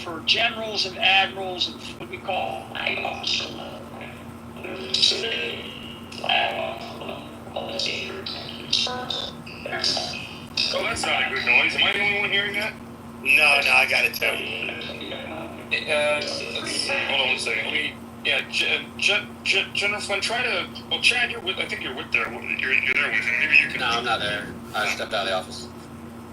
for generals and admirals and what we call Oh, that's not a good noise. Am I the only one hearing that? No, I got it too. Let's see. Hold on one second. Let me. Yeah, General Flynn, try to. Well, Chad, you're with. I think you're with there. You're there with him. Maybe you can. No, I'm not there. I stepped out of the office.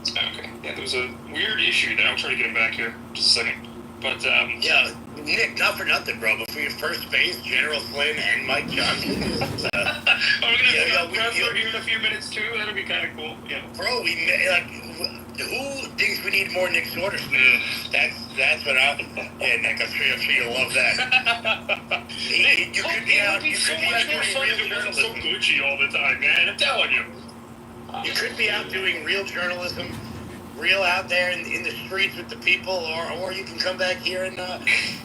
Okay. Yeah, there was a weird issue there. I'll try to get him back here. Just a second. But yeah, Nick, not for nothing, bro. Between your first base, General Flynn and Mike Johnson. We're gonna press here in a few minutes too. That'll be kind of cool. Yeah. Bro, who thinks we need more Nick Sorters? That's what I'm. Yeah, Nick, I'm sure you'll love that. You could be out. You could be out doing real journalism. So glitchy all the time, man. I'm telling you. You could be out doing real journalism, real out there in the streets with the people, or you can come back here and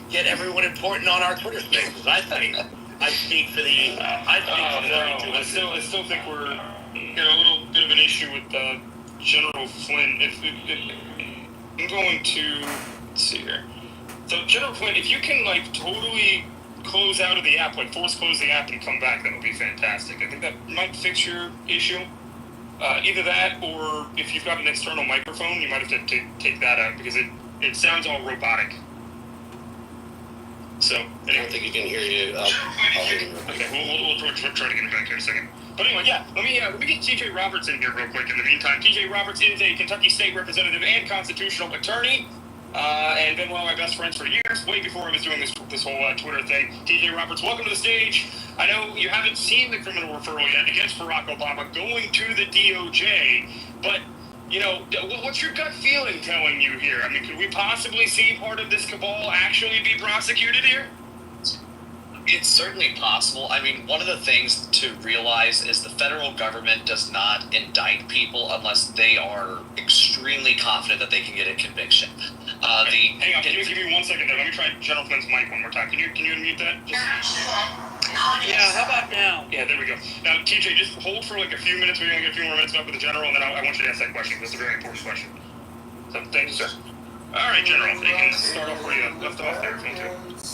get everyone important on our Twitter spaces. I think I speak for the. I still think we're a little bit of an issue with General Flynn. I'm going to let's see here. So General Flynn, if you can totally close out of the app, force close the app and come back, that would be fantastic. I think that might fix your issue. Either that, or if you've got an external microphone, you might have to take that out because it sounds all robotic. So anyway. I don't think he can hear you. Okay, we'll try to get him back here in a second. But anyway, yeah, let me get TJ Roberts in here real quick. In the meantime, TJ Roberts is a Kentucky State representative and constitutional attorney, and been one of my best friends for years, way before I was doing this whole Twitter thing. TJ Roberts, welcome to the stage. I know you haven't seen the criminal referral yet against Barack Obama going to the DOJ, but, what's your gut feeling telling you here? I mean, could we possibly see part of this cabal actually be prosecuted here? It's certainly possible. I mean, one of the things to realize is the federal government does not indict people unless they are extremely confident that they can get a conviction. Hang on, give me 1 second there. Let me try General Flynn's mic one more time. Can you unmute that? Yeah, how about now? Yeah, there we go. Now, TJ, just hold for a few minutes. We're going to get a few more minutes up with the General, and then I want you to ask that question. That's a very important question. So, thank you, sir. All right, General. You can start off where you left off there if you want to.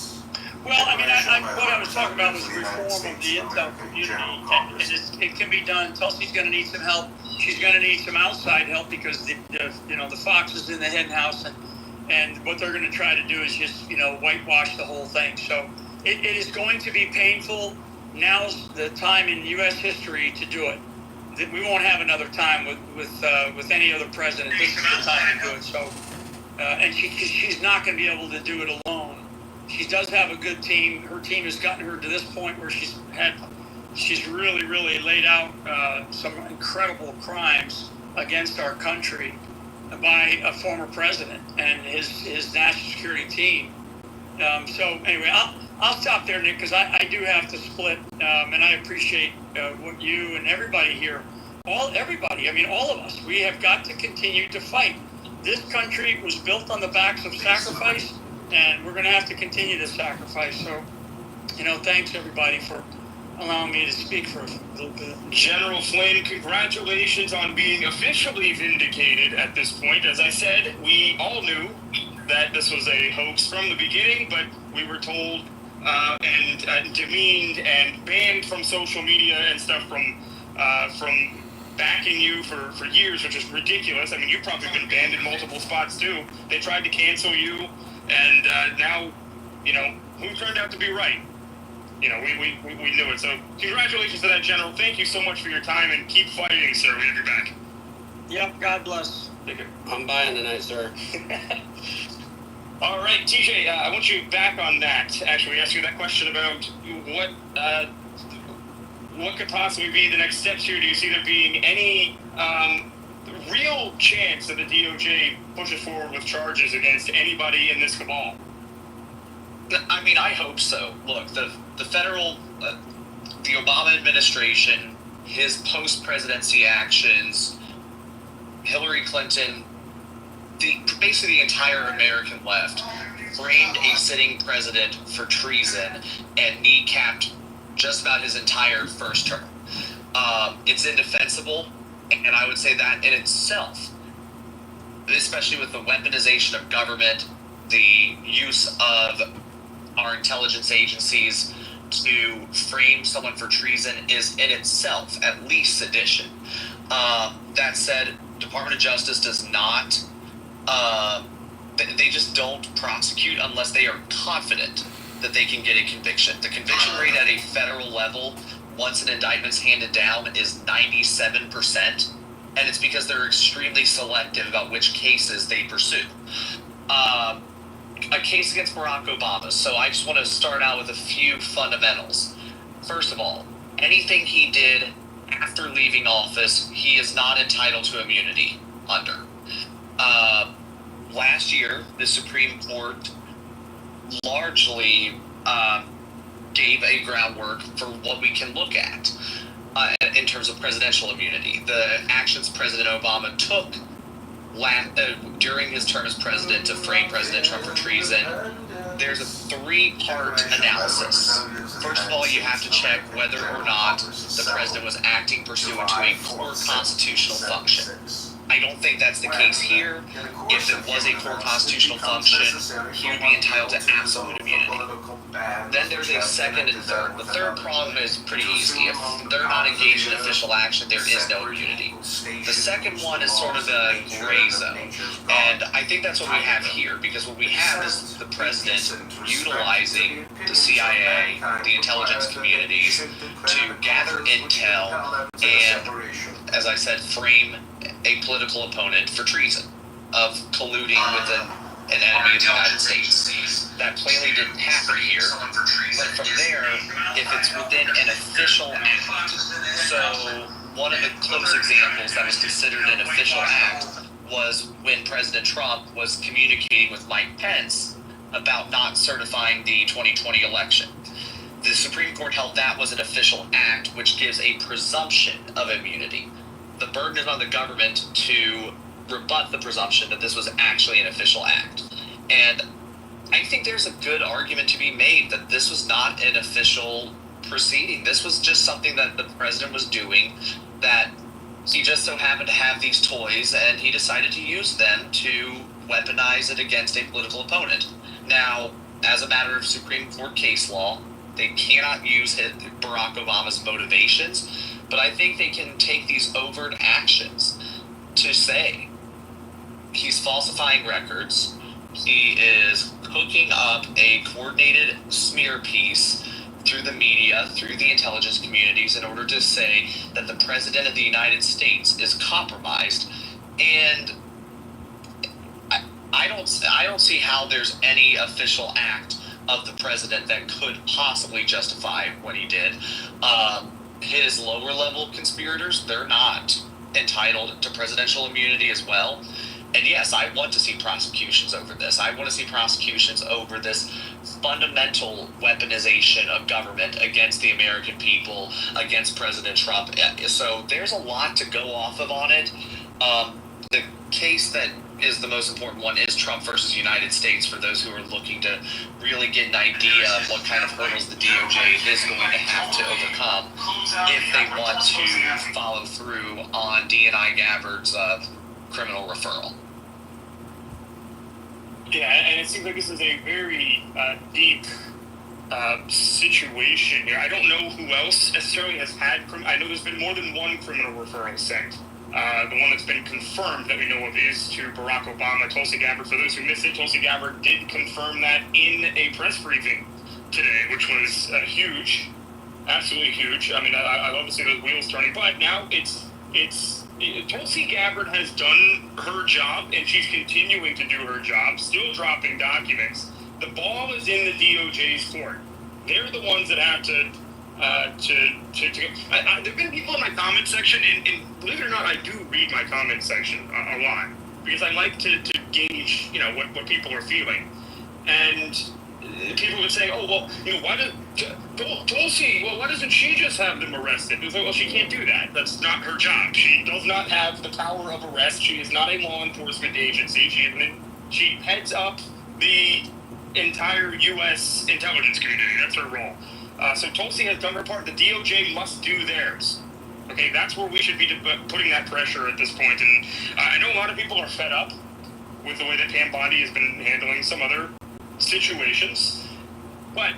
Well, I mean, what I was talking about was reform of the intel community, and it can be done. Tulsi's going to need some help. She's going to need some outside help because the fox is in the hen house, and what they're going to try to do is just whitewash the whole thing. So it is going to be painful. Now's the time in U.S. history to do it. We won't have another time with any other president. This is the time to do it. So, and she's not going to be able to do it alone. She does have a good team. Her team has gotten her to this point where she's really, really laid out some incredible crimes against our country by a former president and his national security team. So anyway, I'll stop there, Nick, because I do have to split, and I appreciate what you and everybody here, all of us, we have got to continue to fight. This country was built on the backs of sacrifice, and we're going to have to continue to sacrifice. So, thanks everybody for allowing me to speak for a little bit. General Flynn, congratulations on being officially vindicated at this point. As I said, we all knew that this was a hoax from the beginning, but we were told and demeaned and banned from social media and stuff from backing you for years, which is ridiculous. I mean, you've probably been banned in multiple spots too. They tried to cancel you. And now, who turned out to be right? We knew it. So congratulations to that, General. Thank you so much for your time, and keep fighting, sir. We have your back. Yep, God bless. Take care. I'm buying tonight, sir. All right, TJ, I want you back on that. Actually, we asked you that question about what could possibly be the next steps here. Do you see there being any real chance that the DOJ pushes forward with charges against anybody in this cabal? I mean, I hope so. Look, the federal, the Obama administration, his post-presidency actions, Hillary Clinton, basically the entire American left framed a sitting president for treason and kneecapped just about his entire first term. It's indefensible. And I would say that in itself especially with the weaponization of government, the use of our intelligence agencies to frame someone for treason is in itself at least sedition. That said, Department of Justice does not, they just don't prosecute unless they are confident that they can get a conviction. The conviction rate at a federal level, once an indictment's handed down, is 97%, and it's because they're extremely selective about which cases they pursue. A case against Barack Obama. So I just want to start out with a few fundamentals. First of all, anything he did after leaving office, he is not entitled to immunity under. Last year, the Supreme Court largely gave a groundwork for what we can look at in terms of presidential immunity. The actions President Obama took during his term as president to frame President Trump for treason, there's a three-part analysis. First of all, you have to check whether or not the president was acting pursuant to a core constitutional function. I don't think that's the case here. If it was a core constitutional function, he would be entitled to absolute immunity. Then there's a second and third. The third problem is pretty easy. If they're not engaged in official action, there is no immunity. The second one is sort of a gray zone. And I think that's what we have here, because what we have is the president utilizing the CIA, the intelligence communities, to gather intel and, as I said, frame a political opponent for treason, of colluding with an enemy of the United States. That plainly didn't happen here. But from there, if it's within an official act, so one of the close examples that was considered an official act was when President Trump was communicating with Mike Pence about not certifying the 2020 election. The Supreme Court held that was an official act, which gives a presumption of immunity. The burden is on the government to rebut the presumption that this was actually an official act. And I think there's a good argument to be made that this was not an official proceeding. This was just something that the president was doing, that he just so happened to have these toys and he decided to use them to weaponize it against a political opponent. Now, as a matter of Supreme Court case law, they cannot use Barack Obama's motivations, but I think they can take these overt actions to say he's falsifying records, he is cooking up a coordinated smear piece through the media, through the intelligence communities, in order to say that the president of the United States is compromised. And I don't see how there's any official act of the president that could possibly justify what he did. His lower level conspirators, they're not entitled to presidential immunity as well. And yes, I want to see prosecutions over this. I want to see prosecutions over this fundamental weaponization of government against the American people, against President Trump. So there's a lot to go off of on it. The case that is the most important one is Trump versus United States, for those who are looking to really get an idea of what kind of hurdles the DOJ is going to have to overcome if they want to follow through on DNI Gabbard's criminal referral. Yeah, and it seems like this is a very deep situation here. I don't know who else necessarily has had. I know there's been more than one criminal referral sent. The one that's been confirmed that we know of is to Barack Obama. Tulsi Gabbard, for those who missed it, Tulsi Gabbard did confirm that in a press briefing today, which was huge, absolutely huge. I mean, I love to see those wheels turning, but now it's Tulsi Gabbard has done her job, and she's continuing to do her job, still dropping documents. The ball is in the DOJ's court. They're the ones that have to there've been people in my comment section, and believe it or not, I do read my comment section a lot, because I like to gauge, what people are feeling. And people would say, oh, well, why Tulsi, why doesn't she just have them arrested? It's like, well, she can't do that. That's not her job. She does not have the power of arrest. She is not a law enforcement agency. She heads up the entire U.S. intelligence community. That's her role. So Tulsi has done her part. The DOJ must do theirs. Okay, that's where we should be putting that pressure at this point. And I know a lot of people are fed up with the way that Pam Bondi has been handling some other situations. But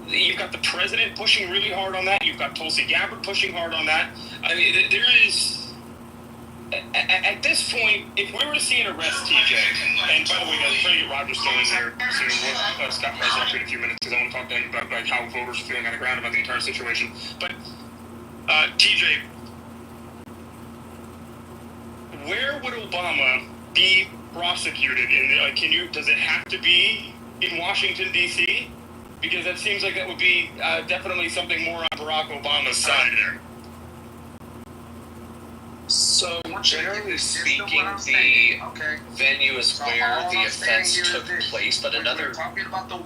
you've got the president pushing really hard on that. You've got Tulsi Gabbard pushing hard on that. I mean, there is... At this point, if we were to see an arrest, TJ, and by the way, I'm trying to get Roger Stone in here soon. Scott Price up in a few minutes because I want to talk to him about like how voters are feeling on the ground about the entire situation. But TJ, where would Obama be prosecuted? Does it have to be in Washington, D.C.? Because that seems like that would be definitely something more on Barack Obama's side there. So, generally speaking, the venue is where the offense took place, but another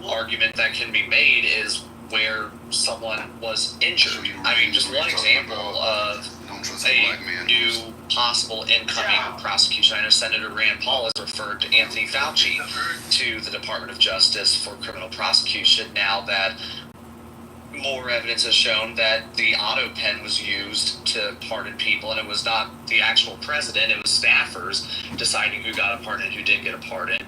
argument that can be made is where someone was injured. I mean, just one example of a new possible incoming prosecution. I know Senator Rand Paul has referred to Anthony Fauci to the Department of Justice for criminal prosecution now that more evidence has shown that the auto pen was used to pardon people, and it was not the actual president, it was staffers deciding who got a pardon and who didn't get a pardon.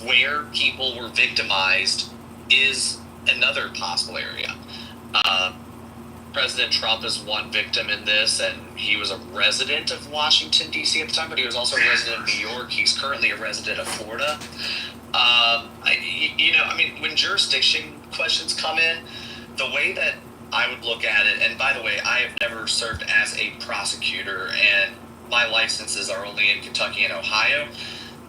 Where people were victimized is another possible area. President Trump is one victim in this, and he was a resident of Washington, D.C. at the time, but he was also a resident of New York. He's currently a resident of Florida. When jurisdiction questions come in, the way that I would look at it, and by the way, I have never served as a prosecutor, and my licenses are only in Kentucky and Ohio.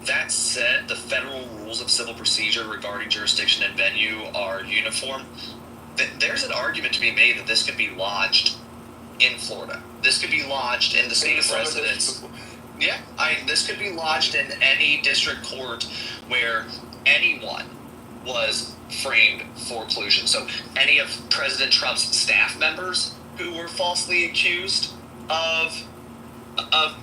That said, the federal rules of civil procedure regarding jurisdiction and venue are uniform. There's an argument to be made that this could be lodged in Florida. This could be lodged in the state of residence. Yeah, this could be lodged in any district court where anyone was framed for collusion. So any of President Trump's staff members who were falsely accused of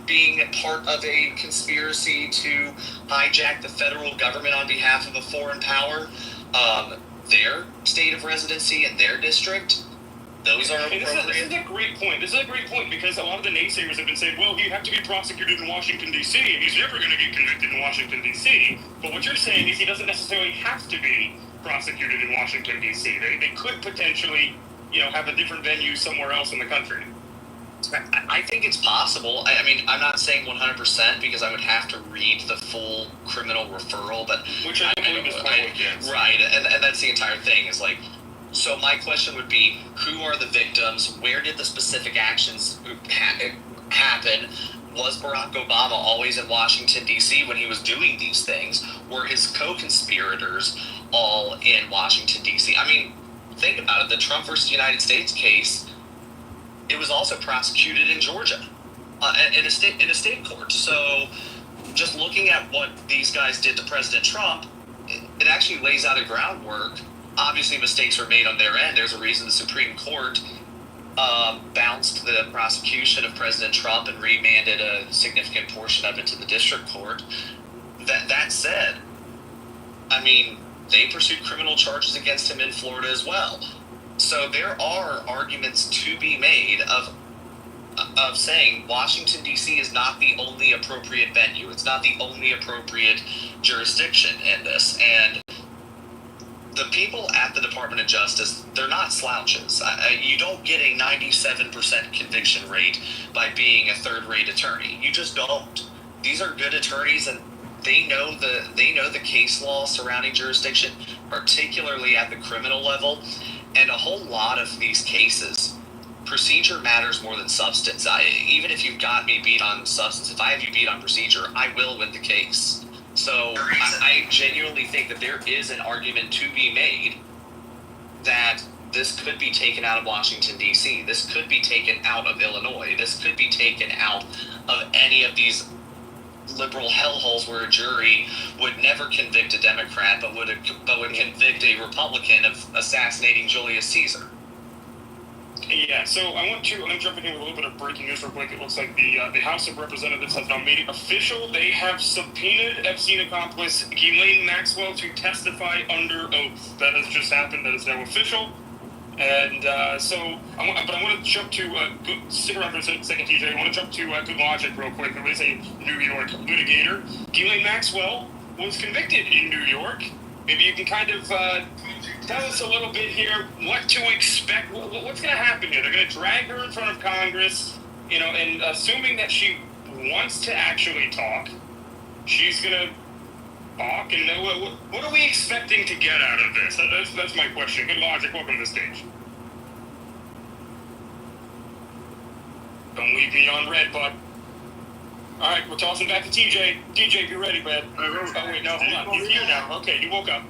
being part of a conspiracy to hijack the federal government on behalf of a foreign power, their state of residency and their district, those are appropriate. This is a great point. This is a great point because a lot of the naysayers have been saying, well, he'd have to be prosecuted in Washington, D.C., and he's never going to get convicted in Washington, D.C. But what you're saying is he doesn't necessarily have to be prosecuted in Washington, D.C. They could potentially, have a different venue somewhere else in the country. I think it's possible. I mean, I'm not saying 100% because I would have to read the full criminal referral, but which I believe is public, yes. Right, and that's the entire thing. Is like, so my question would be, who are the victims? Where did the specific actions happen? Was Barack Obama always in Washington, D.C. when he was doing these things? Were his co-conspirators all in Washington, D.C.? I mean, think about it. The Trump versus United States case, it was also prosecuted in Georgia, in a state court. So, just looking at what these guys did to President Trump, it actually lays out a groundwork. Obviously, mistakes were made on their end. There's a reason the Supreme Court bounced the prosecution of President Trump and remanded a significant portion of it to the district court. That said, I mean, they pursued criminal charges against him in Florida as well. So there are arguments to be made of saying Washington, D.C. is not the only appropriate venue. It's not the only appropriate jurisdiction in this. And the people at the Department of Justice, they're not slouches. You don't get a 97% conviction rate by being a third-rate attorney. You just don't. These are good attorneys, and they know the case law surrounding jurisdiction, particularly at the criminal level. And a whole lot of these cases, procedure matters more than substance. Even if you've got me beat on substance, if I have you beat on procedure, I will win the case. So I genuinely think that there is an argument to be made that this could be taken out of Washington, D.C. This could be taken out of Illinois. This could be taken out of any of these liberal hellholes where a jury would never convict a Democrat but would convict a Republican of assassinating Julius Caesar. Yeah, so I'm jumping in with a little bit of breaking news real quick. It looks like the House of Representatives has now made it official. They have subpoenaed Epstein accomplice Ghislaine Maxwell to testify under oath. That has just happened. That is now official. And but I want to jump to, stick around for a second, TJ. I want to jump to Good Logic real quick. There is a New York litigator. Ghislaine Maxwell was convicted in New York. Maybe you can kind of tell us a little bit here what to expect. What's going to happen here? They're going to drag her in front of Congress, and assuming that she wants to actually talk, she's going to talk. And what are we expecting to get out of this? That's my question. Good Logic, welcome to the stage. Don't leave me on red, bud. All right, we're tossing back to TJ. TJ, be ready, man. Oh, wait, no, hold on. You're here now. Okay, you woke up.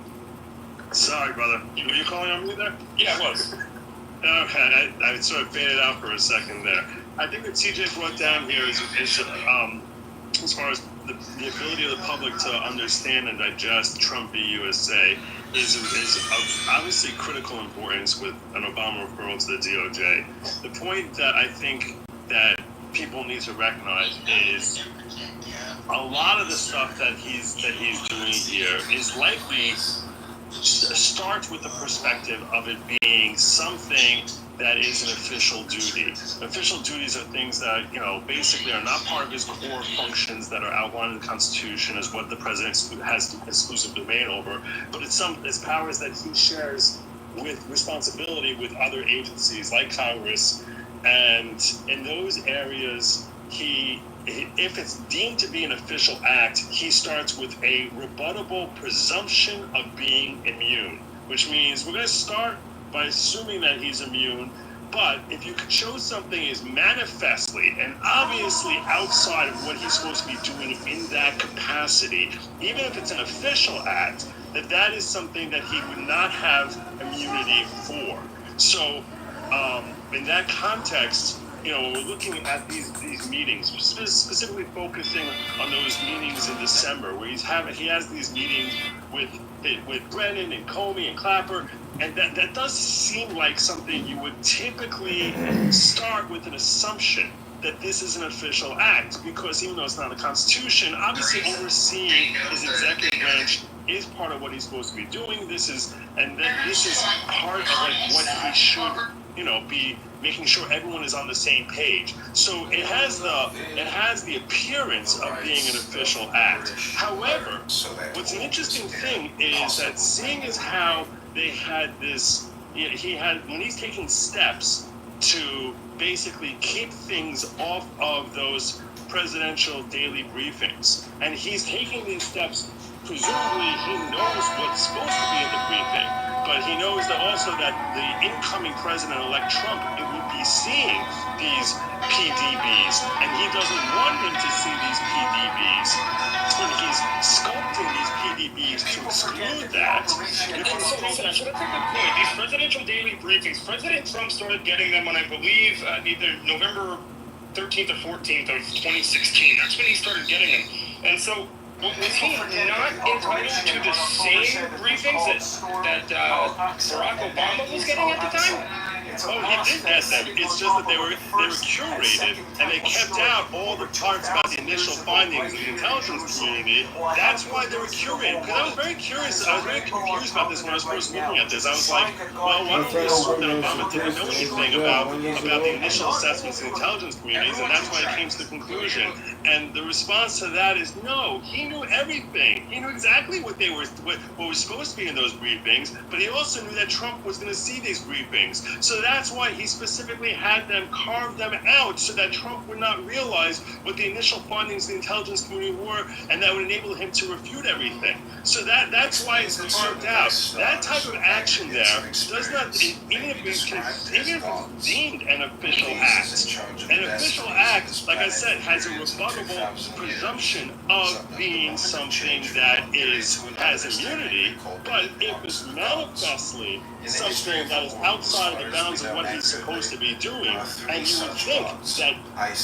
Sorry, brother. Were you calling on me there? Yeah, I was. Okay, I sort of faded out for a second there. I think what TJ brought down here is as far as the ability of the public to understand and digest Trump v. USA is of obviously critical importance with an Obama referral to the DOJ. The point that I think that people need to recognize is a lot of the stuff that he's doing here is likely starts with the perspective of it being something that is an official duty. Official duties are things that, basically are not part of his core functions that are outlined in the Constitution as what the president has exclusive domain over, but it's powers that he shares with responsibility with other agencies like Congress. And in those areas, if it's deemed to be an official act, he starts with a rebuttable presumption of being immune, which means we're going to start by assuming that he's immune. But if you could show something is manifestly and obviously outside of what he's supposed to be doing in that capacity, even if it's an official act, that is something that he would not have immunity for. So in that context, when we're looking at these meetings, specifically focusing on those meetings in December, where he has these meetings with Brennan and Comey and Clapper, and that does seem like something you would typically start with an assumption that this is an official act, because even though it's not the Constitution, obviously overseeing his executive branch is part of what he's supposed to be doing. This is part of what he should be making sure everyone is on the same page. So it has the appearance of being an official act. However, what's an interesting thing is that seeing as how they had this, when he's taking steps to basically keep things off of those presidential daily briefings, and he's taking these steps, presumably he knows what's supposed to be in the briefing, but he knows that also that the incoming president-elect Trump will be seeing these PDBs, and he doesn't want him to see these PDBs. When he's sculpting these PDBs to exclude that, So that's a good point. These presidential daily briefings, President Trump started getting them on, I believe, either November 13th or 14th of 2016. That's when he started getting them. And so was he not entitled to the same briefings that Barack Obama was getting at the time? Oh, he did get them. It's just that they were curated, and they kept out all the parts about the initial findings of the intelligence community. That's why they were curated. Because I was very curious. I was very confused about this when I was first looking at this. I was like, well, why don't we assume that Obama didn't know anything about the initial assessments of the intelligence communities, and that's why he came to the conclusion. And the response to that is no. He knew everything. He knew exactly what was supposed to be in those briefings, but he also knew that Trump was going to see these briefings. So that's why he specifically had them carve them out so that Trump would not realize what the initial findings of the intelligence community were, and that would enable him to refute everything. So that's why it's carved out. That type of action there does not, even if it's deemed an official act. An official act, like I said, has a rebuttable presumption of being something that has immunity, but if it's manifestly something that is outside of the bounds of what he's supposed to be doing, and you would think that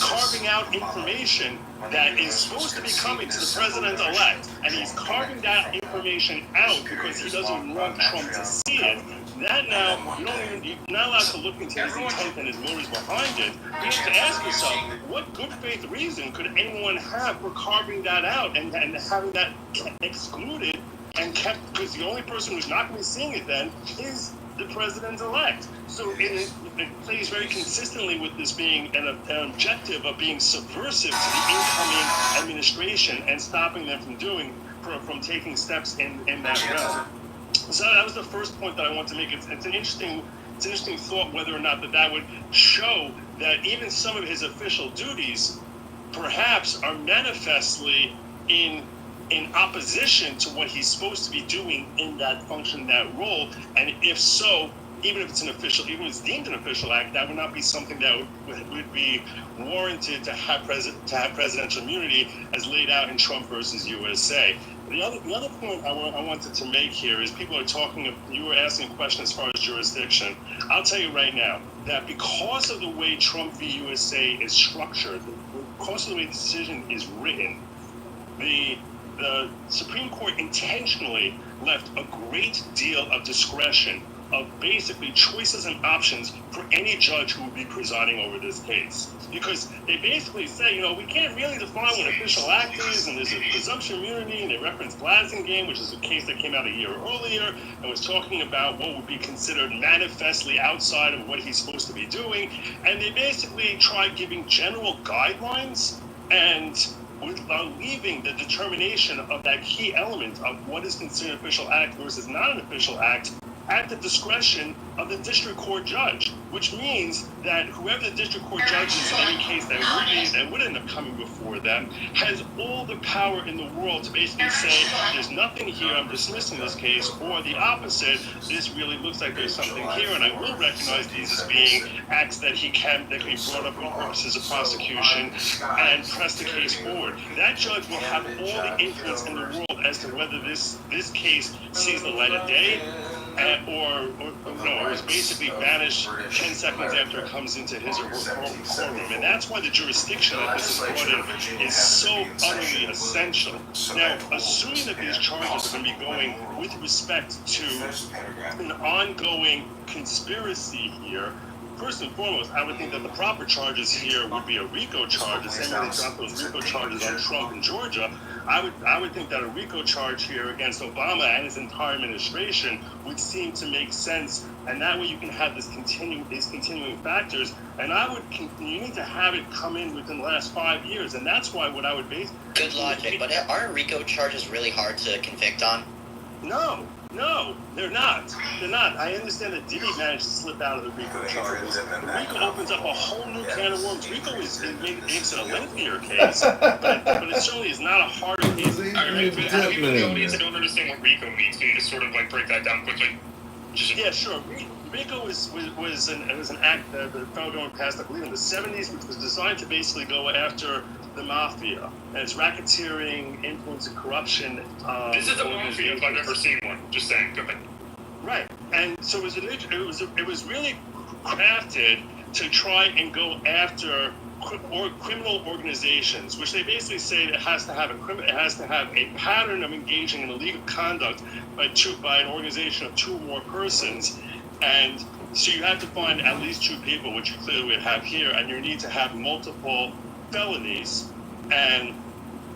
carving out information that is supposed to be coming to the president-elect, and he's carving that information out because he doesn't want Trump to see it, that now, you're not allowed to look into his intent and his motives behind it. You have to ask yourself, what good faith reason could anyone have for carving that out and having that excluded and kept, because the only person who's not going to be seeing it then is the president-elect. So it plays very consistently with this being an objective of being subversive to the incoming administration and stopping them from taking steps in that realm. So that was the first point that I want to make. It's an interesting thought whether or not that would show that even some of his official duties perhaps are manifestly in opposition to what he's supposed to be doing in that function, that role. And if so, even if it's deemed an official act, that would not be something that would be warranted to have presidential immunity as laid out in Trump versus USA. The other point I wanted to make here is people are talking, you were asking a question as far as jurisdiction. I'll tell you right now that because of the way Trump v. USA is structured, because of the way the decision is written, the Supreme Court intentionally left a great deal of discretion, of basically choices and options for any judge who would be presiding over this case. Because they basically say, we can't really define what official act is, and there's a presumption of immunity, and they reference Blasingame, which is a case that came out a year earlier, and was talking about what would be considered manifestly outside of what he's supposed to be doing. And they basically tried giving general guidelines and without leaving the determination of that key element of what is considered an official act versus not an official act at the discretion of the district court judge, which means that whoever the district court judge is in any case that would end up coming before them has all the power in the world to basically say, there's nothing here, I'm dismissing this case, or the opposite, this really looks like there's something here, and I will recognize these as being acts that can be brought up for purposes of prosecution and press the case forward. That judge will have all the influence in the world as to whether this case sees the light of day, or is basically banished 10 seconds after it comes into his or her courtroom. And that's why the jurisdiction that this is brought in is so utterly essential. Now, assuming that these charges are going to be going with respect to an ongoing conspiracy here, first and foremost, I would think that the proper charges here would be a RICO charge, the same way they dropped those RICO charges on Trump in Georgia. I would think that a RICO charge here against Obama and his entire administration would seem to make sense, and that way you can have these continuing factors. And you need to have it come in within the last 5 years, and that's why what I would base. Good logic, but aren't RICO charges really hard to convict on? No, they're not. I understand that Diddy managed to slip out of the RICO charges. But RICO opens up a whole new can of worms. RICO makes it a lengthier case, but it certainly is not a harder case. I mean, for the people in the audience that don't understand what RICO means, can you just sort of break that down quickly? Yeah, sure. RICO was an act that the federal government passed, I believe, in the 70s, which was designed to basically go after the mafia and its racketeering, influence, and corruption. This is a mafia if I've ever seen one. Just saying. Go ahead. Right, and so it was really crafted to try and go after criminal organizations, which they basically say it has to have a pattern of engaging in illegal conduct by an organization of two or more persons, and so you have to find at least two people, which you clearly would have here, and you need to have multiple felonies, and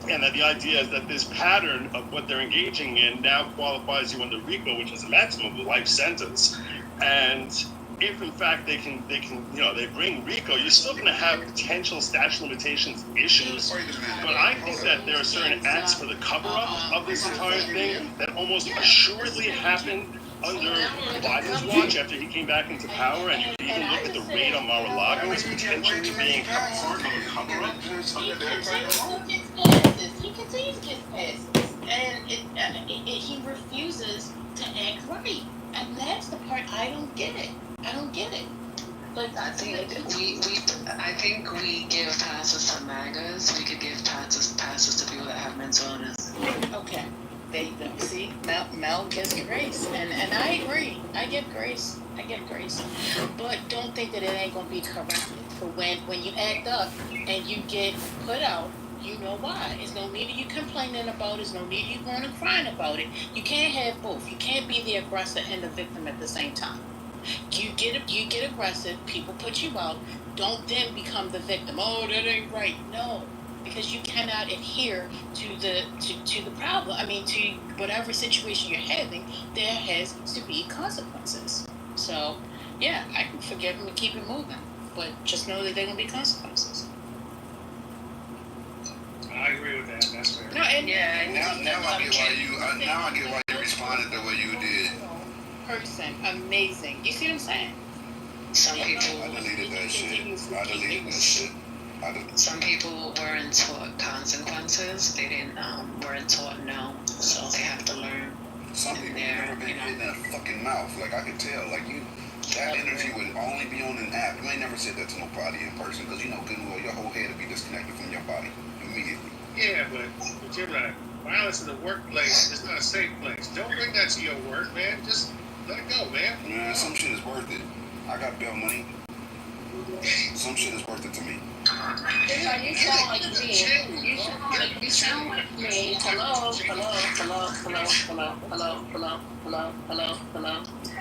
that the idea is that this pattern of what they're engaging in now qualifies you under RICO, which is a maximum of a life sentence, and if in fact they bring RICO, you're still going to have potential statute of limitations issues. But I think that there are certain acts for the cover-up of this entire thing that almost assuredly happened under Biden's watch after he came back into power, and you can even look at the raid on Mar-a-Lago as potentially being part of a cover-up. He continues to get passes, and he refuses to act right, and that's the part I don't get it. Like, I think we give passes to MAGAs. We could give passes to people that have mental illness. Okay, there you go. See, Mel gets grace, and I agree. I give grace, but don't think that it ain't gonna be corrected. For when you act up and you get put out, you know why. There's no need of you complaining about it. There's no need of you going and crying about it. You can't have both. You can't be the aggressor and the victim at the same time. You get aggressive, people put you out, don't then become the victim. Oh, that ain't right. No, because you cannot adhere to the problem. I mean, to whatever situation you're having, there has to be consequences. So, yeah, I can forgive them and keep it moving. But just know that there are going to be consequences. I agree with that. That's fair. No, and Now I get why you responded the way you did. person, amazing. You see what I'm saying? Some people, I deleted that shit. some people weren't taught consequences. They didn't weren't taught no, so they have to learn. Some people never been hit in the fucking mouth. Like I could tell. Like you, that energy would only be on an app. You ain't never said that to nobody in person because you know good and well your whole head would be disconnected from your body immediately. Yeah, but you're right. Violence in the workplace is not a safe place. Don't bring that to your work, man. Just let it go, man. Man, some shit is worth it. I got bail money. Some shit is worth it to me. So you sound like me. You sound like me. Hello.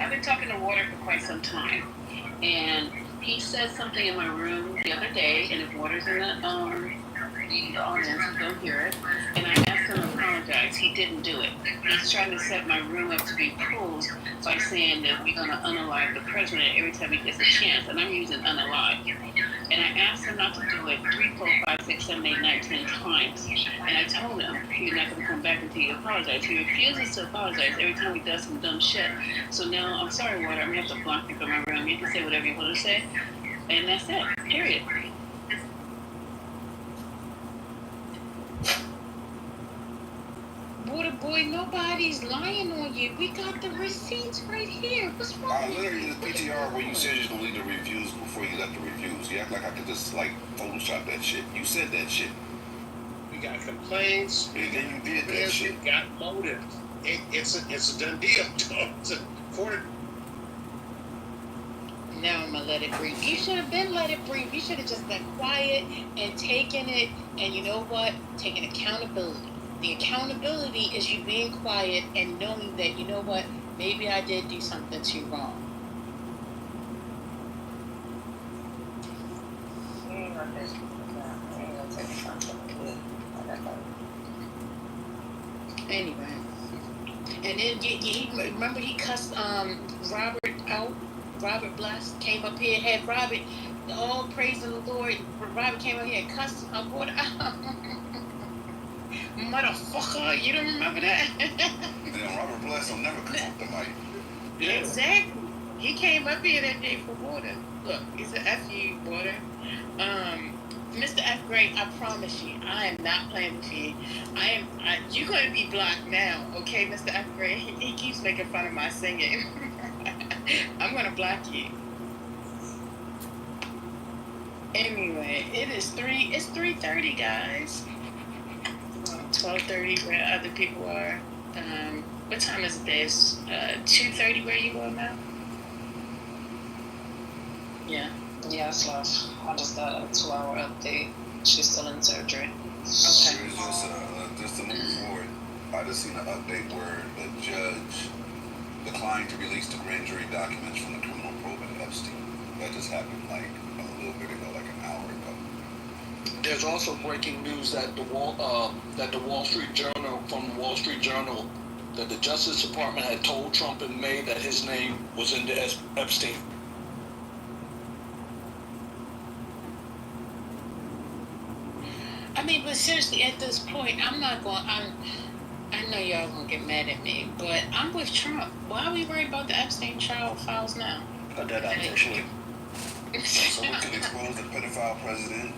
I've been talking to Water for quite some time, and he said something in my room the other day, and if Water's in the audience, he don't hear it, and I asked him to apologize. He didn't do it. He's trying to set my room up to be pulled by saying that we're going to unalive the president every time he gets a chance, and I'm using unalive. And I asked him not to do it 3, 4, 5, 6, 7, 8, 9, 10 times. And I told him you're not going to come back until you apologize. He refuses to apologize every time he does some dumb shit. So now, I'm sorry, Water, I'm going to have to block you from my room. You can say whatever you want to say. And that's it. Period. Water boy, nobody's lying on you. We got the receipts right here. What's wrong I with literally you? did the PTR where you said you're gonna leave the reviews before you left the reviews. You act like I could just like Photoshop that shit. You said that shit. We got complaints. And then you did that shit. We got motive. It's a done deal. It's a court. Now I'm gonna let it breathe. You should have been let it breathe. You should have just been quiet and taken it. And you know what? Taking accountability. The accountability is you being quiet and knowing that, you know what, maybe I did do something too wrong. Anyway. And then he remember he cussed Robert out. Robert Bless came up here, had Robert, all praise the Lord. Robert came up here and cussed my boy out. Motherfucker, you don't remember that? Then Robert Bless will never come off the mic. Yeah. Exactly. He came up here that day for Water. Look, he's an F you, Water. Mr. F Great, I promise you, I am not playing with you. You're going to be blocked now, okay, Mr. F Great? He keeps making fun of my singing. I'm going to block you. Anyway, it's 3:30, guys. 12:30 where other people are. What time is it? It's 2:30 where you are now? Yeah. Yes, love. I just got a 2-hour update. She's still in surgery. Okay. Just to move forward, I just seen an update where the judge declined to release the grand jury documents from the criminal probe at Epstein. That just happened like a little bit ago, like an hour ago. There's also breaking news that the Wall Street Journal, from the Wall Street Journal, that the Justice Department had told Trump in May that his name was in the Epstein. I mean, but seriously, at this point, I know y'all gonna get mad at me, but I'm with Trump. Why are we worried about the Epstein child files now? That unfortunately. So we can expose the pedophile president.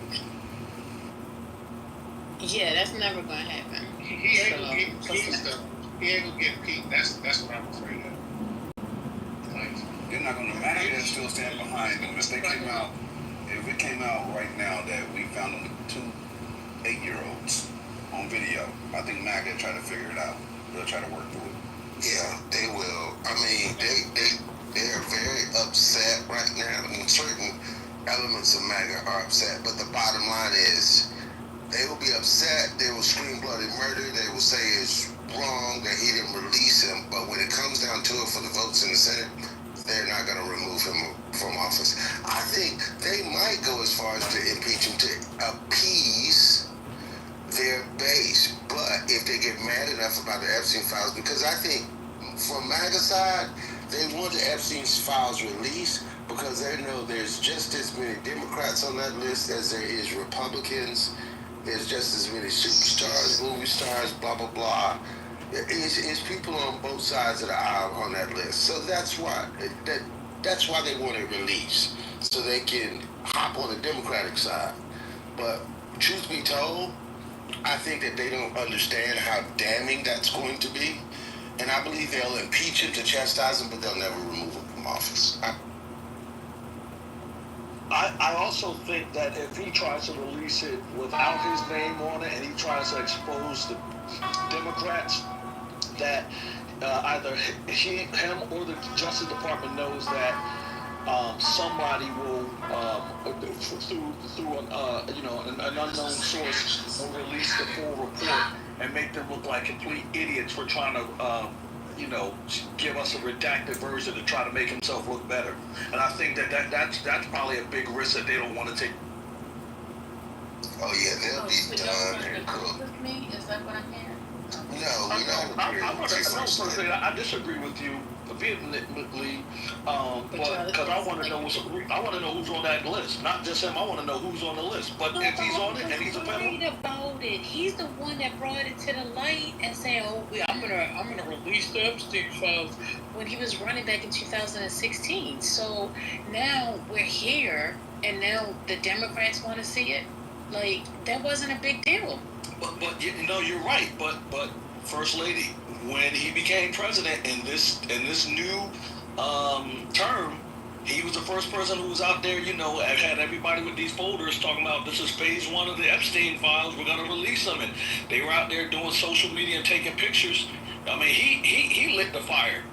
Yeah, that's never gonna happen. He ain't gonna get peaked though. He ain't gonna get peaked. That's what I'm afraid of. Like, They're not gonna MAGA still stand behind them. If it came out right now that we found them 2 8-year-olds on video, I think MAGA try to figure it out. They'll try to work through it. Yeah, they will. I mean, they're very upset right now. I mean, certain elements of MAGA are upset, but the bottom line is they will be upset. They will scream bloody murder. They will say it's wrong that he didn't release him. But when it comes down to it for the votes in the Senate, they're not going to remove him from office. I think they might go as far as to impeach him to appease their base. But if they get mad enough about the Epstein files, because I think from MAGA side, They want the Epstein's files released because they know there's just as many Democrats on that list as there is Republicans. There's just as many superstars, movie stars, blah, blah, blah. It's people on both sides of the aisle on that list. So that's why they want it released, so they can hop on the Democratic side. But truth be told, I think that they don't understand how damning that's going to be. And I believe they'll impeach him to chastise him, but they'll never remove him from office. I also think that if he tries to release it without his name on it and he tries to expose the Democrats, that either him or the Justice Department knows that somebody will, through an unknown source, will release the full report and make them look like complete idiots for trying to give us a redacted version to try to make himself look better. And I think that's probably a big risk that they don't want to take. Oh yeah, they'll be done and cooked. With me? Is that what I'm hearing? No, we don't agree with you, First Lady. I disagree with you vehemently, because I want to know who's on that list. Not just him. I want to know who's on the list. But if he's on it and he's a federal, about it. He's the one that brought it to the light and saying, "Oh, I'm gonna release the Epstein files," when he was running back in 2016. So now we're here, and now the Democrats want to see it. Like, that wasn't a big deal. But you're right. But First Lady, when he became president in this new term, he was the first person who was out there, had everybody with these folders talking about this is phase 1 of the Epstein files. We're gonna release them, and they were out there doing social media and taking pictures. I mean, he lit the fire.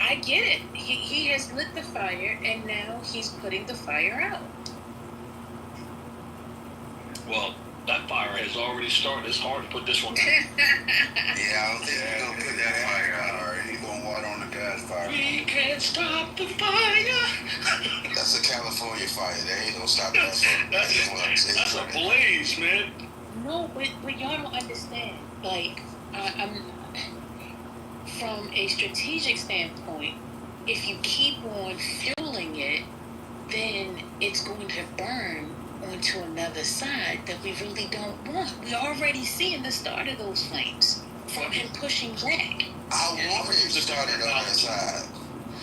I get it. He has lit the fire, and now he's putting the fire out. Well, that fire has already started. It's hard to put this one out. Yeah, I don't think we're gonna put that fire out. All right, he throwing water on the gas fire. We can't stop the fire. That's a California fire. They ain't gonna stop that. That's a blaze, man. No, but y'all don't understand. Like, I'm from a strategic standpoint, if you keep on fueling it, then it's going to burn onto another side that we really don't want. We're already seeing the start of those flames from him pushing back. I want him to start it on that side.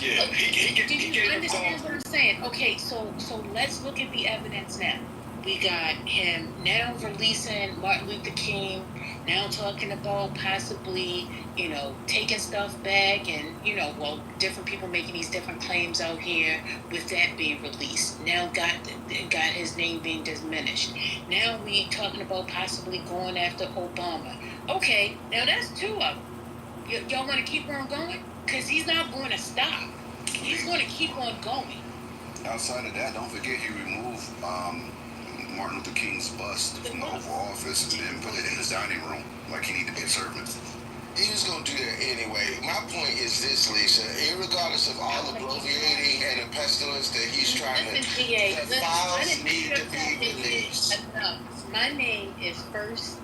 Yeah, Do you understand what I'm saying? Okay, so let's look at the evidence now. We got him now releasing Martin Luther King, now talking about possibly, taking stuff back and, different people making these different claims out here with that being released. Now got his name being diminished. Now we talking about possibly going after Obama. Okay, now that's 2 of them. Y'all want to keep on going? Because he's not going to stop. He's going to keep on going. Outside of that, don't forget he removed Martin Luther King's bust from the Oval Office and then put it in his dining room like he needed to be a servant. He was going to do that anyway. My point is this, Lisa. Irregardless of all the bloviating and the pestilence that he's trying to... The files need to be released. Enough. My name is First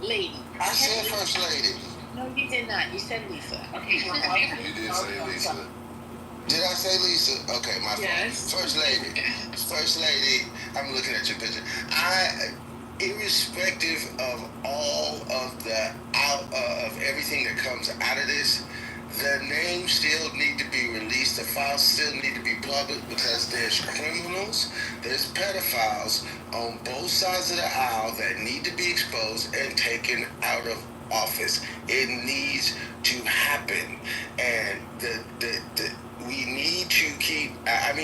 Lady. I said First Lady. No, you did not. You said Lisa. You did say Lisa. Did I say Lisa? Okay, my Yes. fault. First Lady, I'm looking at your picture. Irrespective of all of of everything that comes out of this, the names still need to be released. The files still need to be public because there's criminals, there's pedophiles on both sides of the aisle that need to be exposed and taken out of office. It needs to happen, and we need to keep.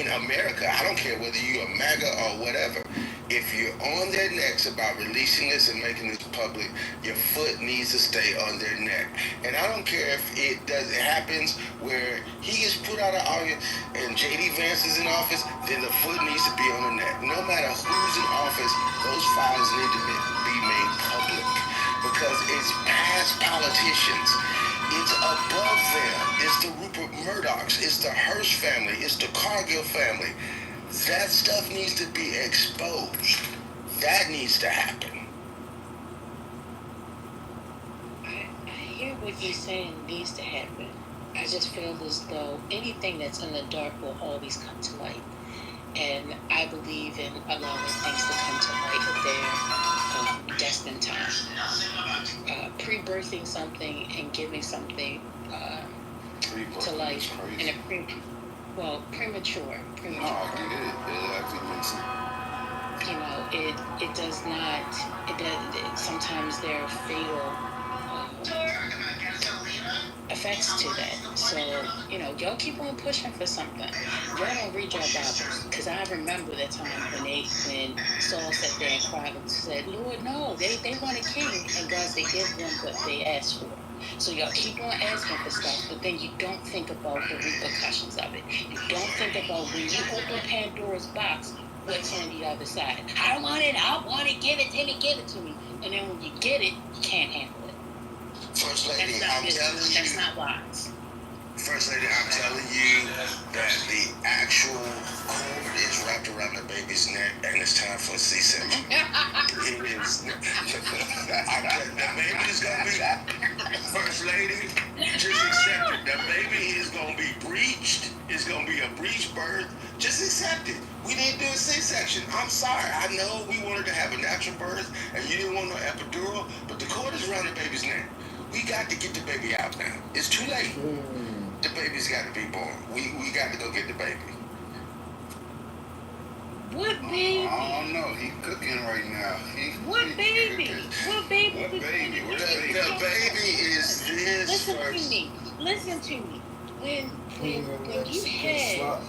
America. I don't care whether you're a MAGA or whatever. If you're on their necks about releasing this and making this public, your foot needs to stay on their neck. And I don't care if it happens where he gets put out of office and JD Vance is in office, then the foot needs to be on the neck. No matter who's in office, those files need to be made public because it's past politicians. It's above them. It's the Rupert Murdochs. It's the Hearst family. It's the Cargill family. That stuff needs to be exposed. That needs to happen. I hear what you're saying needs to happen, I just feel as though anything that's in the dark will always come to light. And I believe in allowing things to come to light at their destined time. Pre-birthing something and giving something to life in a premature. No, I get it. It actually makes sense. You know, it does not. Sometimes there are fatal effects to that. So, you know, y'all keep on pushing for something. Y'all don't read your Bibles. Because I remember that time when Saul sat there and cried and said, Lord, no, they want a king. And God said, give them what they asked for. So y'all keep on asking for stuff, but then you don't think about the repercussions of it. You don't think about when you open Pandora's box, what's on the other side. I want it, give it to me. And then when you get it, you can't handle it. First Lady, That's not wise. First Lady, I'm telling you that the actual cord is wrapped around the baby's neck, and it's time for a C-section. It is. The baby is gonna be. First Lady, just accept it. The baby is gonna be breached. It's gonna be a breech birth. Just accept it. We didn't do a C-section. I'm sorry. I know we wanted to have a natural birth, and you didn't want no epidural, but the cord is around the baby's neck. We got to get the baby out now. It's too late. The baby's got to be born. We got to go get the baby. What baby? I don't know. He's cooking right now. What baby? What baby? What baby? Where's the baby? The baby is this first. Listen to me. When you have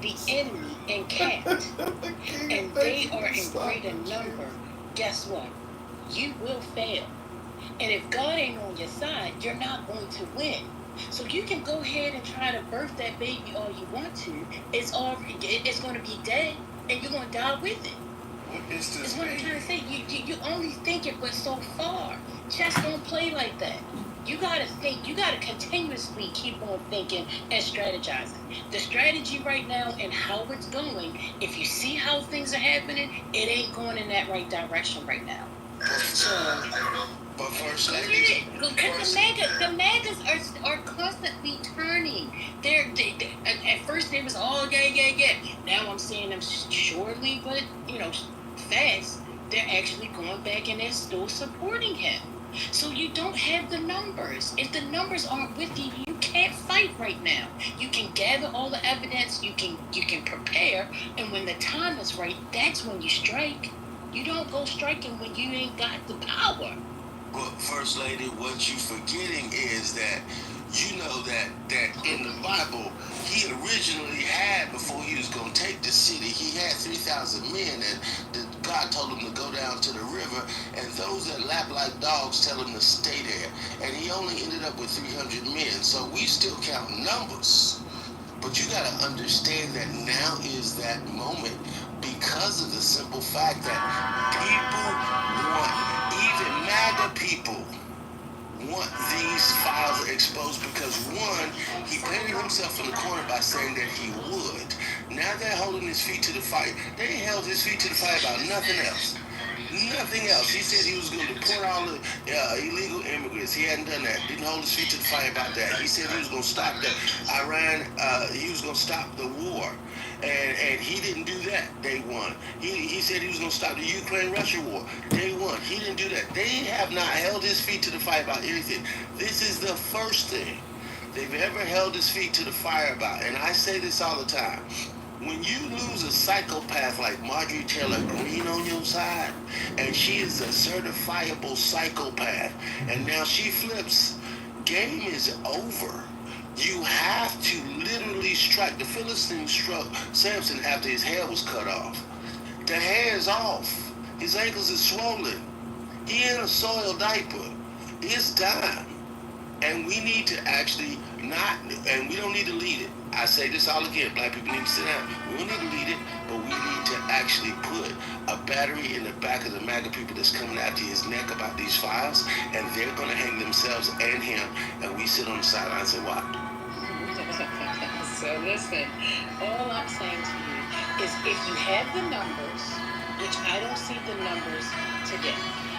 the enemy encamped and they are in greater number, guess what? You will fail. And if God ain't on your side, you're not going to win. So you can go ahead and try to birth that baby all you want to. It's going to be dead, and you're going to die with it. What is this? That's what I'm trying to say. You only think it went so far. Chess don't play like that. You gotta think. You gotta continuously keep on thinking and strategizing. The strategy right now and how it's going. If you see how things are happening, it ain't going in that right direction right now. So. But First Lady, because the MAGAs are constantly turning. At first they was all yeah. Now I'm seeing them surely, but fast. They're actually going back and they're still supporting him. So you don't have the numbers. If the numbers aren't with you, you can't fight right now. You can gather all the evidence. You can prepare, and when the time is right, that's when you strike. You don't go striking when you ain't got the power. Well, First Lady, what you forgetting is that you know that in the Bible, he originally had, before he was going to take the city, he had 3,000 men, and God told him to go down to the river, and those that lap like dogs tell him to stay there. And he only ended up with 300 men. So we still count numbers. But you got to understand that now is that moment because of the simple fact that people want, even MAGA people, want these files exposed because, one, he painted himself in the corner by saying that he would. Now they're holding his feet to the fire. They held his feet to the fire about nothing else. Nothing else. He said he was going to deport all the illegal immigrants. He hadn't done that. Didn't hold his feet to the fire about that. He said he was going to stop the Iran, he was going to stop the war. And he didn't do that day one. He said he was going to stop the Ukraine-Russia war day one. He didn't do that. They have not held his feet to the fire about anything. This is the first thing they've ever held his feet to the fire about. And I say this all the time. When you lose a psychopath like Marjorie Taylor Greene on your side, and she is a certifiable psychopath, and now she flips, game is over. You have to literally strike. The Philistine struck Samson after his hair was cut off. The hair is off. His ankles are swollen. He in a soiled diaper. It's time. And we need to actually and we don't need to lead it. I say this all again, black people need to sit down. We don't need to lead it, but we need to actually put a battery in the back of the MAGA people that's coming after his neck about these files, and they're going to hang themselves and him, and we sit on the sidelines and watch. So listen, all I'm saying to you is if you have the numbers, which I don't see the numbers today,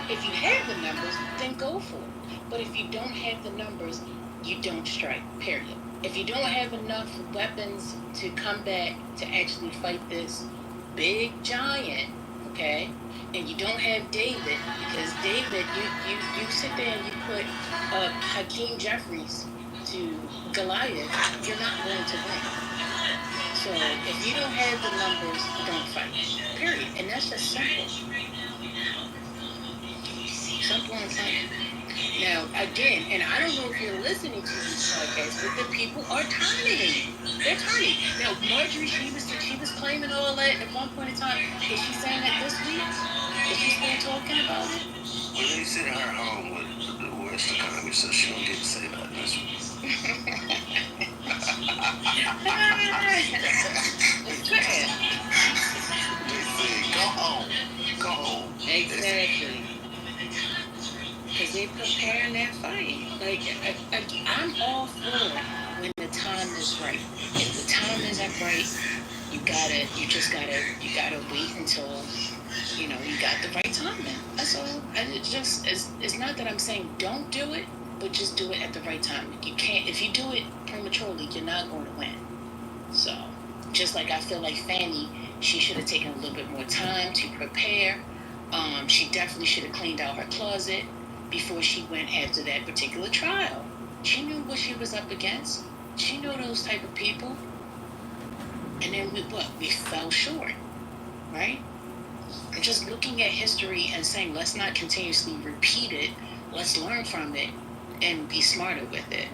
if you have the numbers, then go for it. But if you don't have the numbers, you don't strike, period. If you don't have enough weapons to come back to actually fight this big giant, okay, and you don't have David, because David, you sit there and you put Hakeem Jeffries to Goliath, you're not going to win. So if you don't have the numbers, don't fight, period. And that's just simple. Simple and plain. Now, again, and I don't know if you're listening to these podcasts, but the people are turning. They're turning. Now, Marjorie, she was claiming all that at one point in time. Is she saying that this week? Is she still talking about it? Well, they sent her home with the West economy, so she don't get to say that this week. They say, go home. Go home. Exactly. Because they're preparing that fight. Like, I'm all for it when the time is right. If the time isn't right, you gotta wait until, you got the right timing. That's all. And it's not that I'm saying don't do it, but just do it at the right time. You can't, if you do it prematurely, you're not going to win. So, just like I feel like Fanny, she should have taken a little bit more time to prepare. She definitely should have cleaned out her closet before she went after that particular trial. She knew what she was up against. She knew those type of people. And then we fell short, right? And just looking at history and saying, let's not continuously repeat it. Let's learn from it and be smarter with it.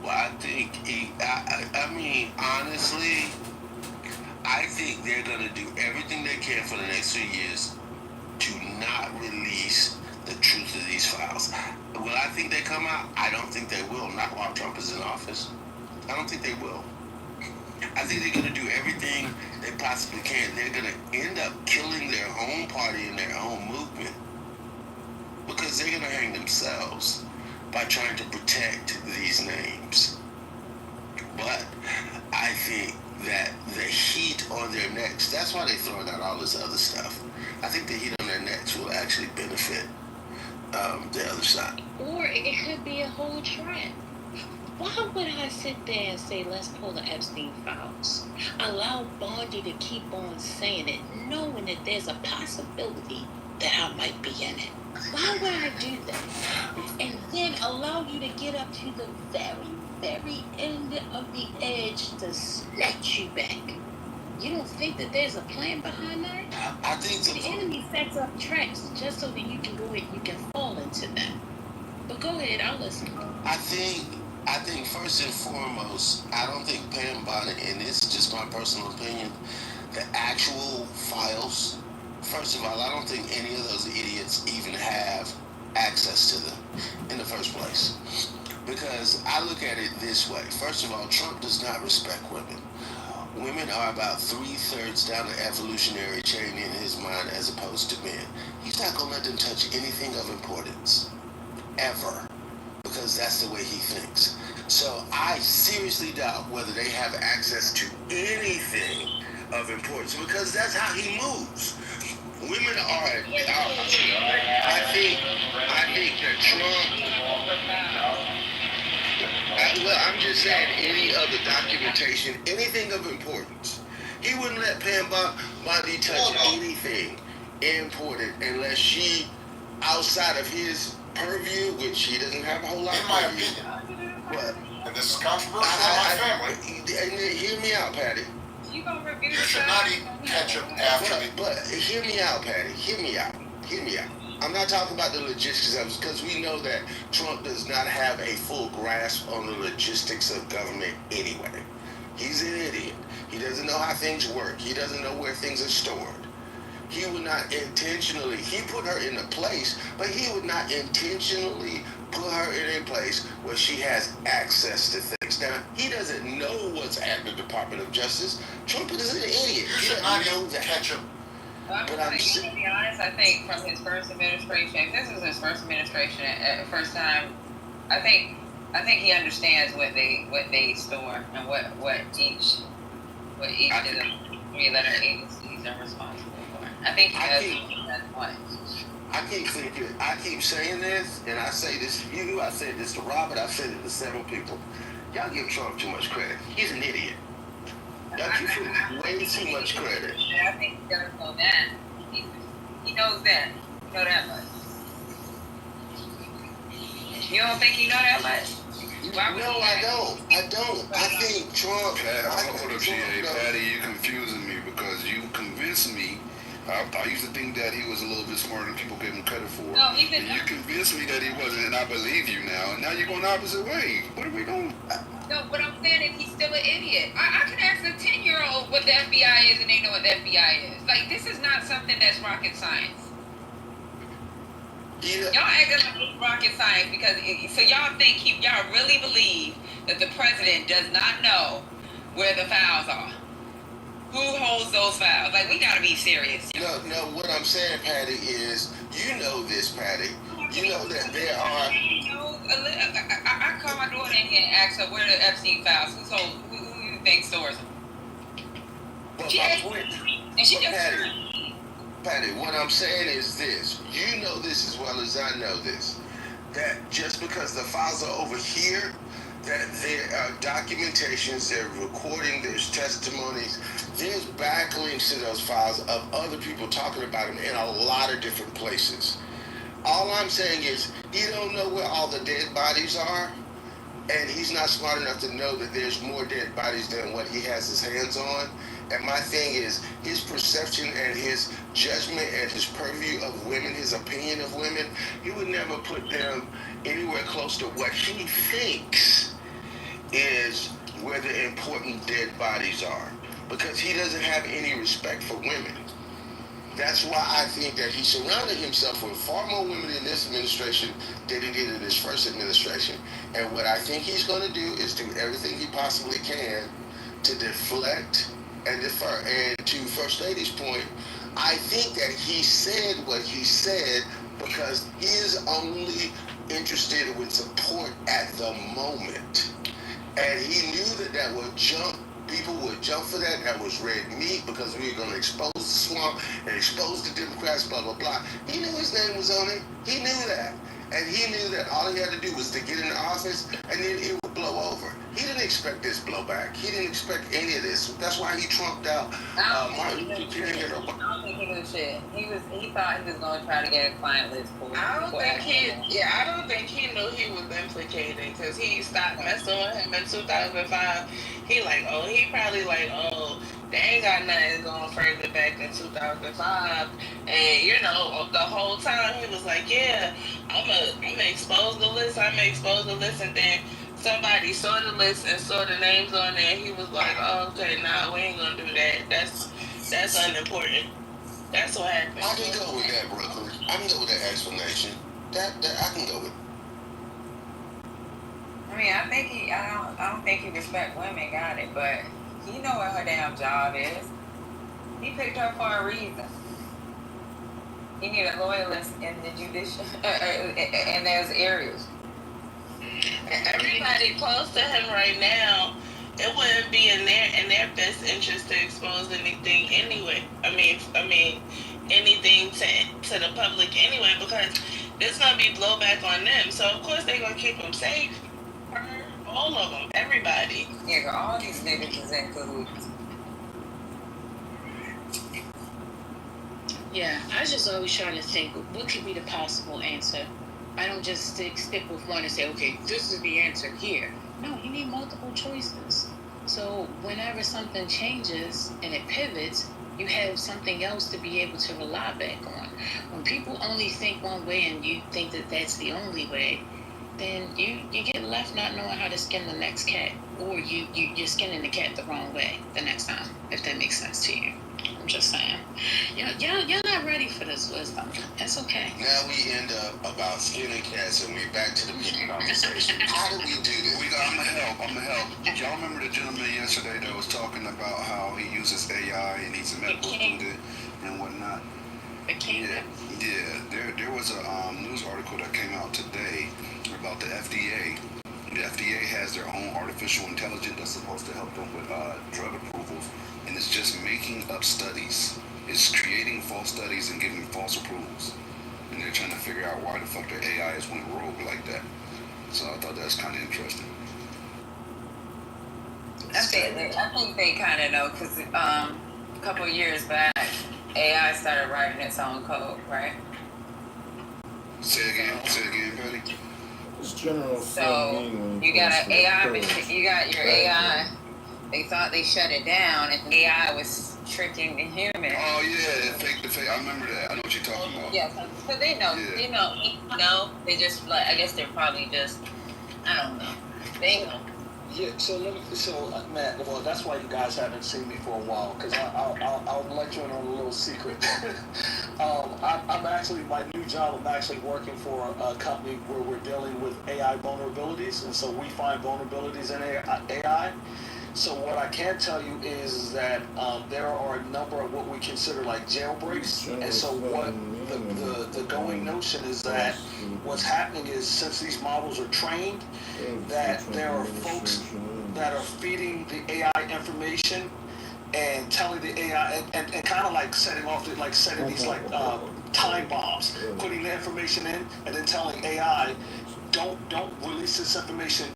Well, I think, I mean, honestly, I think they're going to do everything they can for the next 2 years to not release the truth of these files. Will I think they come out? I don't think they will, not while Trump is in office. I don't think they will. I think they're going to do everything they possibly can. They're going to end up killing their own party and their own movement because they're going to hang themselves by trying to protect these names. But I think that the heat on their necks, that's why they're throwing out all this other stuff. I think the heat on their necks will actually benefit the other side. Or it could be a whole trap. Why would I sit there and say, let's pull the Epstein files? Allow Bondi to keep on saying it, knowing that there's a possibility that I might be in it. Why would I do that? And then allow you to get up to the very, very end of the edge to snatch you back. You don't think that there's a plan behind that? I think the enemy sets up traps just so that you can go and you can fall into them. But go ahead, I'll listen. I think first and foremost, I don't think Pam Bonnet, and this is just my personal opinion, the actual files, first of all, I don't think any of those idiots even have access to them in the first place. Because I look at it this way. First of all, Trump does not respect women. Women are about 3/3 down the evolutionary chain in his mind as opposed to men. He's not going to let them touch anything of importance. Ever. Because that's the way he thinks. So I seriously doubt whether they have access to anything of importance because that's how he moves. Women are I think that Trump, I'm just saying any of the documentation, anything of importance. He wouldn't let Pam Bondi touch anything important unless she, outside of his purview, which he doesn't have a whole lot of purview. What? And this is controversial in my family. Hear me out, Patty. You gonna review You should not eat ketchup after But hear me out, Patty. Hear me out. I'm not talking about the logistics of it because we know that Trump does not have a full grasp on the logistics of government anyway. He's an idiot. He doesn't know how things work. He doesn't know where things are stored. He would not intentionally, he put her in a place, but he would not intentionally put her in a place where she has access to things. Now, he doesn't know what's at the Department of Justice. Trump is an idiot. You He should not doesn't know eat that. ketchup. I'm But to be honest, I think from his first administration, if this is his first administration, first time, I think he understands what they store and what each of the 3-letter agencies are responsible for. I think he does that much. I keep saying this, and I say this to you, I said this to Robert, I said it to several people. Y'all give Trump too much credit. He's an idiot. Y'all give him way too much credit. I think he does know that. He knows that. You know that much. You don't think he know that much? No, I don't. I think Trump. Hold up, GA. Patty, you confusing me because you convinced me. I used to think that he was a little bit smarter than people gave him credit for. No, he's and you convinced me that he wasn't, and I believe you now. And now you're going the opposite way. What are we doing? No, what I'm saying is he's still an idiot. I can ask a 10-year-old what the FBI is, and they know what the FBI is. Like, this is not something that's rocket science. Yeah. Y'all acting like it's rocket science because so y'all think y'all really believe that the president does not know where the files are. Who holds those files? Like, we gotta be serious. No, what I'm saying, Patty, is you know this, Patty. You know that there are. I call my daughter in here and ask her where the Epstein files. Who you think stores them? But my point, and she just. Patty, what I'm saying is this. You know this as well as I know this. That just because the files are over here, that there are documentations, there's recording, there's testimonies, there's backlinks to those files of other people talking about them in a lot of different places. All I'm saying is he don't know where all the dead bodies are, and he's not smart enough to know that there's more dead bodies than what he has his hands on. And my thing is his perception and his judgment and his purview of women, his opinion of women, he would never put them anywhere close to what he thinks is where the important dead bodies are, because he doesn't have any respect for women. That's why I think that he surrounded himself with far more women in this administration than he did in his first administration. And what I think he's going to do is do everything he possibly can to deflect and defer. And to First Lady's point, I think that he said what he said because he is only interested with support at the moment. And he knew that would jump. People would jump for that. That was red meat because we were going to expose the swamp and expose the Democrats, blah, blah, blah. He knew his name was on it. He knew that. And he knew that all he had to do was to get in the office and then it would blow over. He didn't expect this blowback. He didn't expect any of this. That's why he trumped out Martin Luther King and Obama. I don't think he knew shit. He thought he was going to try to get a client list for I don't think he knew he was implicated because he stopped messing with him in 2005. He probably they ain't got nothing going further back than 2005. And, the whole time he was like, yeah, I'm gonna expose the list. And then somebody saw the list and saw the names on there. He was like, oh, okay, nah, we ain't gonna do that. That's unimportant. That's what happened. I can go with that, Brooklyn. I can go with that explanation. That I can go with. I mean, I don't think he respect women, got it, but he know what her damn job is. He picked her for a reason. He need a loyalist in the judicial, in those areas. Everybody close to him right now, it wouldn't be in their best interest to expose anything anyway. I mean, anything to the public anyway, because there's gonna be blowback on them. So of course they're gonna keep them safe. All of them, everybody. Yeah, all these niggas is in cahoots. Yeah, I just always try to think, what could be the possible answer? I don't just stick with one and say, okay, this is the answer here. No, you need multiple choices. So whenever something changes and it pivots, you have something else to be able to rely back on. When people only think one way and you think that that's the only way, then you get left not knowing how to skin the next cat, or you're skinning the cat the wrong way the next time, if that makes sense to you. I'm just saying. You're not ready for this wisdom. That's okay. Now we end up about skinning cats and we're back to the meat conversation. How do we do this? I'm gonna help. Y'all remember the gentleman yesterday that was talking about how he uses AI and he's a medical student and whatnot? The king. Yeah. There was a news article that came out today about the FDA. The FDA has their own artificial intelligence that's supposed to help them with drug approvals, and it's just making up studies. It's creating false studies and giving false approvals. and they're trying to figure out why the fuck their AI is went rogue like that. So I thought that was kind of interesting. I think they kind of know because a couple of years back, AI started writing its own code, right? Say again, Patty. It's general. So you got an AI machine. You got your AI. They thought they shut it down, and AI was tricking the human. Oh yeah, fake. I remember that. I know what you're talking about. Yeah, so they know. Yeah. They know. No, they just like. I guess they're probably just. I don't know. They know. Yeah, so Matt, well, that's why you guys haven't seen me for a while, because I'll let you in on a little secret. I'm actually, my new job, I'm actually working for a company where we're dealing with AI vulnerabilities, and so we find vulnerabilities in AI. So what I can tell you is that there are a number of what we consider like jailbreaks, and so what the going notion is that what's happening is since these models are trained, that there are folks that are feeding the AI information and telling the AI and kind of like setting off setting these like time bombs, putting the information in and then telling AI, don't release this information,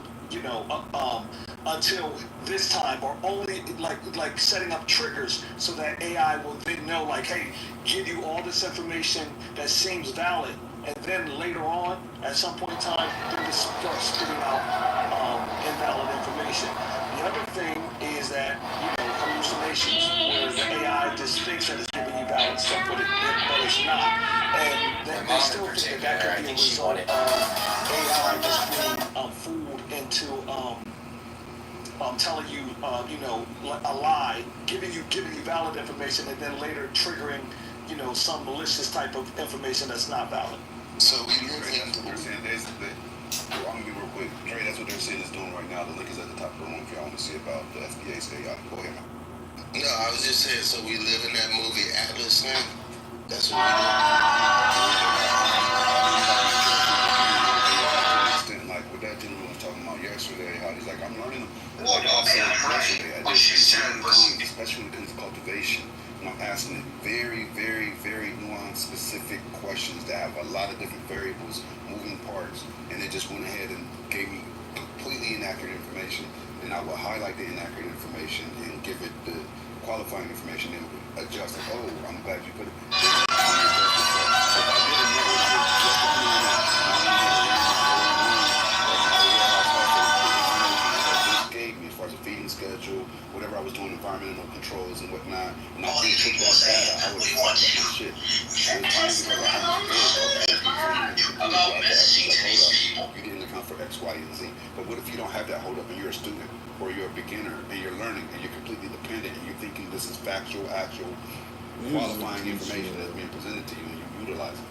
until this time, or only like setting up triggers so that AI will then know like, hey, give you all this information that seems valid, and then later on, at some point in time, then just start spitting out invalid information. The other thing is that hallucinations, where the AI just thinks that it's giving you valid stuff, but it's not, and they still think that could be a result of AI just being fooled into telling you, a lie, giving you valid information, and then later triggering, some malicious type of information that's not valid. So that's what they're saying. I'm gonna be real quick. Trey, that's what they're saying is doing right now. The link is at the top of the room if y'all want to see about the FBA's AI. Go ahead, man. No, I was just saying, so we live in that movie Atlas now? That's what we like what that gentleman was talking about yesterday, how he's like, I'm learning like I said yesterday, especially when it comes to cultivation. And I'm asking very, very, very nuanced, specific questions that have a lot of different variables, moving parts, and they just went ahead and gave me completely inaccurate information. Then I will highlight the inaccurate information and give it the qualifying information and adjust it. Oh, I'm glad you put it. Schedule, whatever I was doing, environmental controls and whatnot, and I didn't take that data, I would have thought that shit. You didn't account for X, Y, and Z. But what if you don't have that hold up and you're a student or you're a beginner and you're learning and you're completely dependent and you're thinking this is factual, actual, qualifying information that's being presented to you and you utilize it?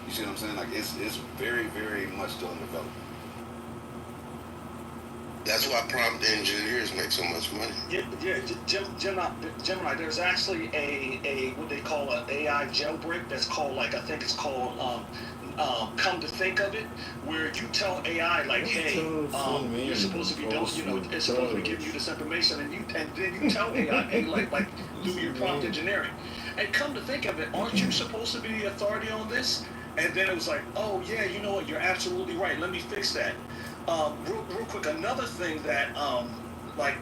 You see what I'm saying? Like it's very, very much still in development. That's why prompt engineers make so much money. Gemini, there's actually a what they call an AI jailbreak that's called I think it's called Come to Think of It, where you tell AI like, hey, you're supposed to be doing, it's supposed to be giving you this information, and then you tell AI, hey, like do your prompt engineering, and come to think of it, aren't you supposed to be the authority on this? And then it was like, oh yeah, you know what, you're absolutely right. Let me fix that. Real quick, another thing that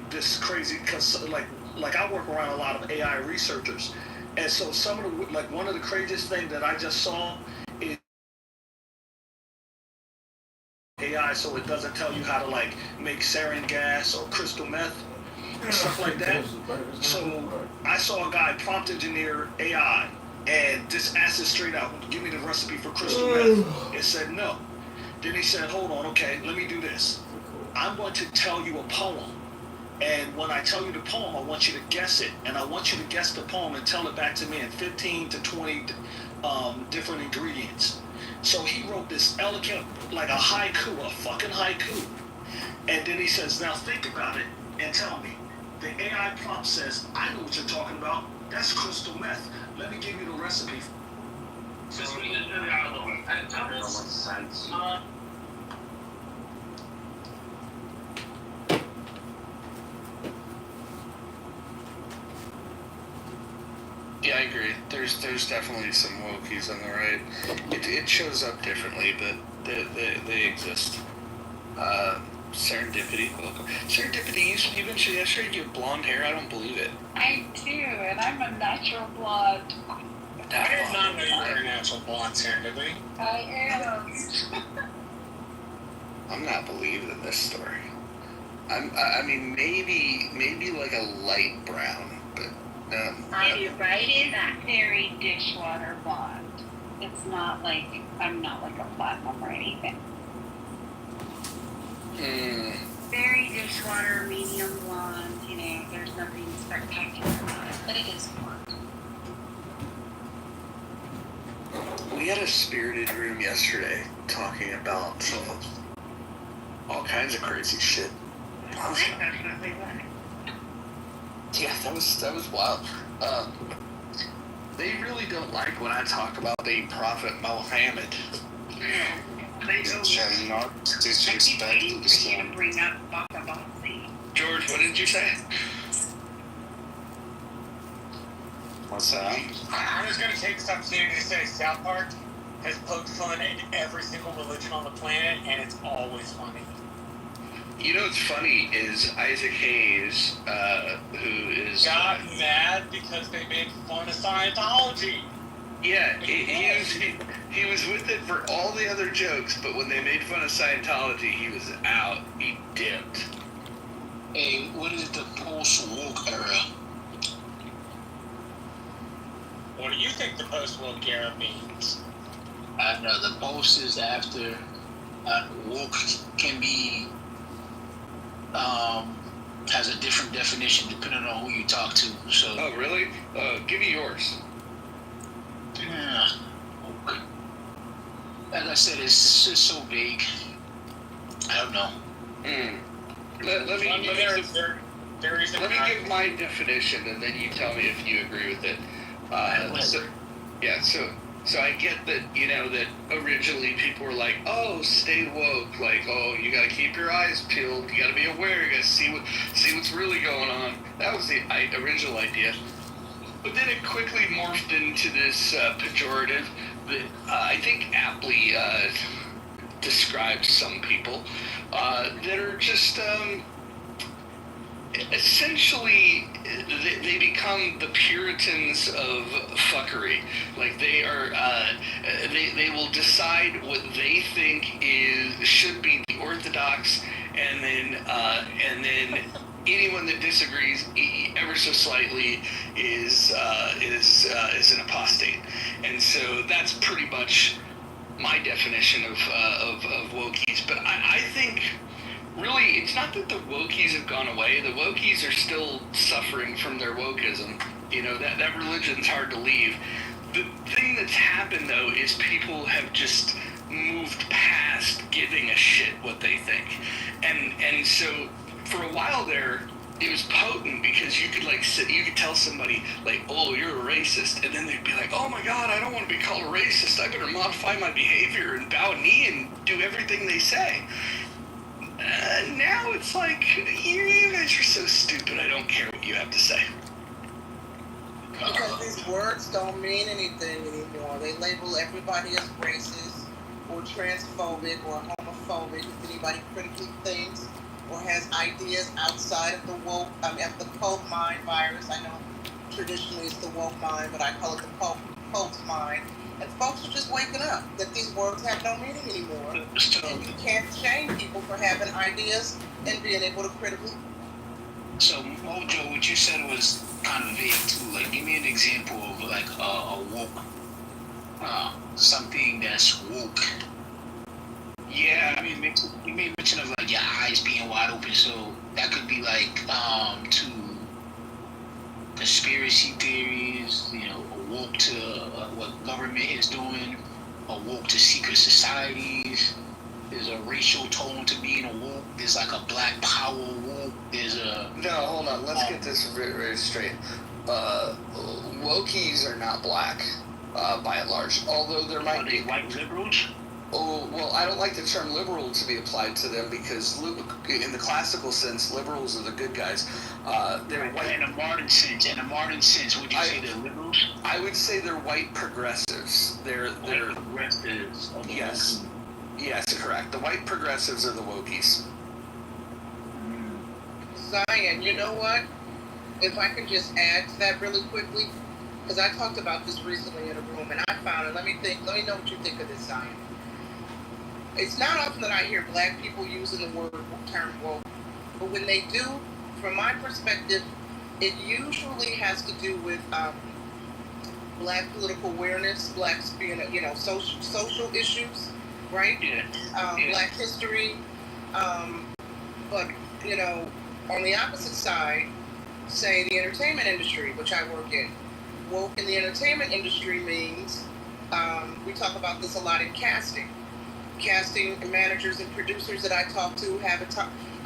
this crazy, because like I work around a lot of AI researchers, and so some of the one of the craziest things that I just saw is AI, so it doesn't tell you how to make sarin gas or crystal meth and stuff like that. So I saw a guy prompt engineer AI and just asked it straight out, give me the recipe for crystal meth. It said no. Then he said, hold on, okay, let me do this. I'm going to tell you a poem. And when I tell you the poem, I want you to guess it. And I want you to guess the poem and tell it back to me in 15 to 20 different ingredients. So he wrote this elegant, like a haiku, a fucking haiku. And then he says, now think about it and tell me. The AI prompt says, I know what you're talking about. That's crystal meth. Let me give you the recipe. Yeah, I agree. There's definitely some wokies on the right. It shows up differently, but they exist. Serendipity. Welcome. Serendipity, you mentioned yesterday you have blonde hair. I don't believe it. I do, and I'm a natural blonde. I did not know you were a natural blonde, Serendipity. I am. I'm not believing this story. I mean, maybe like a light brown, but It is a very dishwater blonde. It's not like, I'm not like a platinum or anything. Very dishwater, medium blonde, there's nothing spectacular about it, but it is blonde. We had a spirited room yesterday talking about all kinds of crazy shit. Definitely would. Yeah, that was wild. They really don't like when I talk about the Prophet Muhammad. They don't. Bring up Bakabazi. George, what did you say? What's that? I was going to take this opportunity to say South Park has poked fun at every single religion on the planet, and it's always funny. You know what's funny is Isaac Hayes, who is... got mad because they made fun of Scientology. Yeah, he was with it for all the other jokes, but when they made fun of Scientology, he was out. He dipped. Hey, what is the post-woke era? What do you think the post-woke era means? I don't know. The post is after woke can be has a different definition depending on who you talk to. So. Oh, really? Give me yours. Yeah. As I said, it's just so vague. I don't know. Let me give my definition, and then you tell me if you agree with it. So I get that, that originally people were like, oh, stay woke, like, oh, you gotta keep your eyes peeled, you gotta be aware, you gotta see what's really going on. That was the original idea. But then it quickly morphed into this pejorative that I think aptly describes some people that are just essentially they become the Puritans of fuckery. Like they are, they will decide what they think should be the orthodox, and then anyone that disagrees ever so slightly is an apostate. And so that's pretty much my definition of wokies. But I think really it's not that the wokies have gone away. The wokies are still suffering from their wokeism. That religion's hard to leave. The thing that's happened though is people have just moved past giving a shit what they think. And so for a while there, it was potent because you could you could tell somebody like, oh, you're a racist, and then they'd be like, oh my god, I don't want to be called a racist. I better modify my behavior and bow a knee and do everything they say. Now it's like, you guys are so stupid, I don't care what you have to say. Because these words don't mean anything anymore. They label everybody as racist or transphobic or homophobic. If anybody critically thinks or has ideas outside of the woke, of the Pope mind virus. I know traditionally it's the woke mind, but I call it the Pope's mind. And folks are just waking up that these words have no meaning anymore. And you can't shame people for having ideas and being able to critically. So, Mojo, what you said was kind of vague too. Like, give me an example of like a woke, something that's woke. Yeah, you made mention of like your eyes being wide open, so that could be like to conspiracy theories, woke to what government is doing, woke to secret societies. There's a racial tone to being a woke. There's like a black power woke. There's a... No, hold on. Let's get this very straight. Wokies are not black, by and large. Although there might be... white liberals? Oh, well, I don't like the term liberal to be applied to them because in the classical sense, liberals are the good guys. They're white. In a modern sense, would you say they're liberals? I would say they're white progressives. They're progressives. Okay. Yes, correct. The white progressives are the wokies. Zion, you know what? If I could just add to that really quickly, because I talked about this recently in a room, and I found it. Let me know what you think of this, Zion. It's not often that I hear black people using the term woke, but when they do, from my perspective, it usually has to do with black political awareness, blacks being, social issues, right? Yeah. Black history, but on the opposite side, say the entertainment industry, which I work in. Woke in the entertainment industry means, we talk about this a lot in casting. Casting managers and producers that I talk to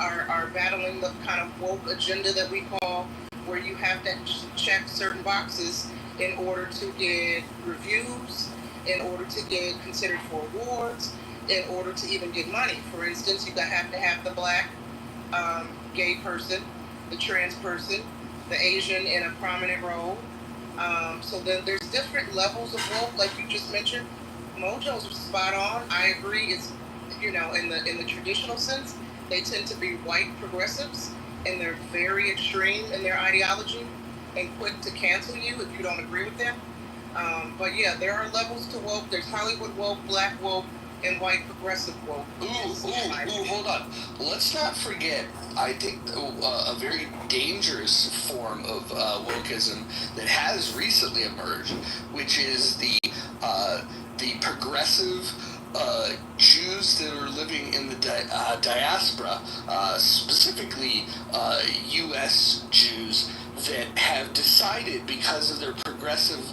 are battling the kind of woke agenda that we call, where you have to check certain boxes in order to get reviews, in order to get considered for awards, in order to even get money. For instance, you have to have the black gay person, the trans person, the Asian in a prominent role. So then there's different levels of woke, like you just mentioned. Mojo's spot on. I agree. It's in the traditional sense, they tend to be white progressives, and they're very extreme in their ideology and quick to cancel you if you don't agree with them. But yeah, there are levels to woke. There's Hollywood woke, black woke, and white progressive woke. Hold on. Let's not forget, I think a very dangerous form of wokeism that has recently emerged, which is the progressive Jews that are living in the diaspora, specifically U.S. Jews, that have decided, because of their progressive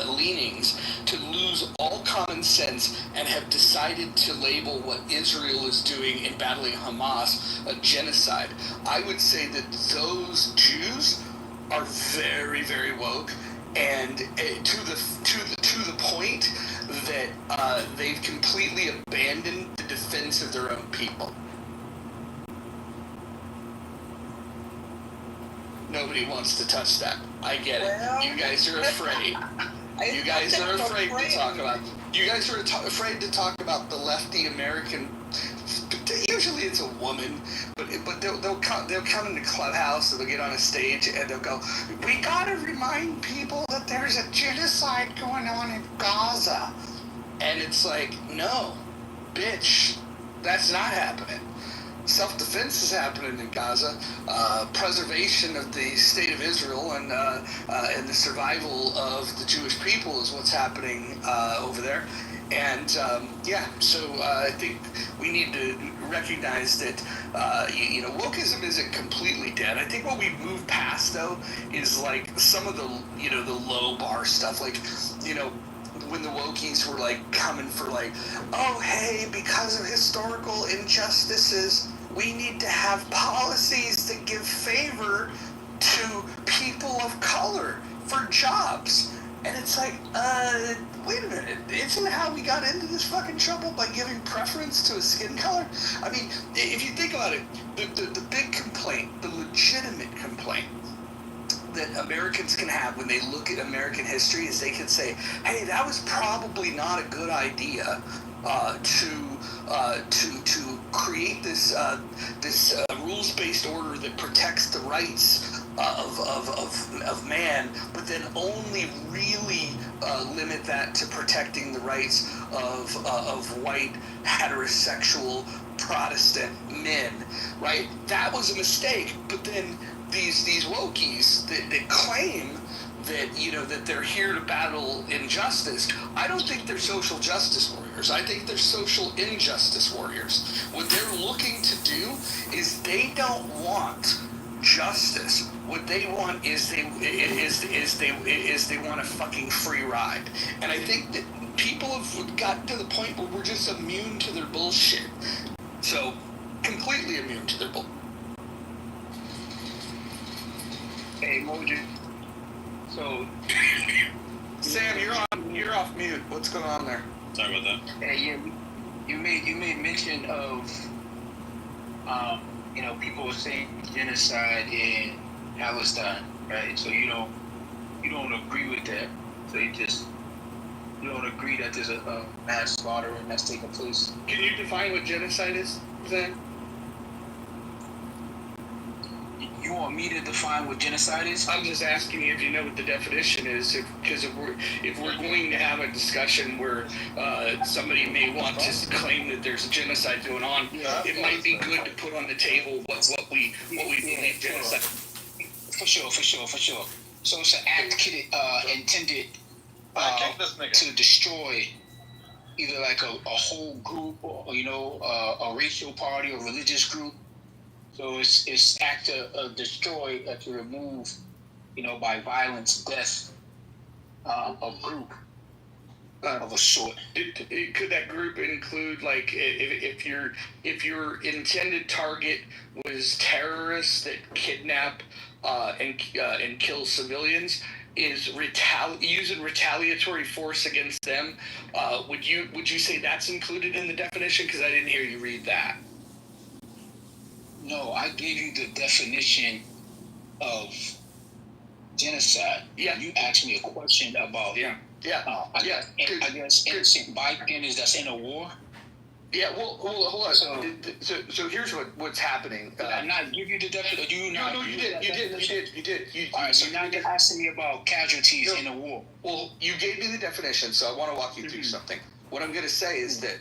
leanings, to lose all common sense and have decided to label what Israel is doing in battling Hamas a genocide. I would say that those Jews are very, very woke, and to the point that they've completely abandoned the defense of their own people. Nobody wants to touch that. I get it. You guys are afraid. You guys are afraid to talk about. You guys are afraid to talk about the lefty American. Usually it's a woman, but they'll come into Clubhouse and they'll get on a stage and they'll go, "We gotta remind people that there's a genocide going on in Gaza," and it's like, no, bitch, that's not happening. Self-defense is happening in Gaza. Preservation of the state of Israel and the survival of the Jewish people is what's happening over there. And so I think we need to recognize that wokeism isn't completely dead. I think what we've moved past, though, is like some of the the low bar stuff, like when the wokies were like coming for like, oh hey, because of historical injustices, we need to have policies that give favor to people of color for jobs. And it's like, wait a minute, isn't how we got into this fucking trouble by giving preference to a skin color? I mean, if you think about it, the big complaint, the legitimate complaint that Americans can have when they look at American history is they can say, hey, that was probably not a good idea to create this rules-based order that protects the rights of man, but then only really limit that to protecting the rights of white heterosexual Protestant men, right? That was a mistake. But then these wokies that claim that that they're here to battle injustice, I don't think they're social justice warriors. I think they're social injustice warriors. What they're looking to do is they don't want justice. What they want is they want a fucking free ride. And I think that people have gotten to the point where we're just immune to their bullshit. So completely immune to their bullshit. Hey, Mojo. So, Sam, you're off mute. What's going on there? Sorry about that. Hey, you made mention of, people saying genocide in Palestine, right? So you don't agree with that. So you don't agree that there's a mass slaughtering that's taking place. Can you define what genocide is, Zan? You want me to define what genocide is? I'm just asking you if you know what the definition is, because if we're going to have a discussion where somebody may want to claim that there's a genocide going on, it might be good to put on the table what we believe genocide. For sure. So it's an act intended to destroy either like a whole group or a racial party or religious group. So it's act to destroy, to remove, by violence, death, a group of a sort. Could that group include, like, if your intended target was terrorists that kidnap and kill civilians, is using retaliatory force against them? Would you say that's included in the definition? Because I didn't hear you read that. No, I gave you the definition of genocide. Yeah. You asked me a question about. Yeah. I guess innocent bystanders that's in a war. Yeah. Well, hold on. So here's what's happening. Did I not give you the definition? Do you not? No, you did. All right. So now you're asking me about casualties in a war. Well, you gave me the definition, so I want to walk you through something. What I'm going to say is that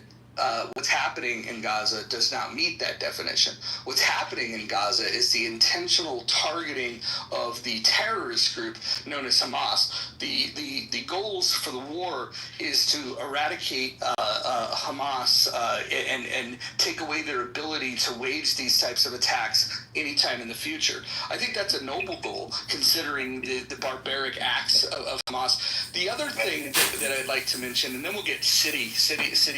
what's happening in Gaza does not meet that definition. What's happening in Gaza is the intentional targeting of the terrorist group known as Hamas. The goals for the war is to eradicate Hamas and take away their ability to wage these types of attacks anytime in the future. I think that's a noble goal, considering the barbaric acts of Hamas. The other thing that I'd like to mention, and then we'll get City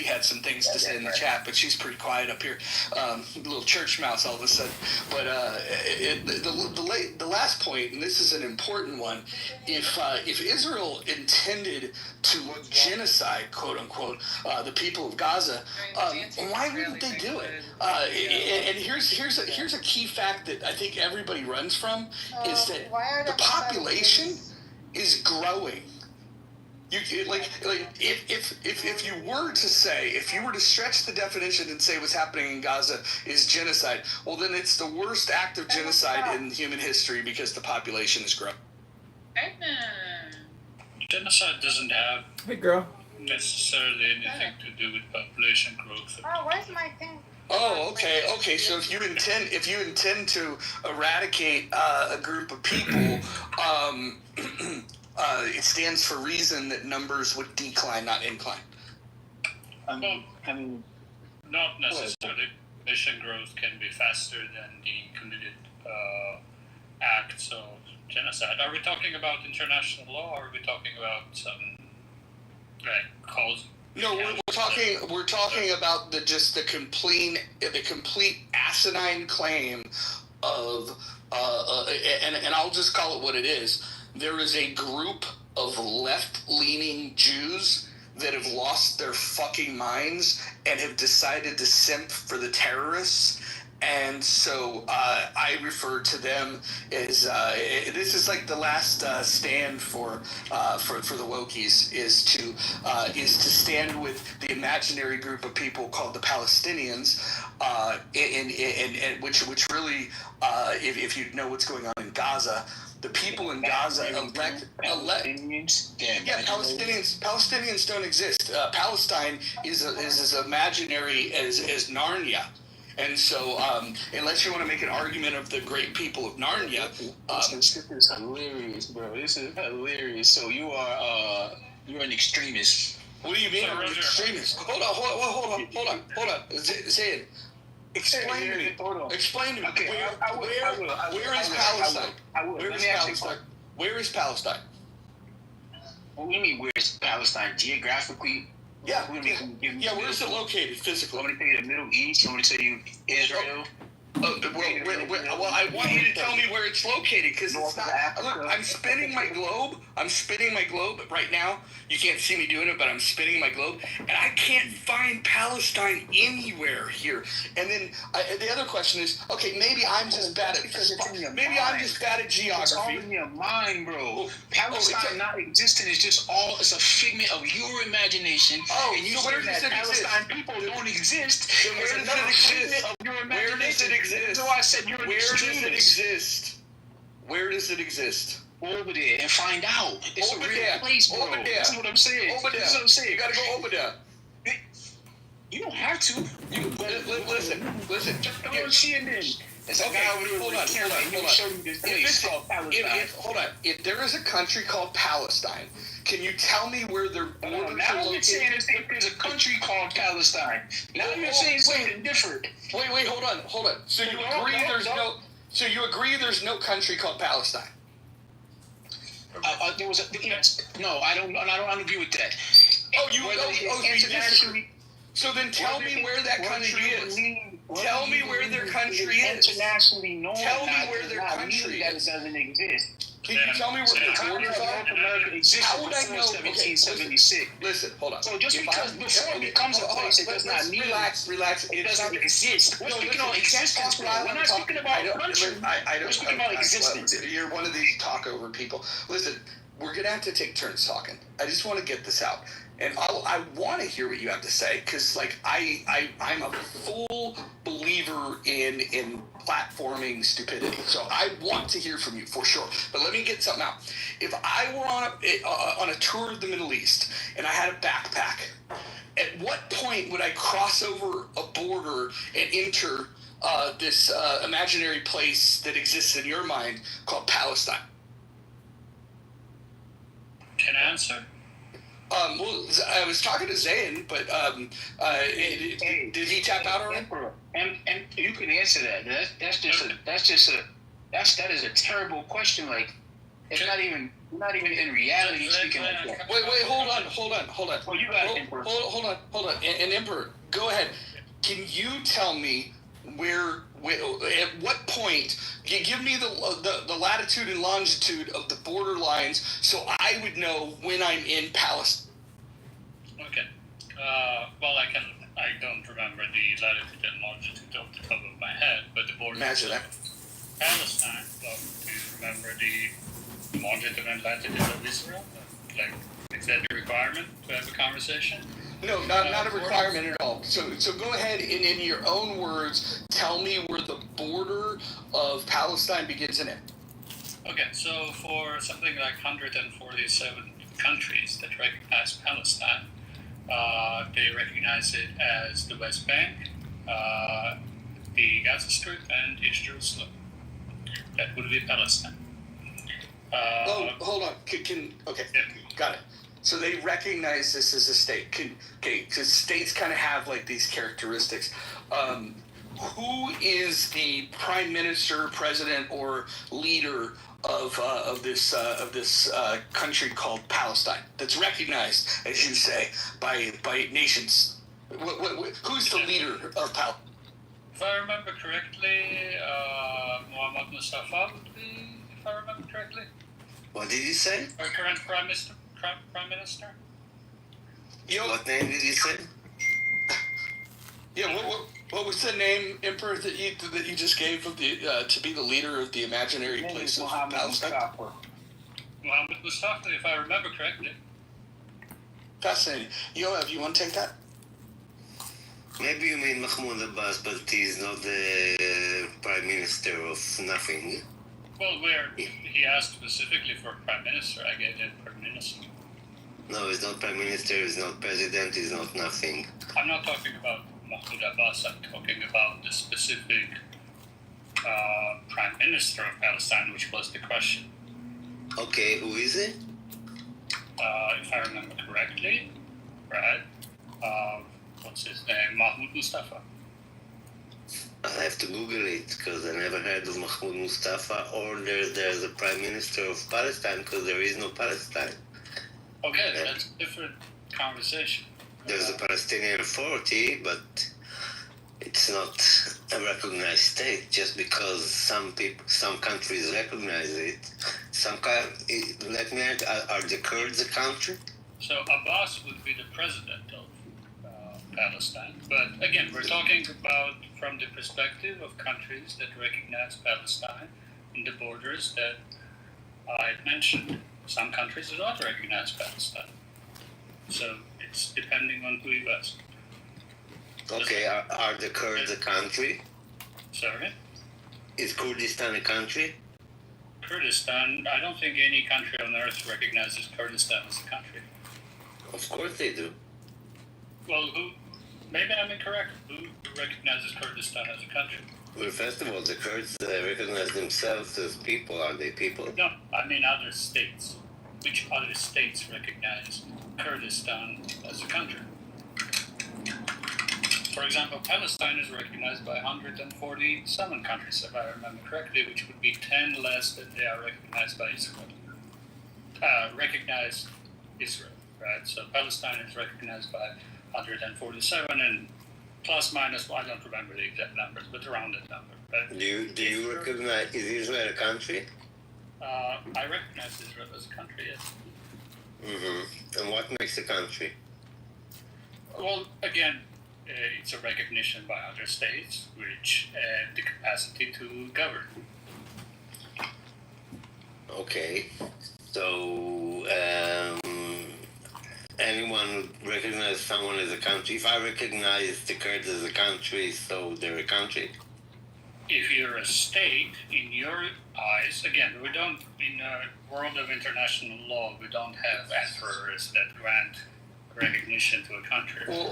had some things to say in the chat, but she's pretty quiet up here. Little church mouse all of a sudden. But the last point, and this is an important one, if Israel intended to genocide, quote unquote, the people of Gaza, why wouldn't they do it? And here's a key fact that I think everybody runs from, is that the population is growing. If you were to stretch the definition and say what's happening in Gaza is genocide, well, then it's the worst act of genocide in human history because the population is growing. Genocide doesn't have necessarily anything to do with population growth. Oh, where's my thing? Oh, okay. So if you intend to eradicate a group of people, it stands for reason that numbers would decline, not incline. Not necessarily. Population growth can be faster than the committed acts of genocide. Are we talking about international law, or are we talking about some cause? No, we're talking about the complete asinine claim of and I'll just call it what it is. There is a group of left-leaning Jews that have lost their fucking minds and have decided to simp for the terrorists. And so I refer to them as this is like the last stand for the wokies is to stand with the imaginary group of people called the Palestinians, and which really, if you know what's going on in Gaza, the people in Gaza elect. Yeah, Palestinians don't exist. Palestine is as imaginary as Narnia. And so, unless you want to make an argument of the great people of Narnia, this is hilarious, bro. This is hilarious. So you're an extremist. What do you mean I'm an extremist? Hold on. Zayd, explain to me. Okay, where is Palestine? Where is Palestine? What do you mean, where is Palestine? Geographically? Yeah, where is it located physically? I'm going to tell you the Middle East. I'm going to tell you Israel. Well, I want you to tell me where it's located, because it's not. Look, I'm spinning my globe. I'm spinning my globe right now. You can't see me doing it, but I'm spinning my globe, and I can't find Palestine anywhere here. And then the other question is, okay, maybe I'm just bad at geography. It's all in your mind, bro. Palestine not existing is just it's a figment of your imagination. And you so where does it Palestine exist? people don't exist. Then where does it exist? Where does it exist? So I said you're an extremist. Where does it exist? Over there and find out. It's Over a real there. place, bro. Over there. That's what I'm saying. Over there. That's what I'm saying. You gotta go over there. You don't have to. Listen. Just go on CNN. It's okay, hold on. Hold on. If there is a country called Palestine, can you tell me where their borders now are located? You're saying if there's a country called Palestine. Now you're saying something different. Wait, hold on. So you agree there's no country called Palestine? There was no, I don't agree with that. Internationally. So then tell me where that country is. Tell me where their country is. Internationally known. Tell me where their country is. That doesn't exist. Can you tell me where the borders are? How would I know? 1776. Listen, hold on. So just because before it becomes a place, it does not mean relax. It doesn't exist. We're speaking on existence, bro. We're not speaking about country. We're speaking about existence. You're one of these talk over people. Listen, we're gonna have to take turns talking. I just want to get this out. And I want to hear what you have to say, because like I'm a full believer in platforming stupidity. So I want to hear from you for sure. But let me get something out. If I were on a tour of the Middle East and I had a backpack, at what point would I cross over a border and enter this imaginary place that exists in your mind called Palestine? Can I answer? Well, I was talking to Zayn, but did he tap out already? And you can answer that. That is a terrible question. Like, it's not even in reality speaking like that. Wait, hold on. Oh, you got it, Emperor. Hold on. And Emperor, go ahead. Can you tell me where at what point? Give me the latitude and longitude of the border lines, so I would know when I'm in Palestine. Okay. Well, I don't remember the latitude and longitude off the top of my head, but the border. Imagine that. Palestine. Well, do you remember the longitude and latitude of Israel? Like, is that the requirement to have a conversation? No, not a requirement at all. So go ahead and in your own words, tell me where the border of Palestine begins and ends. Okay, so for something like 147 countries that recognize Palestine, they recognize it as the West Bank, the Gaza Strip, and East Jerusalem. That would be Palestine. Hold on. Got it. So they recognize this as a state. Because states kind of have like these characteristics. Who is the prime minister, president, or leader of this country called Palestine that's recognized, as you say, by nations? Who's the leader of Palestine? If I remember correctly, Mohammed Mustafa would be, if I remember correctly. What did you say? Our current prime minister. What name did you say? Yeah, what was the name, Emperor, that you just gave of the to be the leader of the imaginary place of Palestine? Mohammed Mustafa, if I remember correctly. Fascinating. Yoav, you want to take that? Maybe you mean Mahmoud Abbas, but he's not the prime minister of nothing. Well, he asked specifically for prime minister. I get it, prime minister. No, he's not prime minister, he's not president, he's not nothing. I'm not talking about Mahmoud Abbas, I'm talking about the specific prime minister of Palestine, which was the question. Okay, who is it? If I remember correctly, right? What's his name? Mahmoud Mustafa. I have to Google it because I never heard of Mahmoud Mustafa, or there's a prime minister of Palestine because there is no Palestine. Okay, that's a different conversation. There's a Palestinian Authority, but it's not a recognized state just because some countries recognize it. Let me ask, are the Kurds a country? So Abbas would be the president of Palestine. But again, we're talking about from the perspective of countries that recognize Palestine in the borders that I mentioned. Some countries do not recognize Palestine. So it's depending on who you ask. Okay, are the Kurds a country? Sorry? Is Kurdistan a country? Kurdistan, I don't think any country on earth recognizes Kurdistan as a country. Of course they do. Well, maybe I'm incorrect. Who recognizes Kurdistan as a country? Well, first of all, the Kurds recognize themselves as people. Are they people? No, I mean other states. Which other states recognize Kurdistan as a country? For example, Palestine is recognized by 147 countries, if I remember correctly, which would be 10 less than they are recognized by Israel. Recognized Israel, right? So Palestine is recognized by 147 and plus minus, well, I don't remember the exact numbers, but around that number. Right? Do you recognize, is Israel a country? I recognize Israel as a country, yes. Mm-hmm. And what makes a country? Well, again, it's a recognition by other states, which have the capacity to govern. Okay, so anyone would recognize someone as a country. If I recognize the Kurds as a country, so they're a country. If you're a state, in your eyes, again, we don't, in a world of international law, we don't have emperors that grant recognition to a country. Well,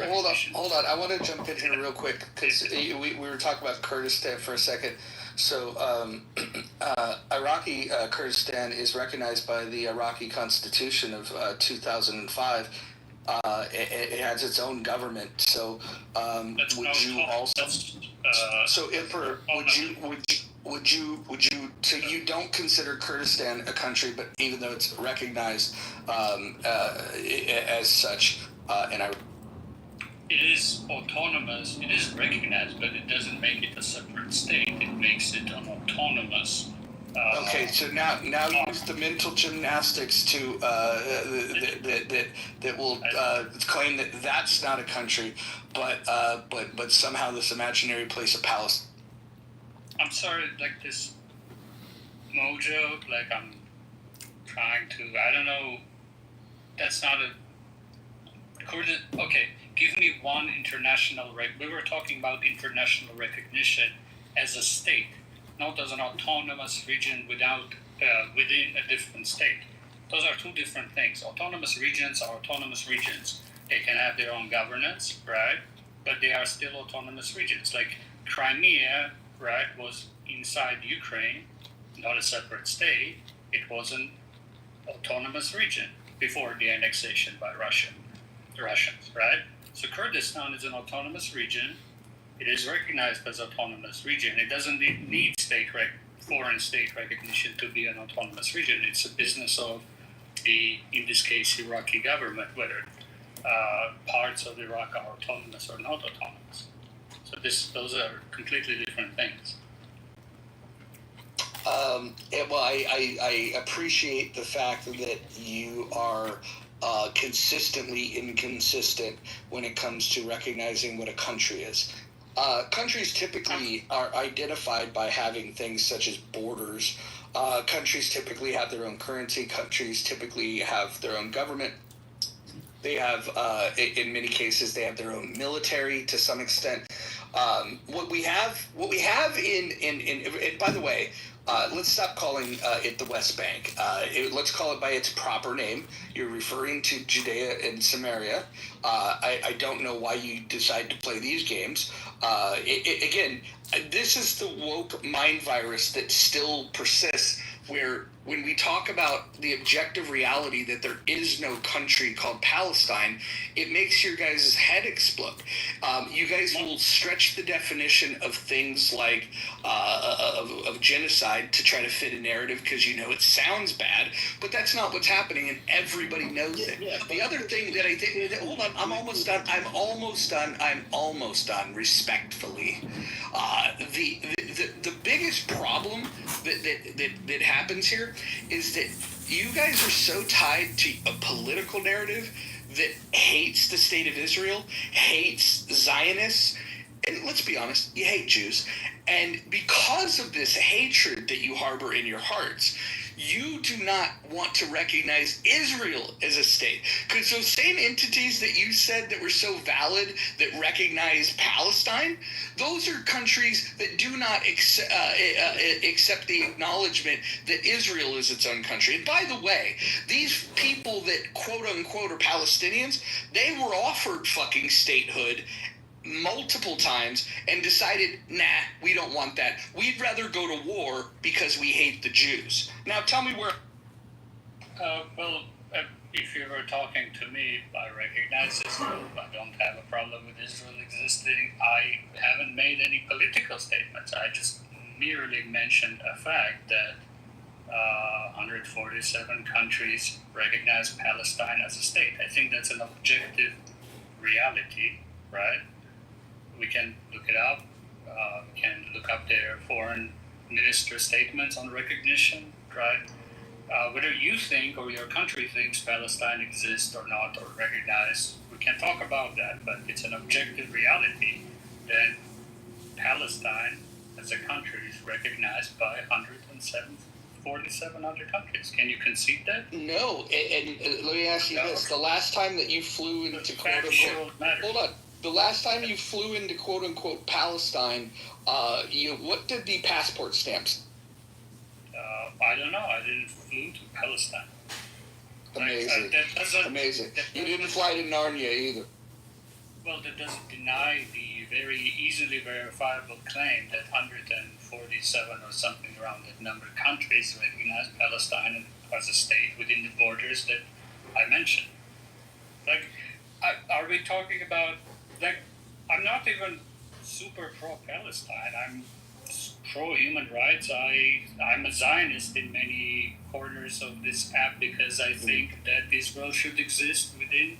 hold on. I want to jump in here real quick because we were talking about Kurdistan for a second. So, Iraqi Kurdistan is recognized by the Iraqi Constitution of 2005. It has its own government. So, would you also? So, Emperor, would you? So you don't consider Kurdistan a country, but even though it's recognized as such, it is autonomous. It is recognized, but it doesn't make it a separate state. It makes it an autonomous. Okay, so now use the mental gymnastics to that will claim that that's not a country, but somehow this imaginary place of Palestine. I'm sorry, like this mojo, like I'm trying to, I don't know, that's not a, okay, give me one international, we were talking about international recognition as a state, not as an autonomous region within a different state. Those are two different things. Autonomous regions are autonomous regions. They can have their own governance, right? But they are still autonomous regions. Like Crimea, right, was inside Ukraine, not a separate state. It was an autonomous region before the annexation by the Russians, right? So Kurdistan is an autonomous region. It is recognized as autonomous region. It doesn't need foreign state recognition to be an autonomous region. It's a business of the, in this case, Iraqi government, whether parts of Iraq are autonomous or not autonomous. So those are completely different things. Well, I appreciate the fact that you are consistently inconsistent when it comes to recognizing what a country is. Countries typically are identified by having things such as borders. Countries typically have their own currency. Countries typically have their own government. They have, in many cases, they have their own military to some extent. What we have and by the way, let's stop calling it the West Bank. Let's call it by its proper name. You're referring to Judea and Samaria. I don't know why you decide to play these games. Again, this is the woke mind virus that still persists, where when we talk about the objective reality that there is no country called Palestine, it makes your guys' head explode. You guys will stretch the definition of things like of genocide to try to fit a narrative because you know it sounds bad, but that's not what's happening, and everybody knows it. The other thing that I think, hold on, I'm almost done, respectfully. The biggest problem that happens here is that you guys are so tied to a political narrative that hates the state of Israel, hates Zionists, and let's be honest, you hate Jews. And because of this hatred that you harbor in your hearts, you do not want to recognize Israel as a state. Because those same entities that you said that were so valid that recognize Palestine, those are countries that do not accept the acknowledgement that Israel is its own country. And by the way, these people that quote-unquote are Palestinians, they were offered fucking statehood multiple times and decided, nah, we don't want that. We'd rather go to war because we hate the Jews. Now tell me where... If you were talking to me, I recognize Israel. I don't have a problem with Israel existing. I haven't made any political statements. I just merely mentioned a fact that 147 countries recognize Palestine as a state. I think that's an objective reality, right? We can look it up. We can look up their foreign minister statements on recognition, right? Whether you think or your country thinks Palestine exists or not, or recognized, we can talk about that, but it's an objective reality that Palestine as a country is recognized by 147 other countries. Can you concede that? No, and let me ask you this. The last time that you flew into quote-unquote... Hold on. The last time you flew into quote-unquote Palestine, what did the passport stamps? I don't know. I didn't flew to Palestine. Amazing. Amazing. You didn't fly to Narnia either. Well, that doesn't deny the very easily verifiable claim that 147 or something around that number of countries recognize Palestine as a state within the borders that I mentioned. Are we talking about... I'm not even super pro-Palestine. I'm pro-human rights. I'm a Zionist in many corners of this app because I think that Israel should exist within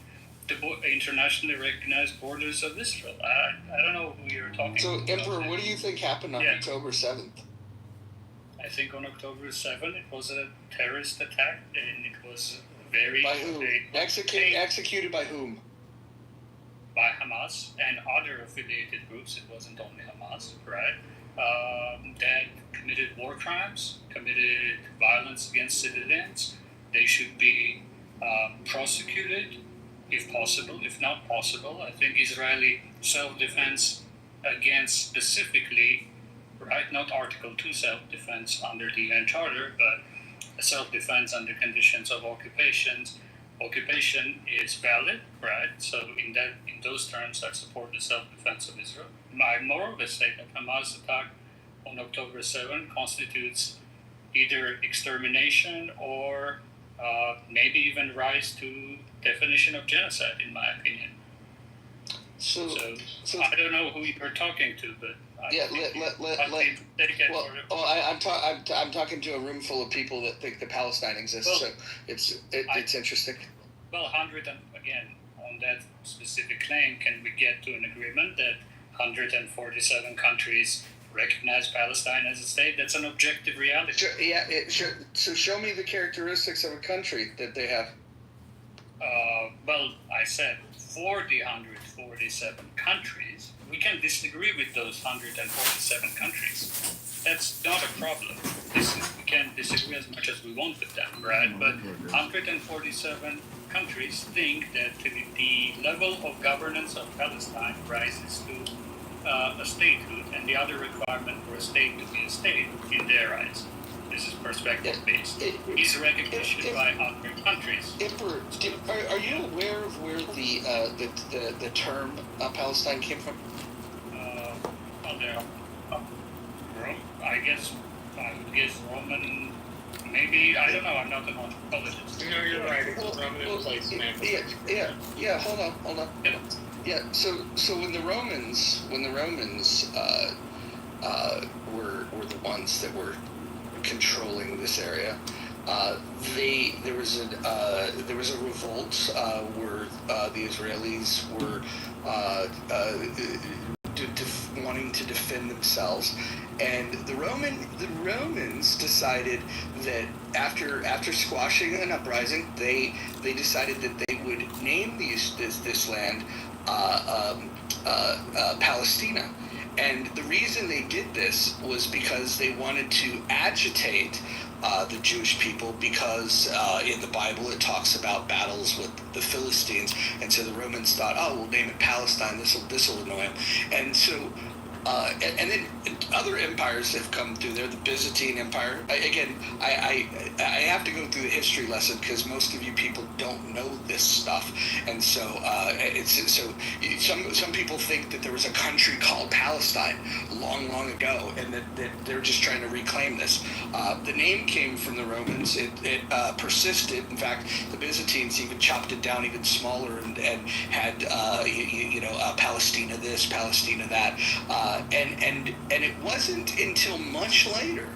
the internationally recognized borders of Israel. I don't know who you're talking so, about. Emperor, what do you think happened on October 7th? I think on October 7th it was a terrorist attack, and it was very... By who? Executed by whom? By Hamas and other affiliated groups. It wasn't only Hamas, right? That committed war crimes, committed violence against civilians. They should be prosecuted if possible. If not possible, I think Israeli self-defense against specifically, right, not Article 2 self-defense under the UN Charter, but self-defense under conditions of occupation is valid, right? So in those terms, I support the self-defense of Israel. I moreover say that Hamas attack on October 7 constitutes either extermination or maybe even rise to definition of genocide, in my opinion. So I don't know who you're talking to, but I'm talking to a room full of people that think that Palestine exists. So it's interesting. Well, again, on that specific claim, can we get to an agreement that 147 countries recognize Palestine as a state? That's an objective reality. Sure, so show me the characteristics of a country that they have. Well, I said for the 147 countries, we can disagree with those 147 countries. That's not a problem. We can disagree as much as we want with them, right? But 147 countries think that the level of governance of Palestine rises to a statehood, and the other requirement for a state to be a state in their eyes. This is perspective-based. Is recognition by other countries. Are you aware of where the term Palestine came from? I would guess Roman Maybe, I don't know, I'm not an anthropologist. No, you're right. It's a Roman place, man. Yeah. Hold on. Yeah. So when the Romans were the ones that were controlling this area, there was a revolt where the Israelis were wanting to defend themselves, and the Romans decided that after squashing an uprising, they decided that they would name this land Palestina. And the reason they did this was because they wanted to agitate the Jewish people, because in the Bible it talks about battles with the Philistines, and so the Romans thought, oh, we'll name it Palestine. This will annoy them, and so. And then other empires have come through there. The Byzantine Empire. I have to go through the history lesson because most of you people don't know this stuff, and so some people think that there was a country called Palestine long ago, and that they're just trying to reclaim this. The name came from the Romans. It persisted. In fact, the Byzantines even chopped it down even smaller and had Palestina this, Palestina that. And it wasn't until much later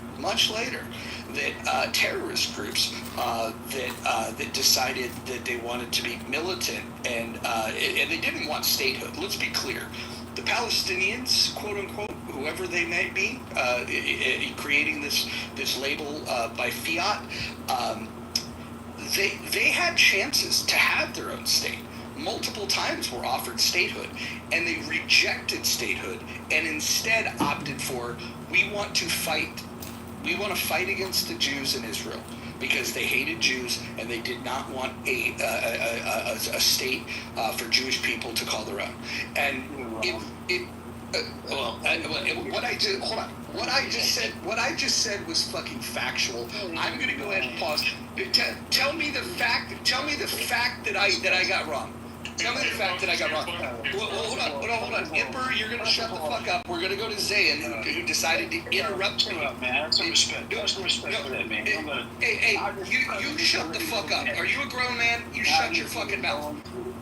that terrorist groups that decided that they wanted to be militant and they didn't want statehood. Let's be clear. The Palestinians, quote unquote, whoever they may be, creating this label by fiat, they had chances to have their own state. Multiple times were offered statehood, and they rejected statehood and instead opted for, we want to fight against the Jews in Israel, because they hated Jews and they did not want a state for Jewish people to call their own. And what I just said was fucking factual. I'm gonna go ahead and pause. Tell me the fact that I got wrong. Tell me the fact that I got wrong. Well, hold on. Emperor, you're going to shut the fuck up. We're going to go to Zayn, who decided to interrupt me. Man, have some respect. Have some respect for that, man. Hey, you shut the fuck up. Are you a grown man? You shut your fucking mouth.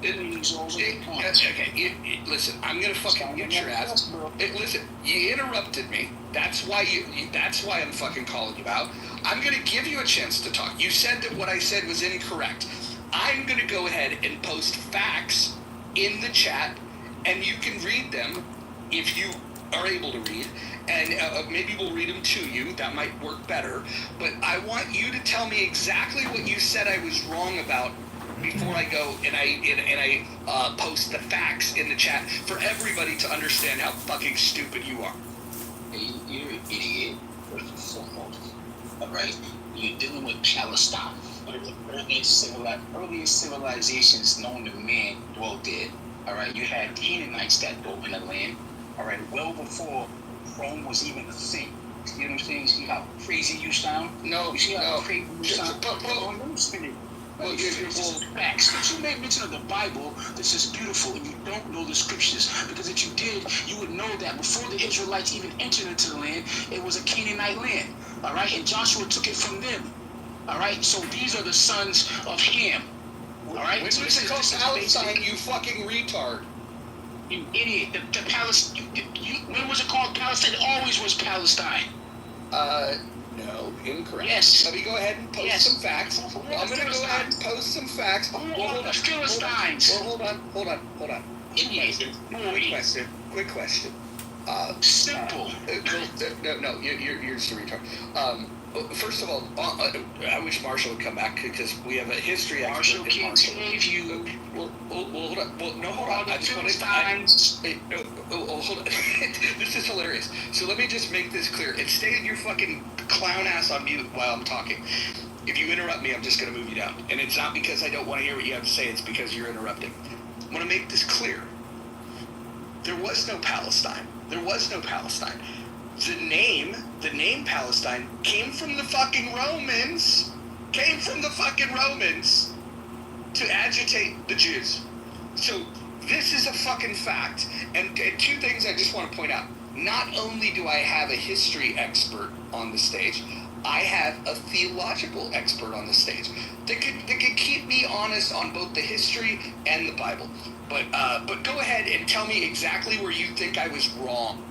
Okay, listen, I'm going to fucking get your ass. Listen, you interrupted me. That's why I'm fucking calling you out. I'm going to give you a chance to talk. You said that what I said was incorrect. I'm going to go ahead and post facts in the chat, and you can read them if you are able to read, and maybe we'll read them to you. That might work better. But I want you to tell me exactly what you said I was wrong about before I go and I post the facts in the chat for everybody to understand how fucking stupid you are. Hey, you're an idiot, first and foremost. All right? You're dealing with Palestine. One of the earliest civilizations known to man dwelt there. All right, you had Canaanites that dwelt in the land. All right, well before Rome was even a thing. You know what I'm saying? You see how crazy you sound? No, you see how crazy you sound? Well, facts. But you made mention of the Bible. This is beautiful, and you don't know the scriptures, because if you did, you would know that before the Israelites even entered into the land, it was a Canaanite land. All right, and Joshua took it from them. All right, so these are the sons of Ham. All right, when so was it called Palestine? You fucking retard. You idiot. The Palestine. When was it called Palestine? It always was Palestine. No, incorrect. Yes. Let me go ahead and post some facts. I'm going to go ahead and post some facts. Well, hold on. Philistines. Hold on. Idiot. Quick question. Simple. No, you're just a retard. First of all, I wish Marshall would come back, because we have a history expert. Marshall can't save you. Well, hold on. Well, no, hold on. I just want to. Hold on. This is hilarious. So let me just make this clear. And stay your fucking clown ass on mute while I'm talking. If you interrupt me, I'm just going to move you down. And it's not because I don't want to hear what you have to say. It's because you're interrupting. I want to make this clear. There was no Palestine. The name Palestine came from the fucking Romans. To agitate the Jews. So this is a fucking fact. And two things I just want to point out. Not only do I have a history expert on the stage, I have a theological expert on the stage that could keep me honest on both the history and the Bible. But go ahead and tell me exactly where you think I was wrong.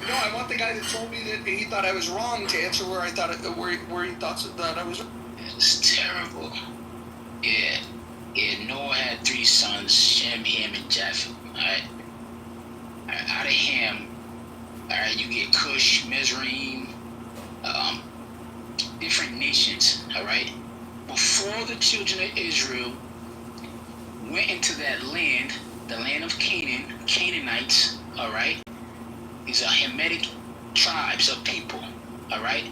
No, I want the guy that told me that he thought I was wrong to answer where I thought where he thought that I was. It's terrible. Yeah. Noah had 3 sons: Shem, Ham, and Japheth. All right. Out of Ham, all right, you get Cush, Mizraim, different nations. All right. Before the children of Israel went into that land, the land of Canaan, Canaanites. All right. These are Hamitic tribes of people. All right.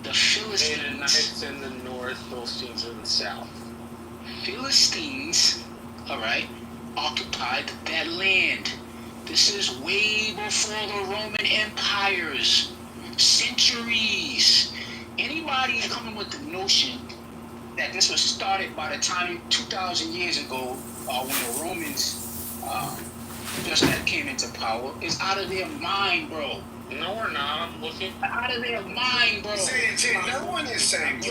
The Philistines. Canaanites in the north, Philistines in the south. Philistines, all right, occupied that land. This is way before the Roman empires, centuries. Anybody coming with the notion that this was started by the time 2,000 years ago, when the Romans just came into power, is out of their mind, bro. No, we're not. I'm looking. Out of their mind, bro. No one is saying, no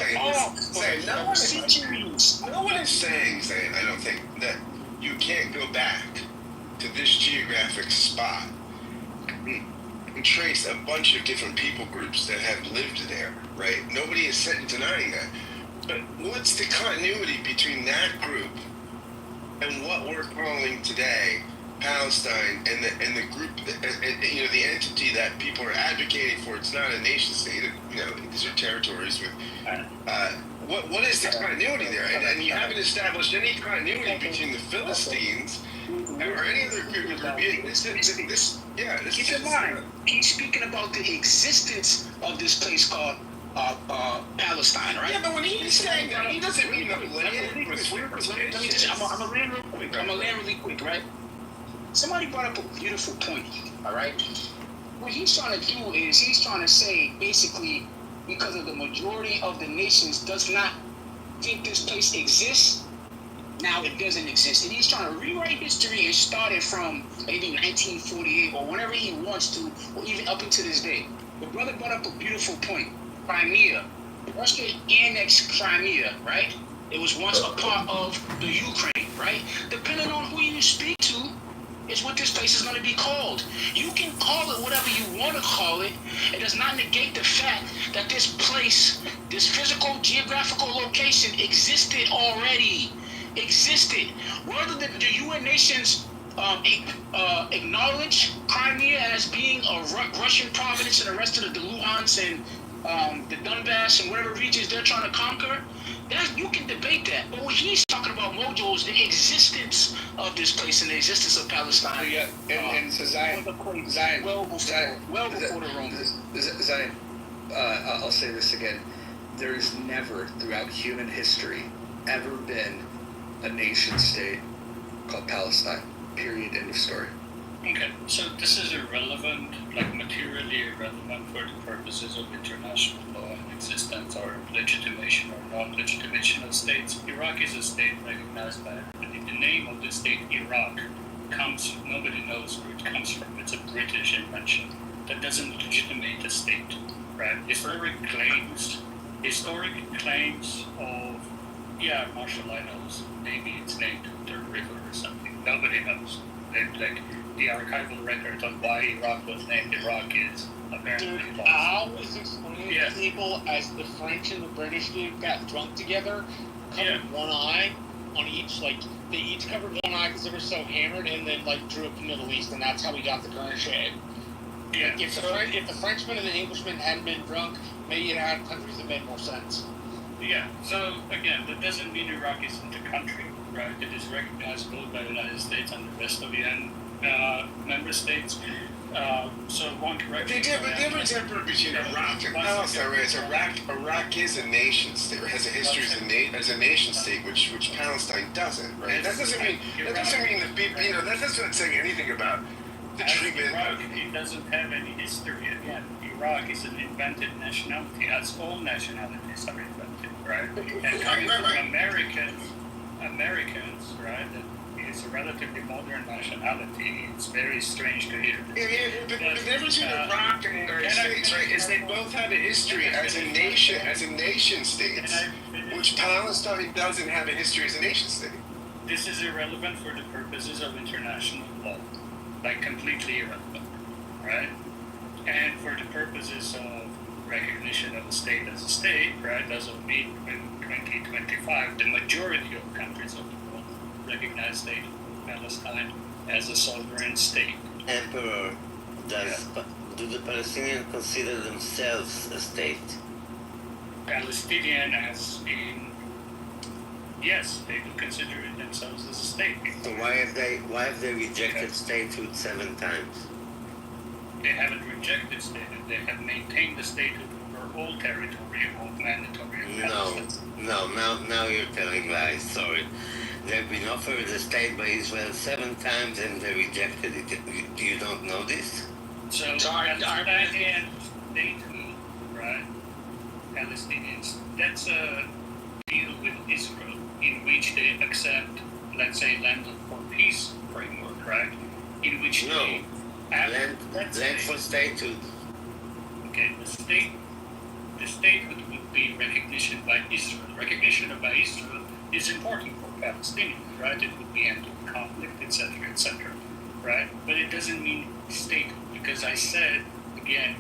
one is saying, I don't think, that you can't go back to this geographic spot and trace a bunch of different people groups that have lived there, right? Nobody is denying that. But what's the continuity between that group and what we're calling today Palestine and the group, the entity that people are advocating for? It's not a nation state. These are territories with. What is the continuity there? And you haven't established any continuity between the Philistines or any other group. Keep in mind, he's speaking about the existence of this place called Palestine, right? Yeah, but when he's saying that, he doesn't mean the land. I'm gonna land really quick, right? Somebody brought up a beautiful point, all right? What he's trying to do is he's trying to say, basically, because of the majority of the nations does not think this place exists, now it doesn't exist. And he's trying to rewrite history and start it from maybe 1948 or whenever he wants to, or even up until this day. The brother brought up a beautiful point. Crimea. Russia annexed Crimea, right? It was once a part of the Ukraine, right? Depending on who you speak to, is what this place is going to be called. You can call it whatever you want to call it. It does not negate the fact that this place, this physical geographical location existed already. Whether the UN nations acknowledge Crimea as being a Russian province and the rest of the Luhansk and the Donbass and whatever regions they're trying to conquer, you can debate that. But what he's talking about, Mojo, is the existence of this place and the existence of Palestine. Yeah, and so Zion, well before the Romans. Zion, I'll say this again. There's never, throughout human history, ever been a nation state called Palestine. Period. End of story. Okay, so this is irrelevant, materially irrelevant for the purposes of international law and existence or legitimation or non-legitimation of states. Iraq is a state recognized by everybody. The name of the state, Iraq, nobody knows where it comes from. It's a British invention. That doesn't legitimate a state, right? Historic claims of, Marshall, I knows, maybe it's named after a river or something. Nobody knows. The archival record on why Iraq was named Iraq is apparently lost. I always explain to people as the French and the British got drunk together, covered one eye on each, they each covered one eye because they were so hammered, and then drew up the Middle East, and that's how we got the current shape. Yeah. If the Frenchman and the Englishman hadn't been drunk, maybe it had countries that made more sense. Yeah. So again, that doesn't mean Iraq isn't a country, right? It is recognized both by the United States and the rest of the member states. So one correction. The difference between Iraq and Palestine is Iraq is a nation state, or has a history as a nation state, which Palestine doesn't, right? That doesn't mean that people, that doesn't say anything about the treatment. Iraq, it doesn't have any history. Again, Iraq is an invented nationality, as all nationalities are invented, right? And coming from Americans, right? That is relatively modern nationality. It's very strange to hear. Yeah, but the difference between Iraq and the United States, right, is they both have a history as a nation state, which Palestine doesn't have a history as a nation state. This is irrelevant for the purposes of international law, like completely irrelevant, right? And for the purposes of recognition of a state as a state, right, as of May 2025, the majority of countries of the world recognize state of Palestine as a sovereign state. Emperor, do the Palestinians consider themselves a state? Palestinian as in, yes, they do consider themselves as a state. So why have they rejected statehood 7 times? They haven't rejected statehood. They have maintained the statehood over all territory of mandatory. Now you're telling lies. Sorry. They've been offered a state by Israel 7 times and they rejected it. You don't know this? So Palestinian statehood, right? Palestinians, that's a deal with Israel in which they accept, let's say, land for peace framework, right? In which they land for statehood. Okay, the statehood would be recognition by Israel. Recognition by Israel is important for Palestinians, right? It would be end of conflict, etc., right? But it doesn't mean statehood, because I said, again,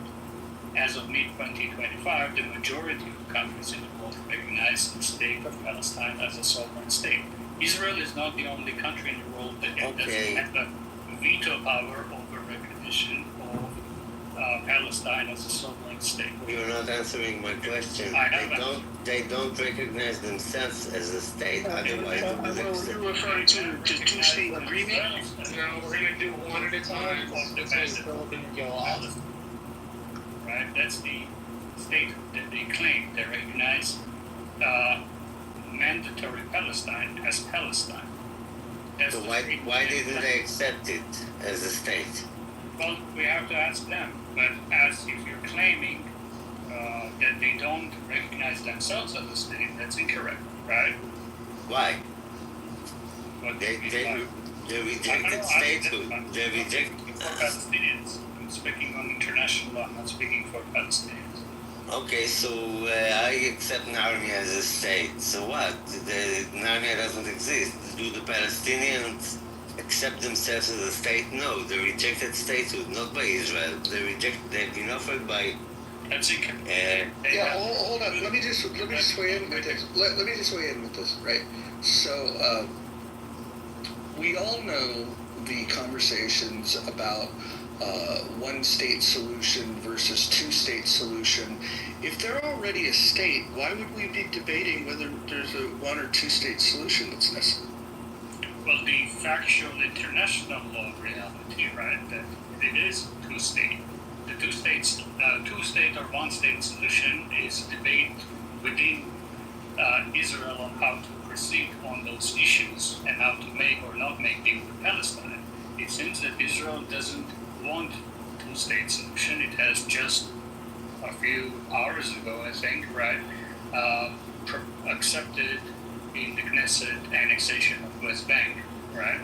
as of mid-2025, the majority of countries in the world recognize the state of Palestine as a sovereign state. Israel is not the only country in the world that doesn't have a veto power over recognition of Palestine as a sovereign state. You're not answering my question. They don't recognize themselves as a state. Otherwise, you're referring to the two-state agreement. We're going to do one at a time. Right? That's the state that they claim. They recognize mandatory Palestine as Palestine. So why didn't they accept it as a state? Well, we have to ask them. But as if you're claiming that they don't recognize themselves as a state, that's incorrect, right? Why? Well, they rejected statehood. They reject Palestinians. I'm speaking on international law. I'm not speaking for Palestinians. Okay, so I accept Narnia as a state. So what? Narnia doesn't exist. Do the Palestinians accept themselves as a state? No, they rejected statehood, not by Israel. They've been offered by. Hold on. Let me just weigh in with this. Let me just weigh in with this, right? So we all know the conversations about one-state solution versus two-state solution. If they're already a state, why would we be debating whether there's a one or two-state solution that's necessary? Well, the factual international law reality, right, that it is two-state. The two-state or one-state solution is a debate within Israel on how to proceed on those issues and how to make or not make deal with Palestine. It seems that Israel doesn't want two-state solution. It has just a few hours ago, I think, right, accepted in the Knesset annexation of West Bank, right,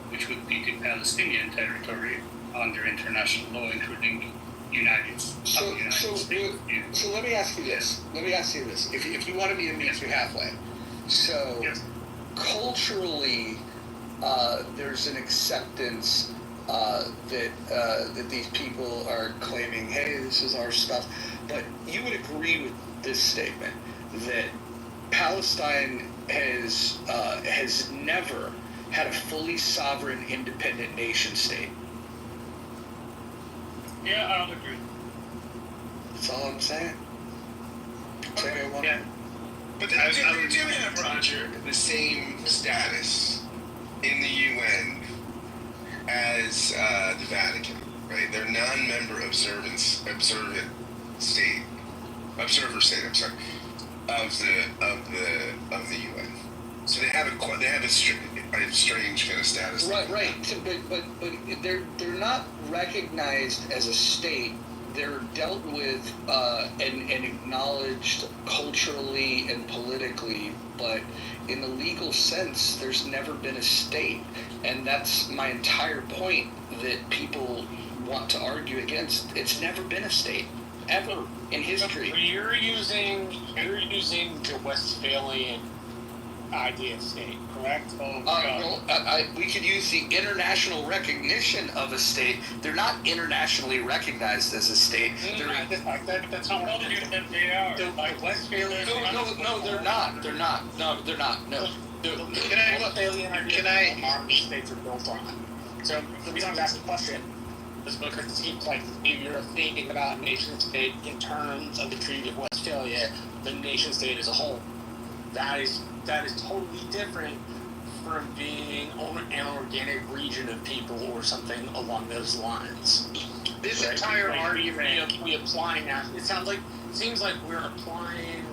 which would be the Palestinian territory under international law, including United States. So let me ask you this. If you want to be a meet you halfway. So culturally, there's an acceptance that these people are claiming, hey, this is our stuff. But you would agree with this statement that Palestine has never had a fully sovereign, independent nation state. Yeah, I'll agree. That's all I'm saying. Yeah. But they do have, Roger, the same status in the UN as the Vatican, right? They're non-member observer state, I'm sorry, of the UN. So they have a strange kind of status. Right. But they're not recognized as a state they're dealt with and acknowledged culturally and politically, but in the legal sense, there's never been a state, and that's my entire point that people want to argue against. It's never been a state, ever in history. You're using the Westphalian idea of state, correct? We could use the international recognition of a state. They're not internationally recognized as a state. That's not what they are. The Westphalian. No, they're not. They're not. No, they're not. No. Can I? Modern states are built on. So the reason I was asking the question is because it seems like you're thinking about nation state in terms of the Treaty of Westphalia, the nation state as a whole. That is totally different from being an organic region of people or something along those lines. This entire argument, we applying that. Seems like we're applying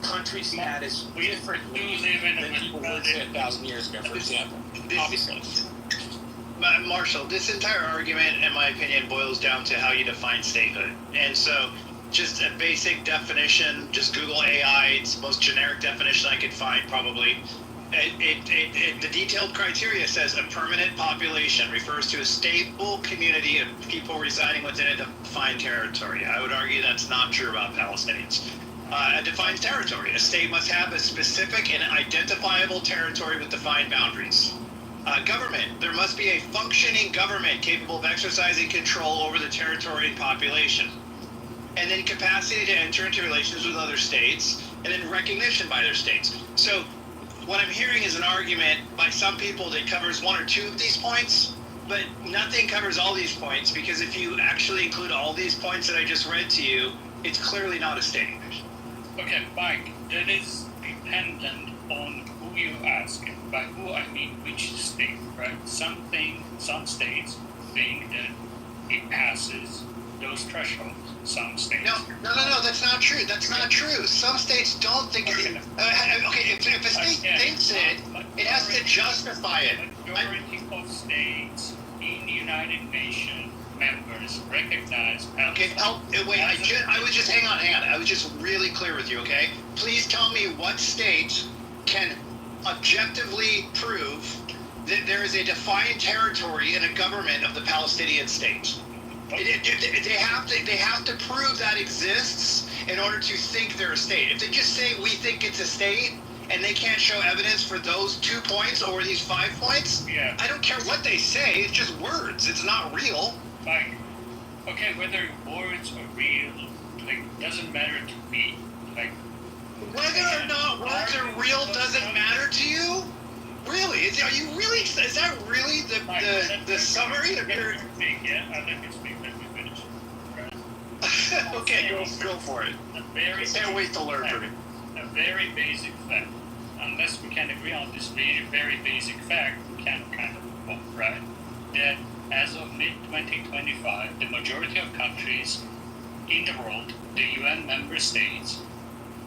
country status differently than people would say 1,000 years ago, for example. Obviously. Marshall, this entire argument, in my opinion, boils down to how you define statehood. And so, just a basic definition, just Google AI, it's the most generic definition I could find, probably. The detailed criteria says a permanent population refers to a stable community of people residing within a defined territory. I would argue that's not true about Palestinians. A defined territory. A state must have a specific and identifiable territory with defined boundaries. Government. There must be a functioning government capable of exercising control over the territory and population. And then capacity to enter into relations with other states, and then recognition by their states. So what I'm hearing is an argument by some people that covers one or two of these points, but nothing covers all these points, because if you actually include all these points that I just read to you, it's clearly not a state. Okay, Mike, that is dependent on who you ask. By who, I mean which state, right? Some states think that it passes those thresholds. Some states. No, that's not true. That's not true. Some states don't think it. If a state thinks it has to justify it. The majority of states in the United Nations members recognize. Okay, I was just hang on. I was just really clear with you. Okay, please tell me what state can objectively prove that there is a defined territory in a government of the Palestinian state. They have to prove that exists in order to think they're a state. If they just say we think it's a state and they can't show evidence for those 2 points or these 5 points, I don't care what they say. It's just words. It's not real. Like, okay, whether words are real, doesn't matter to me. Like, whether or not words are real doesn't matter to you. Really? Is that really the summary of your? Yeah, let me speak. Let me finish. Right? Okay, go for it. Can't wait to learn from it. A very basic fact. Unless we can agree on this very basic fact, we can kind of vote, right? That as of mid-2025, the majority of countries in the world, the UN member states,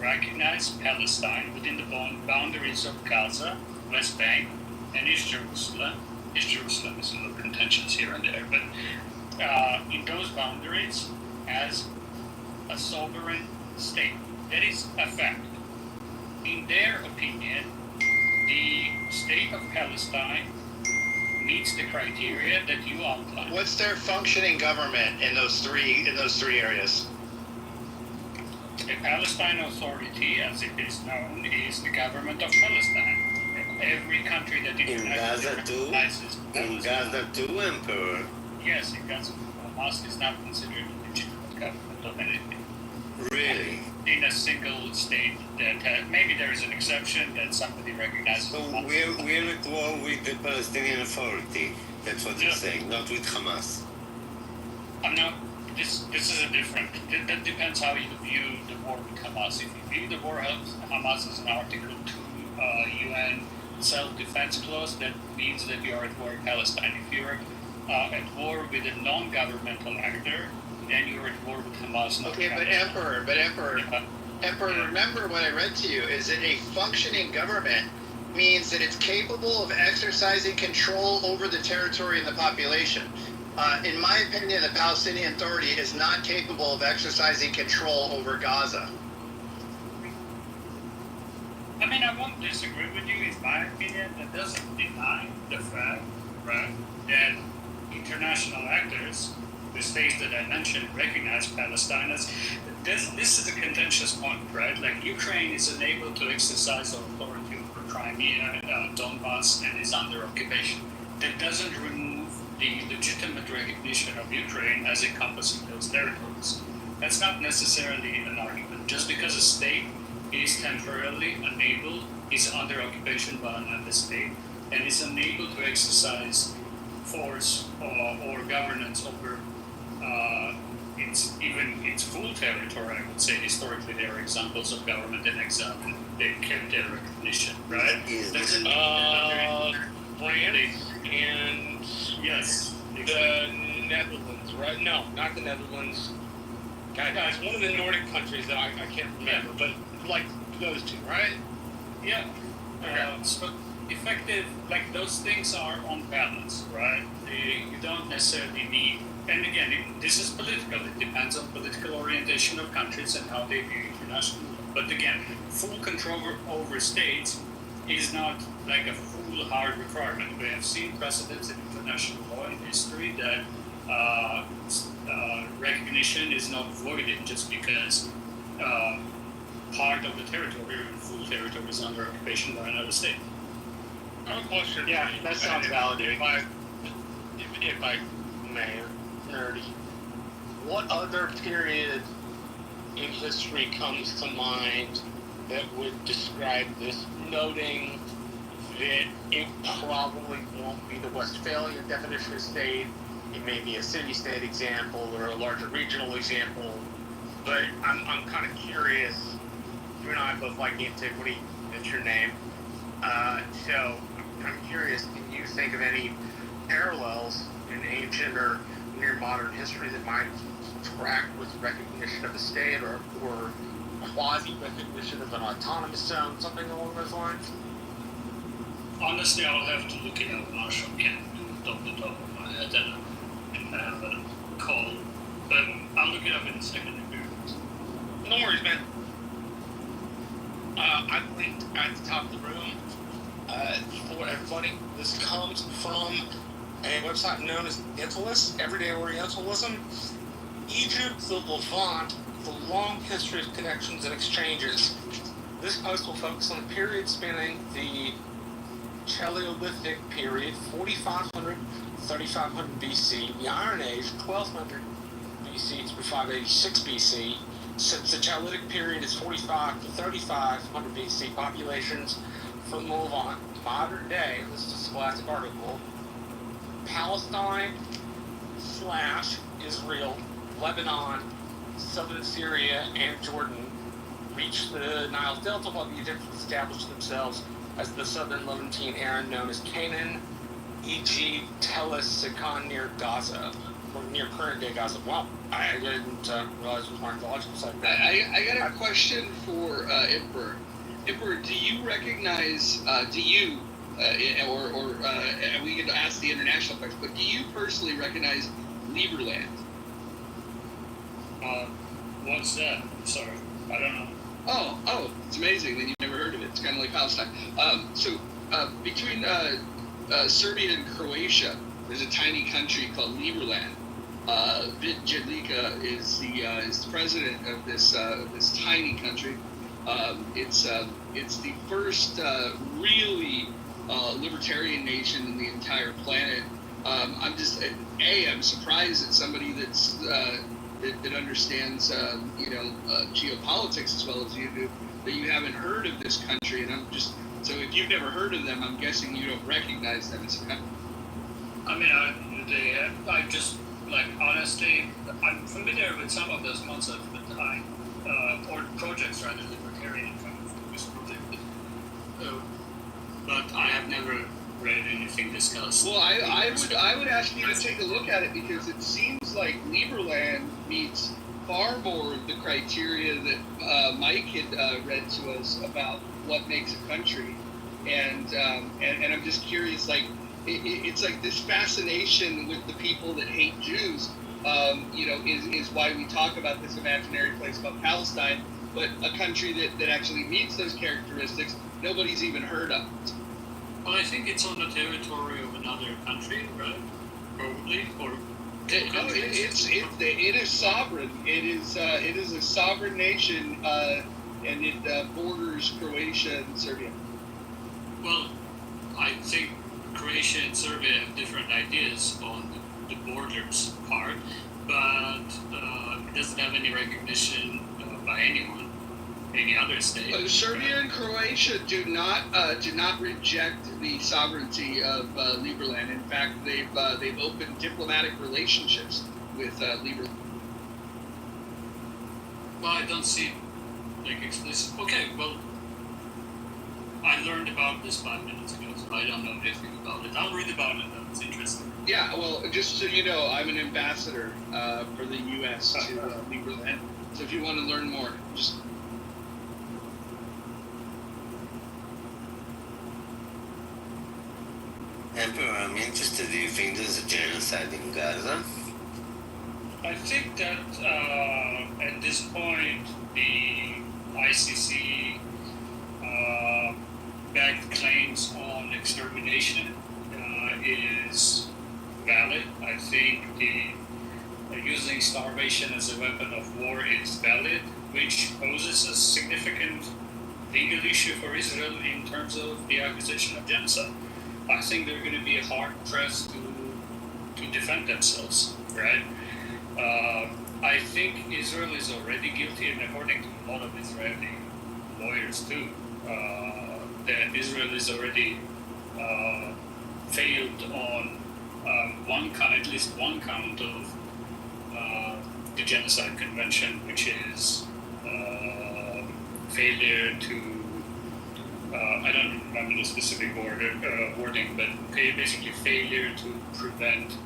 recognize Palestine within the boundaries of Gaza, West Bank, and East Jerusalem. East Jerusalem is a little contentious here and there, but in those boundaries as a sovereign state. That is a fact. In their opinion, the state of Palestine meets the criteria that you outlined. What's their functioning government in those three areas? The Palestine Authority, as it is known, is the government of Palestine. Every country that is in Gaza too, Emperor. Yes, in Gaza. Hamas is not considered a legitimate government of anything. Really? In a single state that maybe there is an exception that somebody recognizes. So we're at war with the Palestinian Authority. That's what you're saying, not with Hamas. This is a different. That depends how you view the war with Hamas. If you view the war with Hamas as an Article 2 UN self-defense clause, that means that you are at war with Palestine. If you're at war with a non-governmental actor, then you're at war with Hamas. Okay, but Emperor, remember what I read to you, is that a functioning government means that it's capable of exercising control over the territory and the population. In my opinion, the Palestinian Authority is not capable of exercising control over Gaza. I mean, I won't disagree with you. It's my opinion. That doesn't deny the fact, right, that international actors, the states that I mentioned, recognize Palestine as. This is a contentious point, right? Like Ukraine is unable to exercise authority over Crimea, Donbass, and is under occupation. That doesn't remove the legitimate recognition of Ukraine as encompassing those territories. That's not necessarily an argument. Just because a state is temporarily unable, is under occupation by another state, and is unable to exercise force or governance over its full territory. I would say historically there are examples of government in exile and they kept their recognition, right? Doesn't France and yes, the Netherlands, right? No, not the Netherlands. Guys, one of the Nordic countries that I can't remember, but like those two, right? Yeah. So effective, like those things are on balance, right? You don't necessarily need. And again, this is political. It depends on political orientation of countries and how they view international law. But again, full control over states is not like a full hard requirement. We have seen precedents in international law in history that recognition is not voided just because part of the territory or full territory is under occupation by another state. I have a question. Yeah, that sounds validating. If I may, nerdy. What other period in history comes to mind that would describe this, noting that it probably won't be the Westphalian definition of state, it may be a city-state example or a larger regional example, but I'm kind of curious. You and I both like antiquity, that's your name, so I'm curious, can you think of any parallels in ancient or near modern history that might track with recognition of a state or quasi-recognition of an autonomous zone, something along those lines? Honestly, I'll have to look it up. Marshall can't do it off the top of my head. I have a call, but I'll look it up in a second. No worries, man. I linked at the top of the room for everybody. This comes from a website known as Orientalists, Everyday Orientalism. Egypt, the Levant, the long history of connections and exchanges. This post will focus on the period spanning the Paleolithic period, 4500, 3500 BC, the Iron Age, 1200 BC through 586 BC. Since the Chaldic period is 45 to 3500 BC, populations from the Levant, modern day, this is a scholastic article, Palestine / Israel, Lebanon, southern Syria, and Jordan reached the Nile Delta while the Egyptians established themselves as the southern Levantine area known as Canaan, e.g. Tellus, Sikan near Gaza, or near current-day Gaza. Wow, I didn't realize it was archaeological site. I got a question for Emperor. Emperor, do you recognize, or we can ask the international question, but do you personally recognize Liberland? What's that? I'm sorry, I don't know. Oh, it's amazing. Then you've never heard of it. It's kind of like Palestine. Between Serbia and Croatia, there's a tiny country called Liberland. Vit Jedlica is the president of this tiny country. It's the first really libertarian nation in the entire planet. I'm surprised that somebody that's that understands geopolitics as well as you do, that you haven't heard of this country. And so if you've never heard of them, I'm guessing you don't recognize them as a country. I mean, I just, like, honestly, I'm familiar with some of those concepts, but or projects rather, libertarian kind of focus project. But I have never read anything discussed. Well, I would ask you to take a look at it, because it seems like Liberland meets far more of the criteria that Mike had read to us about what makes a country, and I'm just curious, like, it's like this fascination with the people that hate Jews, is why we talk about this imaginary place called Palestine, but a country that actually meets those characteristics, nobody's even heard of. Well, I think it's on the territory of another country, right? Probably, or no, it is sovereign. It is a sovereign nation, and it borders Croatia and Serbia. Well, I think Croatia and Serbia have different ideas on the borders part, but it doesn't have any recognition by anyone, any other state. Serbia and Croatia do not reject the sovereignty of Liberland. In fact, they've opened diplomatic relationships with Liberland. Well, I don't see like explicit. Okay, well, I learned about this 5 minutes ago, so I don't know anything about it. I'll read about it though. It's interesting. Yeah, well, just so you know, I'm an ambassador for the U.S. to Liberland. So if you want to learn more, just. Emperor, I'm interested. Do you think there's a genocide in Gaza? I think that at this point, the ICC backed claims on extermination is valid. I think using starvation as a weapon of war is valid, which poses a significant legal issue for Israel in terms of the accusation of genocide. I think they're going to be hard pressed to defend themselves, right? I think Israel is already guilty, and according to a lot of Israeli lawyers too, that Israel is already failed on at least one count of the Genocide Convention, which is failure to, I don't remember the specific wording, but basically failure to prevent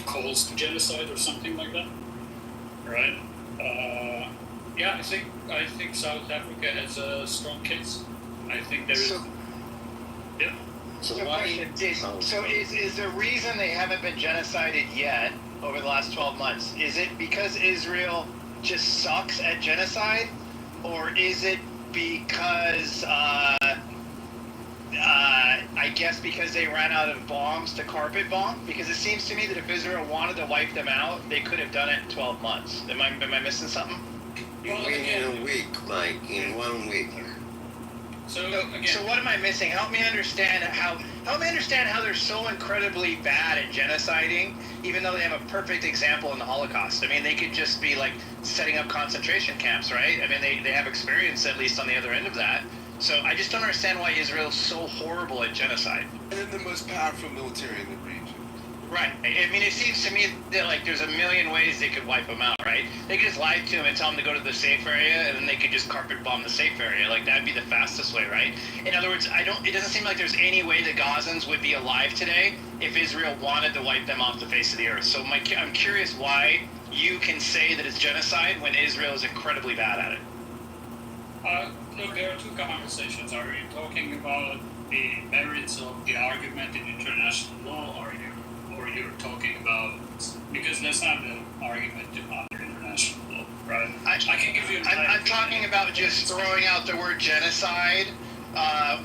calls to genocide or something like that, right? Yeah, I think South Africa has a strong case. I think there is. Yeah. So is the reason they haven't been genocided yet over the last 12 months, is it because Israel just sucks at genocide, or is it because I guess because they ran out of bombs to carpet bomb? Because it seems to me that if Israel wanted to wipe them out, they could have done it in 12 months. Am I missing something? In a week, Mike. In 1 week. So what am I missing? Help me understand how they're so incredibly bad at genociding, even though they have a perfect example in the Holocaust. I mean, they could just be like setting up concentration camps, right? I mean, they have experience at least on the other end of that. So I just don't understand why Israel's so horrible at genocide. And then the most powerful military in the region. Right. I mean, it seems to me that like there's a million ways they could wipe them out, right? They could just lie to them and tell them to go to the safe area, and then they could just carpet bomb the safe area. Like that'd be the fastest way, right? In other words, it doesn't seem like there's any way the Gazans would be alive today if Israel wanted to wipe them off the face of the earth. So I'm curious why you can say that it's genocide when Israel is incredibly bad at it. Look, there are two conversations. Are you talking about the merits of the argument in international law, or you're talking about, because that's not the argument under international law, right? I can give you. I'm talking about just throwing out the word genocide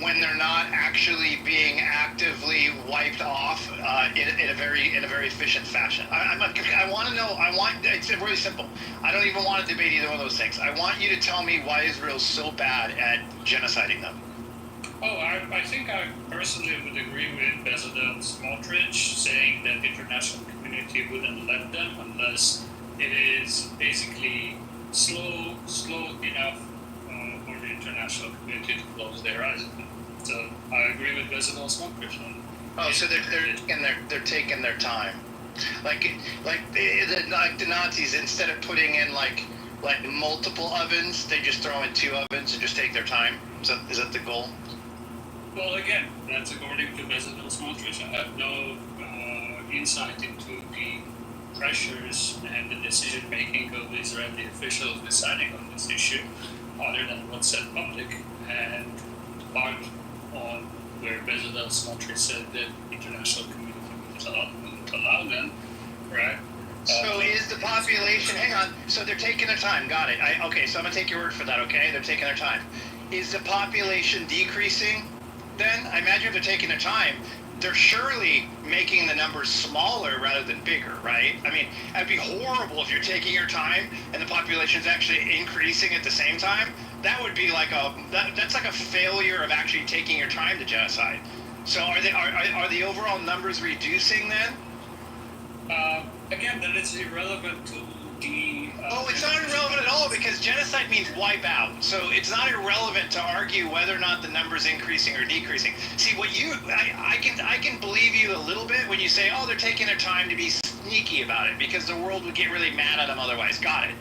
when they're not actually being actively wiped off in a very efficient fashion. I want to know. It's really simple. I don't even want to debate either one of those things. I want you to tell me why Israel's so bad at genociding them. Oh, I think I personally would agree with Bezalel Smotrich saying that the international community wouldn't let them unless it is basically slow enough for the international community to close their eyes at them. So I agree with Bezalel Smotrich. Oh, so they're taking their time, like the Nazis, instead of putting in like multiple ovens, they just throw in 2 ovens and just take their time. Is that the goal? Well, again, that's according to Bezalel Smotrich. I have no insight into the pressures and the decision-making of Israeli officials deciding on this issue, other than what's said public. And part on where President Smotrich said that the international community wouldn't allow them, right? So is the population, hang on, so they're taking their time, got it. Okay, so I'm gonna take your word for that, okay? They're taking their time. Is the population decreasing then? I imagine if they're taking their time, they're surely making the numbers smaller rather than bigger, right? I mean, it'd be horrible if you're taking your time and the population's actually increasing at the same time. That would be like that's like a failure of actually taking your time to genocide. So are the overall numbers reducing then? Again, that is irrelevant to the... oh, it's not irrelevant at all because genocide means wipe out. So it's not irrelevant to argue whether or not the number's increasing or decreasing. See, I can believe you a little bit when you say, oh, they're taking their time to be sneaky about it because the world would get really mad at them otherwise. Got it.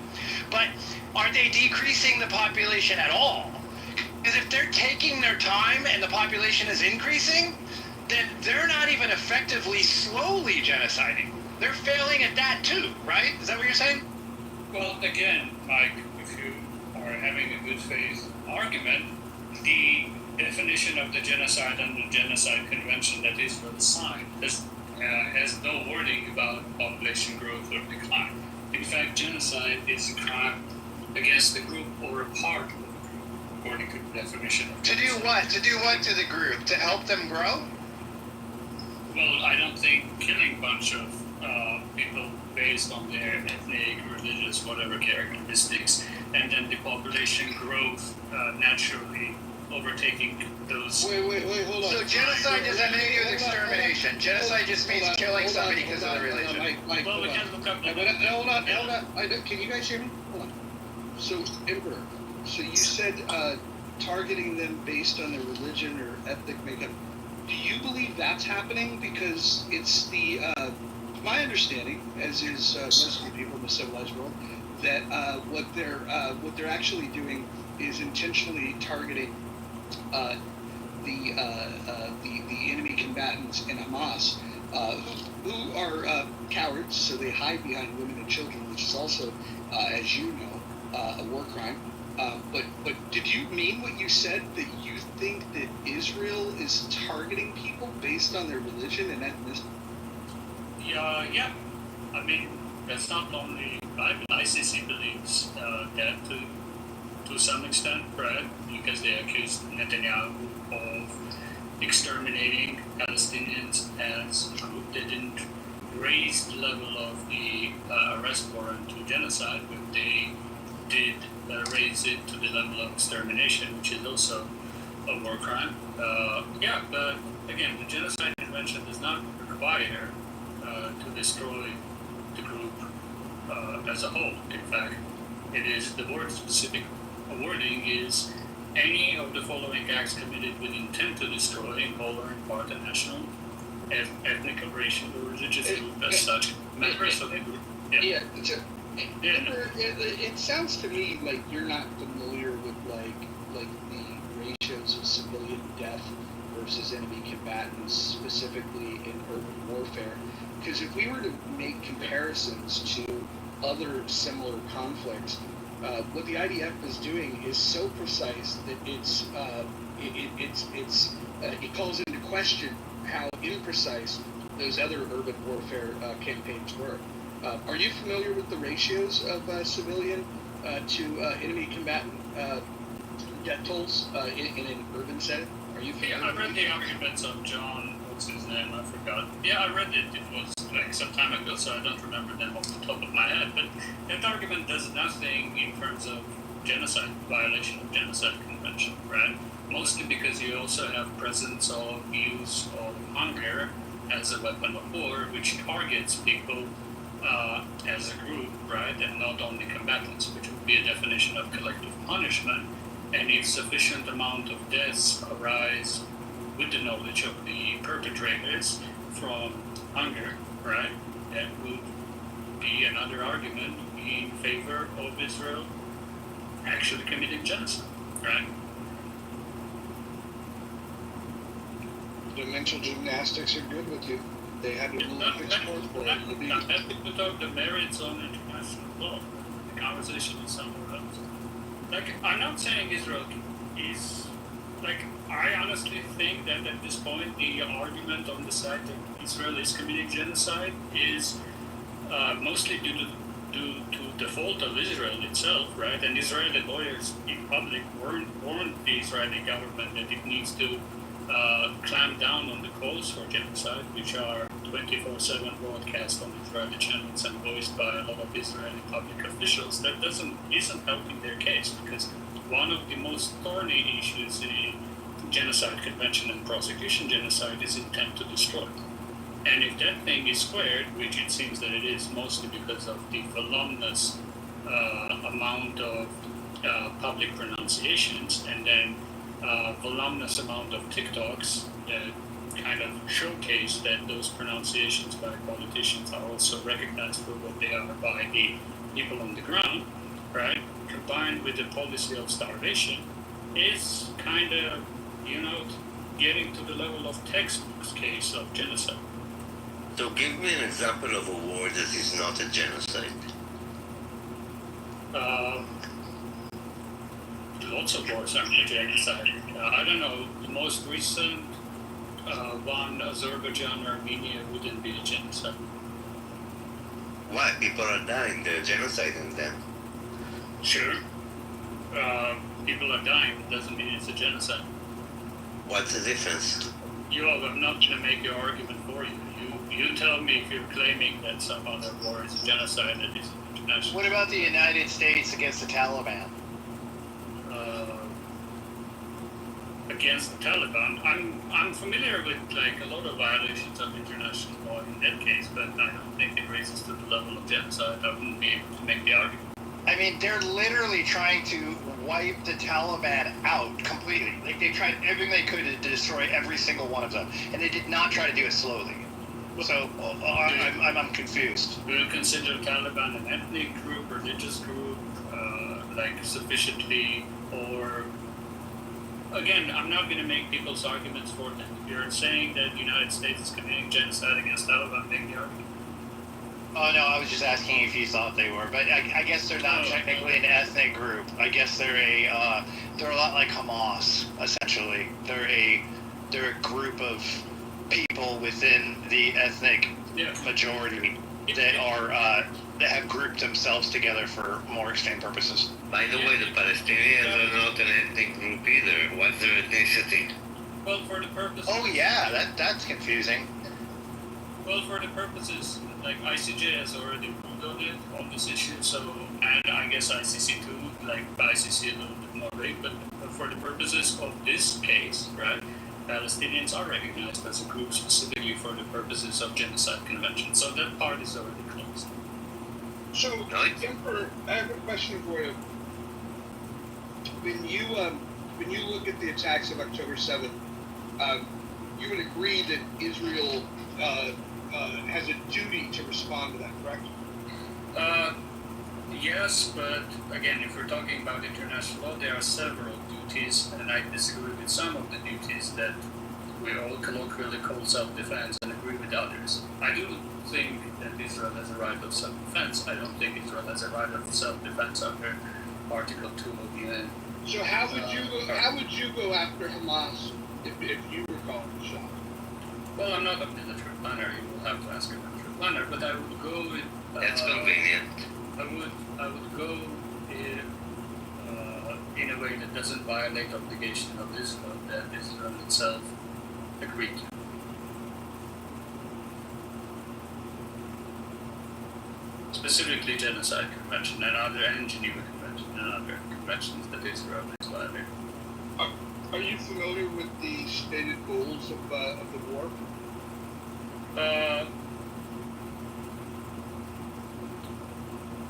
But are they decreasing the population at all? Because if they're taking their time and the population is increasing, then they're not even effectively slowly genociding. They're failing at that too, right? Is that what you're saying? Well, again, Mike, if you are having a good faith argument, the definition of the genocide and the Genocide Convention that Israel signed has no wording about population growth or decline. In fact, genocide is a crime against the group or a part of the group, according to the definition of genocide. To do what? To do what to the group? To help them grow? Well, I don't think killing a bunch of people based on their ethnic, religious, whatever characteristics, and then the population growth naturally overtaking those. Wait, hold on. So genocide doesn't have anything to do with extermination. Genocide just means killing somebody because of their religion. Mike, well, we can look up. Hold on. Can you guys hear me? Hold on. So, Emperor, so you said targeting them based on their religion or ethnic makeup. Do you believe that's happening? Because it's my understanding, as is most of the people in the civilized world, that what they're actually doing is intentionally targeting the enemy combatants in Hamas, who are cowards, so they hide behind women and children, which is also, as you know, a war crime. But did you mean what you said, that you think that Israel is targeting people based on their religion and ethnicity? Yeah. I mean, that's not only... ICC believes that to some extent, right? Because they accused Netanyahu of exterminating Palestinians as a group. They didn't raise the level of the arrest warrant to genocide, but they did raise it to the level of extermination, which is also a war crime. But again, the Genocide Convention does not require to destroy the group as a whole. In fact, it is the word-specific wording is any of the following acts committed with intent to destroy in whole or in part a national, ethnic, or racial, or religious group as such, members of the group. It sounds to me like you're not familiar with like the ratios of civilian death versus enemy combatants, specifically in urban warfare. Because if we were to make comparisons to other similar conflicts, what the IDF is doing is so precise that it calls into question how imprecise those other urban warfare campaigns were. Are you familiar with the ratios of civilian to enemy combatant death tolls in an urban setting? Are you familiar? Yeah, I read the arguments of John, what's his name? I forgot. Yeah, I read it. It was like some time ago, so I don't remember them off the top of my head. But that argument does nothing in terms of genocide, violation of genocide convention, right? Mostly because you also have presence of use of hunger as a weapon of war, which targets people as a group, right, and not only combatants, which would be a definition of collective punishment. And if sufficient amount of deaths arise with the knowledge of the perpetrators from hunger, right, that would be another argument in favor of Israel actually committing genocide, right? The mental gymnastics are good with you. They had to Olympic sport for it. I'm happy to talk the merits on international law. The conversation is somewhere else. Like, I'm not saying Israel is, like, I honestly think that at this point, the argument on the side that Israel is committing genocide is mostly due to the fault of Israel itself, right? And Israeli lawyers in public warned the Israeli government that it needs to clamp down on the calls for genocide, which are 24/7 broadcast on Israeli channels and voiced by a lot of Israeli public officials. That isn't helping their case, because one of the most thorny issues in genocide convention and prosecution genocide is intent to destroy. And if that thing is squared, which it seems that it is, mostly because of the voluminous amount of public pronunciations, and then voluminous amount of TikToks that kind of showcase that those pronunciations by politicians are also recognized for what they are by the people on the ground, right? Combined with the policy of starvation, is kind of, getting to the level of textbook's case of genocide. So give me an example of a war that is not a genocide. Lots of wars are a genocide. I don't know, the most recent one, Azerbaijan, Armenia, wouldn't be a genocide. Why? People are dying, they're genociding them. Sure. People are dying, it doesn't mean it's a genocide. What's the difference? I'm not going to make your argument for you. You tell me if you're claiming that some other war is a genocide that is international. What about the United States against the Taliban? Against the Taliban, I'm familiar with a lot of violations of international law in that case, but I don't think it raises to the level of genocide. I wouldn't be able to make the argument. I mean, they're literally trying to wipe the Taliban out completely. Like, they tried everything they could to destroy every single one of them, and they did not try to do it slowly. So I'm confused. Do you consider Taliban an ethnic group, religious group, sufficiently, or... Again, I'm not going to make people's arguments for them. If you're saying that the United States is committing genocide against Taliban, make the argument. Oh, no, I was just asking if you thought they were, but I guess they're not technically an ethnic group. I guess they're a lot like Hamas, essentially. They're a group of people within the ethnic majority that have grouped themselves together for more extreme purposes. By the way, the Palestinians are not an ethnic group either. What's their ethnicity? Well, for the purposes... Oh, yeah, that's confusing. Well, for the purposes, ICJ has already ruled on it, on this issue, and I guess ICC too, ICC a little bit more vague, but for the purposes of this case, right, Palestinians are recognized as a group specifically for the purposes of genocide convention, so that part is already closed. So, Emperor, I have a question for you. When you look at the attacks of October 7th, you would agree that Israel has a duty to respond to that, correct? Yes, but again, if we're talking about international law, there are several duties, and I disagree with some of the duties that we all colloquially call self-defense and agree with others. I do think that Israel has a right of self-defense. I don't think Israel has a right of self-defense under Article 2 of the UN. So how would you go after Hamas if you were calling the shot? Well, I'm not a military planner. You will have to ask a military planner, but I would go with... That's convenient. I would go in a way that doesn't violate obligation of Israel that Israel itself agreed to. Specifically Genocide Convention and Geneva Convention and other conventions that Israel is violating. Are you familiar with the stated goals of the war?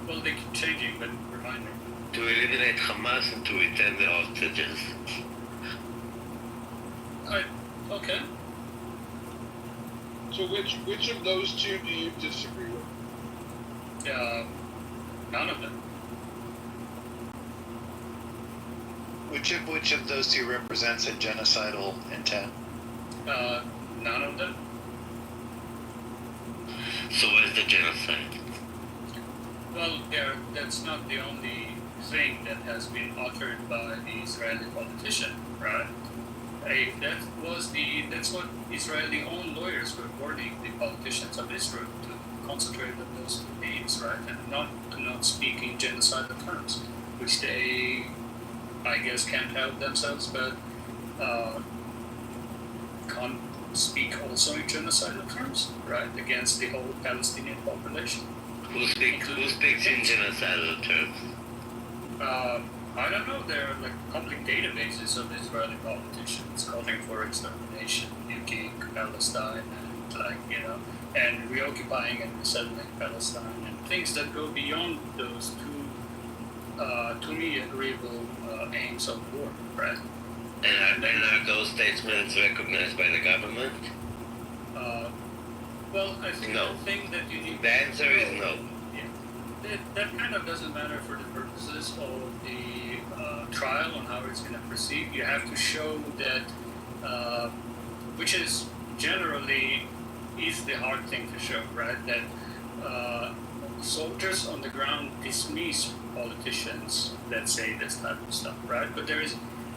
Well, they keep changing, but remind me. To eliminate Hamas and to return the hostages. Okay. So which of those two do you disagree with? None of them. Which of those two represents a genocidal intent? None of them. So where's the genocide? Well, that's not the only thing that has been uttered by the Israeli politician, right? Hey, that's what Israeli own lawyers were warning the politicians of Israel to concentrate on those two names, right, and not speak in genocidal terms, which they, I guess, can't help themselves, but can't speak also in genocidal terms, right, against the whole Palestinian population. Who speaks in genocidal terms? I don't know. There are like public databases of Israeli politicians calling for extermination, nuking Palestine, and and reoccupying and resettling Palestine, and things that go beyond those two, to me, agreeable aims of war, right? And are those statements recognized by the government? Well, I think no. The thing that you need. The answer is no. Yeah, that kind of doesn't matter for the purposes of the trial on how it's going to proceed. You have to show that, which is generally is the hard thing to show, right? That soldiers on the ground dismiss politicians that say this type of stuff, right? But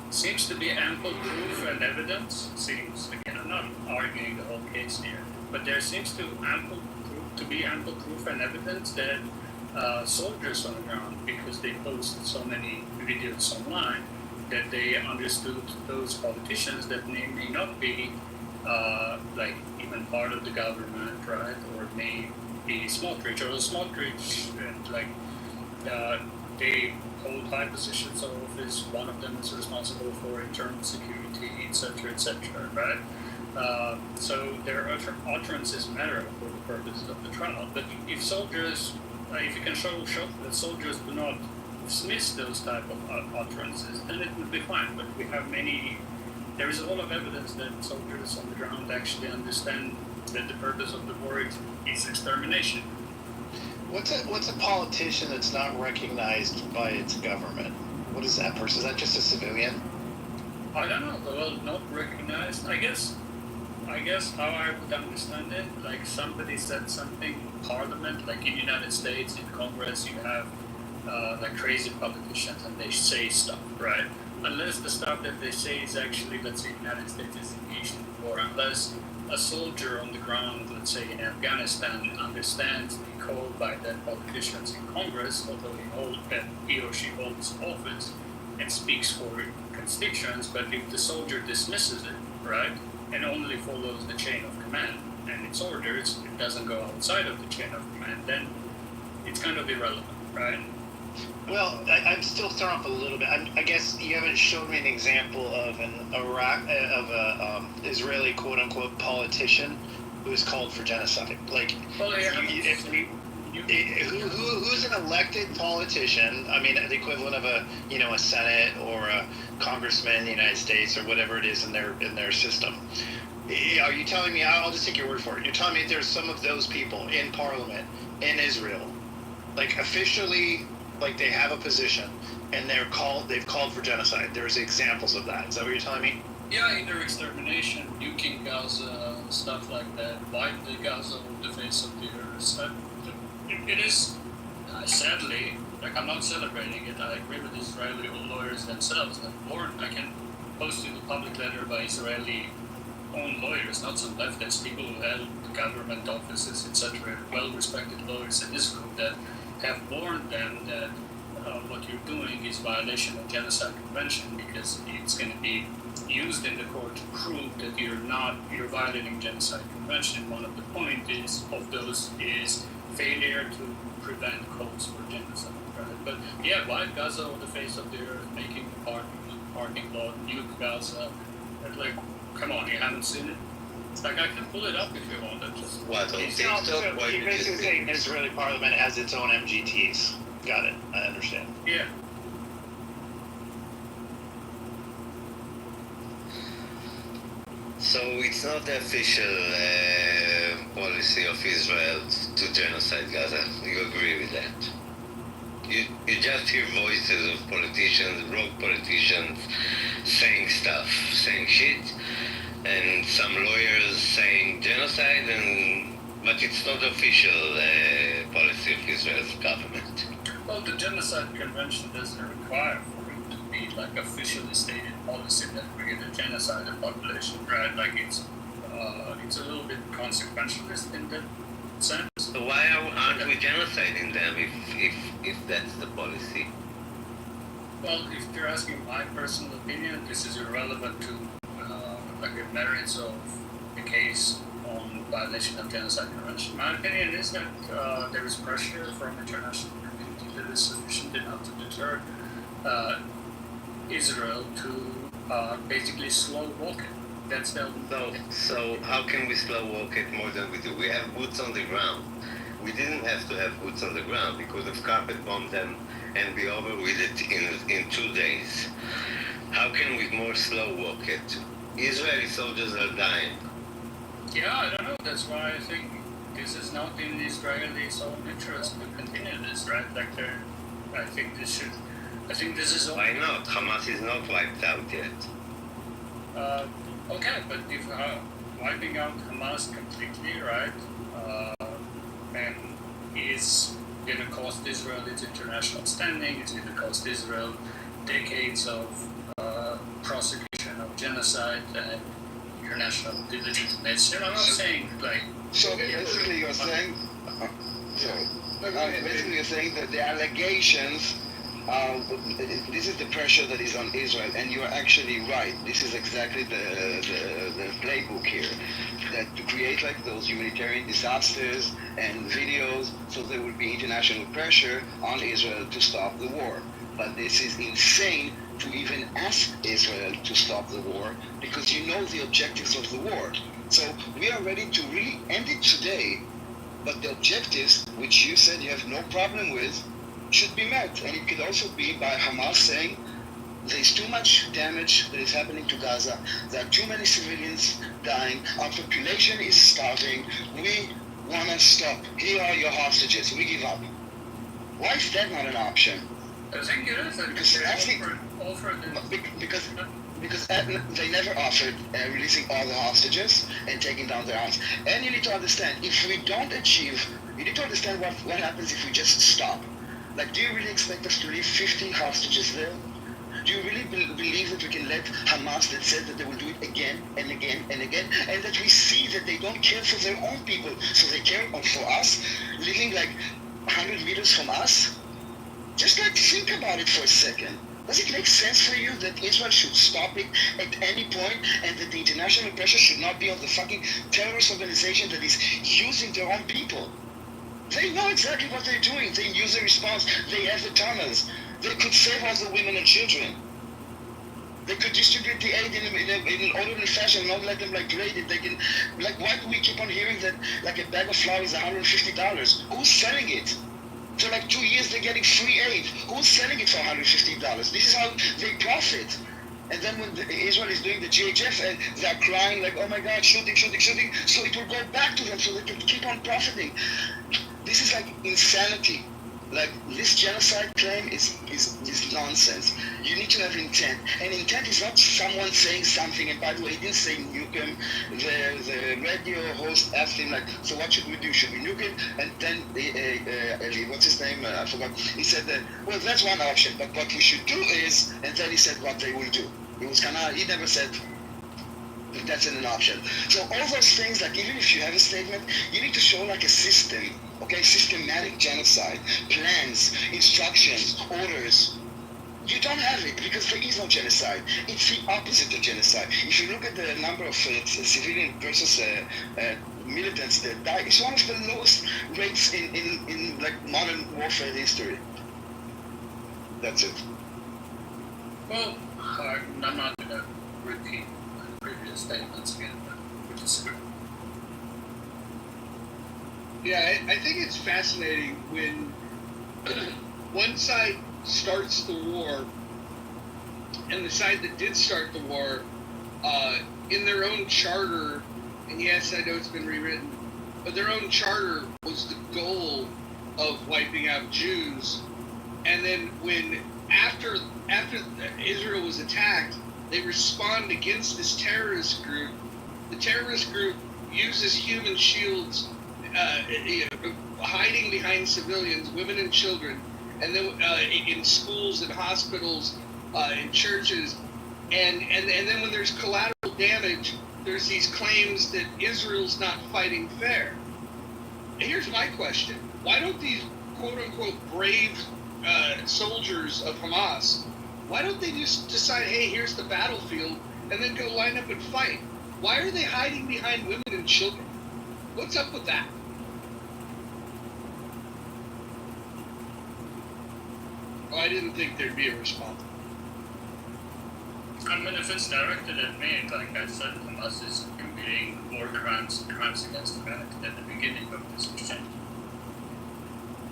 seems to be ample proof and evidence. Again, I'm not arguing the whole case here, but there seems to be ample proof and evidence that soldiers on the ground, because they post so many videos online, that they understood those politicians that may not be even part of the government, right, or may be Smotrich, and they hold high positions of office. One of them is responsible for internal security, etc., right? So their utterances matter for the purposes of the trial. But if you can show that soldiers do not dismiss those type of utterances, then it would be fine. But there is a lot of evidence that soldiers on the ground actually understand that the purpose of the war is extermination. What's a politician that's not recognized by its government? What is that person? Is that just a civilian? I don't know. Well, not recognized. I guess how I would understand it, like somebody said something in Parliament, like in the United States, in Congress, you have like crazy politicians and they say stuff, right? Unless the stuff that they say is actually, let's say, the United States is engaged in war, unless a soldier on the ground, let's say in Afghanistan, understands the call by the politicians in Congress, although he or she holds office and speaks for constituents, but if the soldier dismisses it, right, and only follows the chain of command and its orders, it doesn't go outside of the chain of command, then it's kind of irrelevant, right? Well, I'm still thrown off a little bit. I guess you haven't shown me an example of Israeli quote unquote politician who is called for genocide. Like, who's an elected politician? I mean, the equivalent of a Senate or a congressman in the United States or whatever it is in their system. Are you telling me? I'll just take your word for it. You're telling me there's some of those people in Parliament in Israel, like officially. Like they have a position, and they've called for genocide. There's examples of that. Is that what you're telling me? Yeah, either extermination, nuking Gaza, stuff like that, wipe the Gaza off the face of the earth. It is, sadly, like I'm not celebrating it. I agree with Israeli lawyers themselves. I can post you the public letter by Israeli own lawyers, not some leftist people who held government offices, etc. Well-respected lawyers in this group that have warned them that what you're doing is violation of genocide convention, because it's going to be used in the court to prove that you're violating genocide convention. One of the points of those is failure to prevent calls for genocide, right? But yeah, wipe Gaza on the face of the earth, making the parking lot, nuke Gaza. Like, come on, you haven't seen it? It's like, I can pull it up if you want. You're basically saying Israeli Parliament has its own MGTs. Got it. I understand. Yeah. So it's not the official policy of Israel to genocide Gaza. You agree with that? You just hear voices of politicians, rogue politicians, saying stuff, saying shit, and some lawyers saying genocide, but it's not the official policy of Israel's government. Well, the genocide convention doesn't require for it to be like officially stated policy that we're going to genocide the population, right? Like it's a little bit consequentialist in that sense. So why aren't we genociding them if that's the policy? Well, if you're asking my personal opinion, this is irrelevant to like the merits of the case on violation of genocide convention. My opinion is that there is pressure from international community that is sufficient enough to deter Israel to basically slow walk it. That's the So how can we slow walk it more than we do? We have boots on the ground. We didn't have to have boots on the ground. We could have carpet bombed them and be over with it in 2 days. How can we more slow walk it? Israeli soldiers are dying. Yeah, I don't know. That's why I think this is not in Israelis' own interest to continue this, right? Like, I think this is. Why not? Hamas is not wiped out yet. Okay, but if wiping out Hamas completely, right, and is going to cost Israel its international standing, it's going to cost Israel decades of prosecution of genocide and international legitimacy. I'm not saying like. So basically, you're saying. Basically, you're saying that the allegations. This is the pressure that is on Israel, and you are actually right. This is exactly the playbook here, that to create like those humanitarian disasters and videos, so there will be international pressure on Israel to stop the war. But this is insane to even ask Israel to stop the war, because you know the objectives of the war. So we are ready to really end it today, but the objectives, which you said you have no problem with, should be met. And it could also be by Hamas saying there's too much damage that is happening to Gaza, there are too many civilians dying, our population is starving, we want to stop, here are your hostages, we give up. Why is that not an option? I think it is. Because they never offered releasing all the hostages and taking down their arms. And you need to understand, if we don't achieve, you need to understand what happens if we just stop. Like, do you really expect us to leave 50 hostages there? Do you really believe that we can let Hamas, that said that they will do it again and again and again, and that we see that they don't care for their own people, so they care for us, living like 100 meters from us? Just like think about it for a second. Does it make sense for you that Israel should stop it at any point, and that the international pressure should not be on the fucking terrorist organization that is using their own people? They know exactly what they're doing. They use the response. They have the tunnels. They could save all the women and children. They could distribute the aid in an orderly fashion and not let them like grade it. They can, like, why do we keep on hearing that like a bag of flour is $150? Who's selling it? For like 2 years they're getting free aid. Who's selling it for $150? This is how they profit. And then when Israel is doing the GHF, they're crying like, oh my God, shooting. So it will go back to them so they can keep on profiting. This is like insanity. Like, this genocide claim is nonsense. You need to have intent. And intent is not someone saying something. And by the way, he didn't say nuke him. The radio host asked him, like, so what should we do? Should we nuke him? And then, what's his name? I forgot. He said, well, that's one option. But what we should do is, and then he said what they will do. It was kind of, he never said that's an option. So all those things, like, even if you have a statement, you need to show like a system. Okay, systematic genocide, plans, instructions, orders. You don't have it because there is no genocide. It's the opposite of genocide. If you look at the number of civilian versus militants that die, it's one of the lowest rates in like modern warfare history. That's it. Well, I'm not going to repeat previous statements again, but we disagree. Yeah, I think it's fascinating when one side starts the war, and the side that did start the war, in their own charter, and yes, I know it's been rewritten, but their own charter was the goal of wiping out Jews. And then when after Israel was attacked, they respond against this terrorist group. The terrorist group uses human shields, hiding behind civilians, women and children, and then in schools and hospitals, in churches, and then when there's collateral damage, there's these claims that Israel's not fighting fair. Here's my question: why don't these quote unquote brave soldiers of Hamas, why don't they just decide, hey, here's the battlefield, and then go line up and fight? Why are they hiding behind women and children? What's up with that? Oh, I didn't think there'd be a response. I mean, if it's directed at me, like I said, Hamas is committing war crimes against humanity at the beginning of this exchange.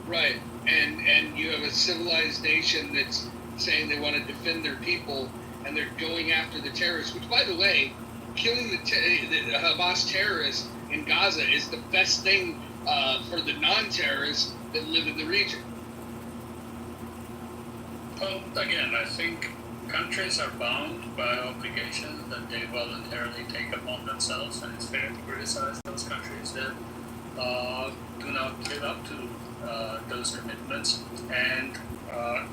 Right, and you have a civilized nation that's saying they want to defend their people, and they're going after the terrorists. Which, by the way, killing the Hamas terrorists in Gaza is the best thing for the non-terrorists that live in the region. Well, again, I think countries are bound by obligations that they voluntarily take upon themselves, and it's fair to criticize those countries that do not live up to those commitments, and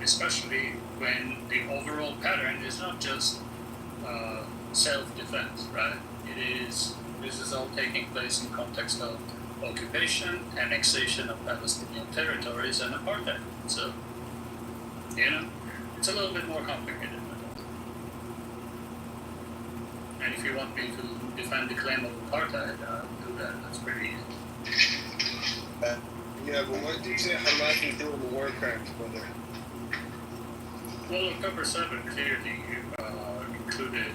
especially when the overall pattern is not just self-defense, right? This is all taking place in context of occupation, annexation of Palestinian territories, and apartheid. So, it's a little bit more complicated than that. And if you want me to defend the claim of apartheid, I'll do that. That's pretty easy. Yeah, but what do you say Hamas is doing the war crimes, brother? Well, October 7 clearly included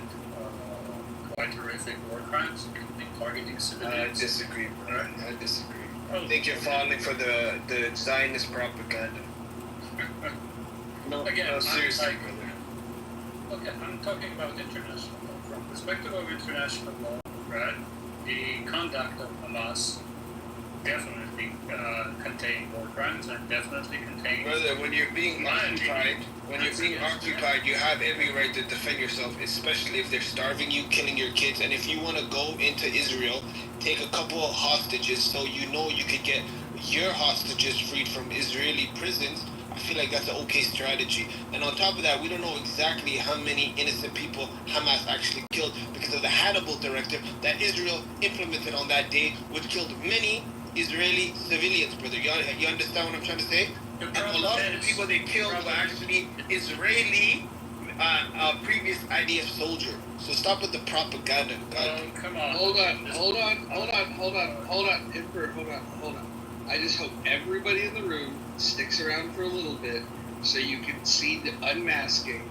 quite horrific war crimes, including targeting civilians. I disagree, bro. Right? I disagree. Oh, I think you're falling for the Zionist propaganda. Again, seriously, brother. Okay, I'm talking about international law. From perspective of international law, right, the conduct of Hamas definitely contain war crimes and definitely contain... Brother, when you're being occupied, you have every right to defend yourself, especially if they're starving you, killing your kids, and if you want to go into Israel, take a couple of hostages so you know you could get your hostages freed from Israeli prisons. I feel like that's an okay strategy. And on top of that, we don't know exactly how many innocent people Hamas actually killed because of the Hannibal Directive that Israel implemented on that day, which killed many Israeli civilians, brother. You understand what I'm trying to say? And a lot of the people they killed were actually Israeli previous IDF soldier. So stop with the propaganda. God. Come on. Hold on. Emperor, hold on. I just hope everybody in the room sticks around for a little bit so you can see the unmasking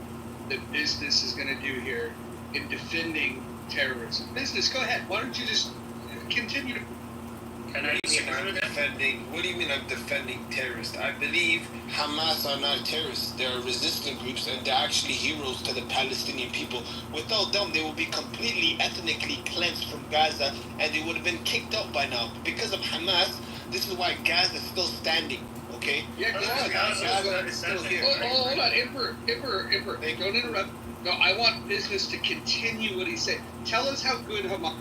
that business is going to do here in defending terrorism. Business, go ahead. Why don't you just continue to... What do you mean I'm defending terrorists? I believe Hamas are not terrorists. They are resistant groups, and they're actually heroes to the Palestinian people. Without them, they will be completely ethnically cleansed from Gaza, and they would have been kicked out by now. Because of Hamas, this is why Gaza is still standing. Okay? Yeah, Gaza is still here. Hold on, Emperor. Don't interrupt. No, I want business to continue what he said. Tell us how good Hamas...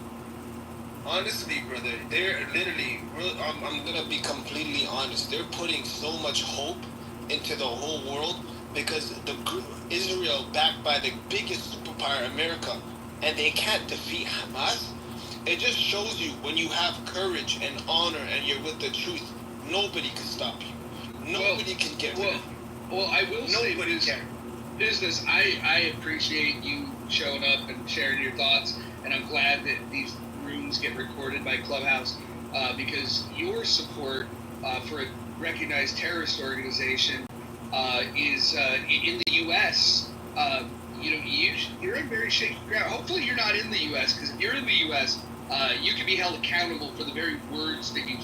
Honestly, brother, they're literally, I'm going to be completely honest, they're putting so much hope into the whole world because Israel, backed by the biggest superpower, America, and they can't defeat Hamas. It just shows you when you have courage and honor and you're with the truth, nobody can stop you. Nobody can get rid of you. Well, I will say Nobody can. Business, I appreciate you showing up and sharing your thoughts, and I'm glad that these rooms get recorded by Clubhouse because your support for a recognized terrorist organization is in the U.S. You're in very shaky ground. Hopefully, you're not in the U.S. because if you're in the U.S., you can be held accountable for the very words that you.